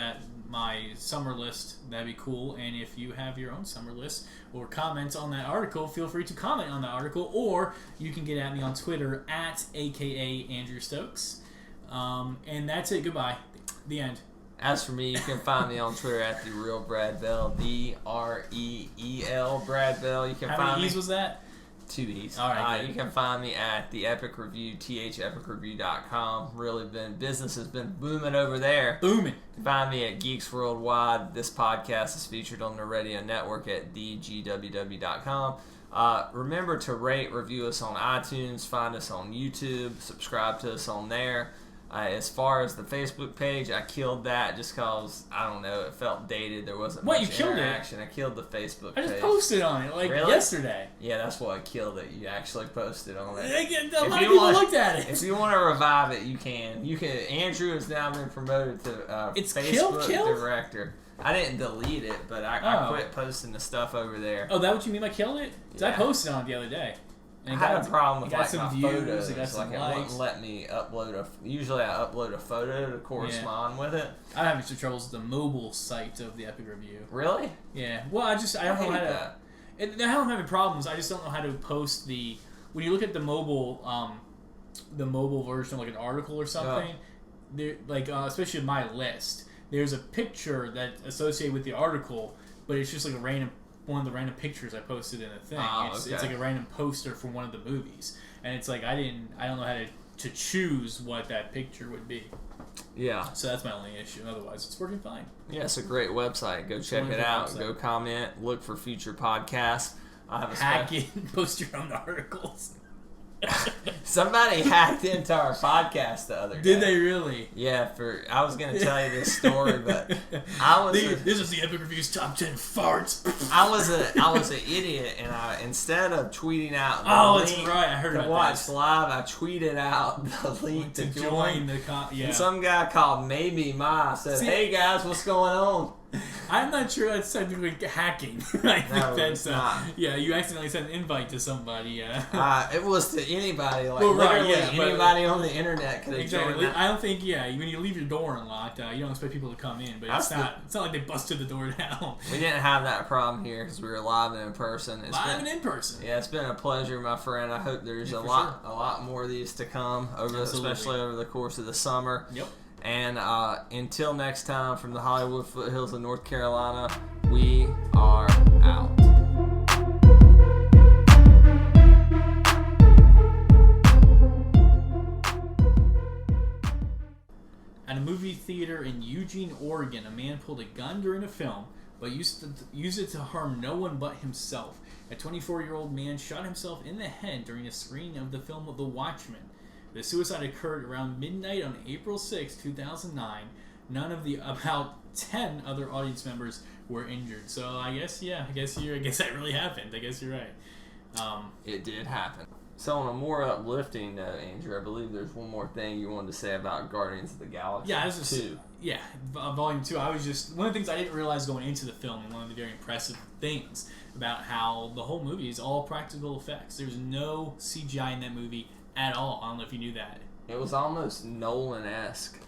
my summer list, that'd be cool. And if you have your own summer list or comments on that article, feel free to comment on that article, or you can get at me on Twitter at AkaAndrewStokes. And that's it. Goodbye. The end. As for me, you can find me on Twitter at the Real Brad Bell, DREEL Brad Bell. You can How many E's was that? 2 E's. All right. You can find me at the Epic Review, thepicreview.com. Business has been booming over there. Booming. Find me at Geeks Worldwide. This podcast is featured on the radio network at thegww.com. Remember to rate, review us on iTunes, find us on YouTube, subscribe to us on there. As far as the Facebook page, I killed that just because, I don't know, it felt dated. There wasn't much interaction. I killed the Facebook page. I just posted on it, yesterday. Yeah, that's why I killed it. You actually posted on it. A lot of people looked at it. If you want to revive it, you can. Andrew has now been promoted to Facebook director. I didn't delete it, but I quit posting the stuff over there. Oh, that what you mean by killed it? Because I posted on it the other day. I had a problem with my views, photos. it wouldn't let me upload usually I upload a photo to correspond with it. I have some troubles with the mobile site of the Epic Review. Really? Yeah. Well, I don't know how to. I'm having problems. I just don't know how to post when you look at the mobile version of like an article or something. There, especially my list, there's a picture that's associated with the article, but it's just like one of the random pictures I posted in a thing. It's like a random poster from one of the movies, and it's like I don't know how to choose what that picture would be. Yeah. So that's my only issue. Otherwise, it's working fine. Yeah, it's a great website. Go check it out. Go comment. Look for future podcasts. Hack it and post your own articles. Somebody hacked into our podcast the other day. Did they really? Yeah, I was going to tell you this story, but this is the Epic Review's top 10 farts. I was an idiot, and instead of tweeting out that's right, I heard to about watch that. live, I tweeted out the link to join the And some guy called Maybe Ma said, "Hey guys, what's going on?" I'm not sure that's technically hacking. I think that's not. Yeah, you accidentally sent an invite to somebody. Yeah. It was to anybody. Anybody on the internet could have joined. I don't think. Yeah, when you leave your door unlocked, you don't expect people to come in. But it's not like they busted the door down. We didn't have that problem here because we were live and in person. In person. Yeah, it's been a pleasure, my friend. I hope there's a lot more of these to come especially over the course of the summer. Yep. And until next time, from the Hollywood foothills of North Carolina, we are out. At a movie theater in Eugene, Oregon, a man pulled a gun during a film, but used it to harm no one but himself. A 24-year-old man shot himself in the head during a screening of the film The Watchmen. The suicide occurred around midnight on April 6, 2009. None of the about 10 other audience members were injured. So I guess that really happened. I guess you're right. It did happen. So on a more uplifting note, Andrew, I believe there's one more thing you wanted to say about Guardians of the Galaxy. Yeah, this is 2. Yeah, Volume 2. I was just one of the things I didn't realize going into the film, and one of the very impressive things about how the whole movie is all practical effects. There's no CGI in that movie at all. I don't know if you knew that. It was almost Nolan-esque.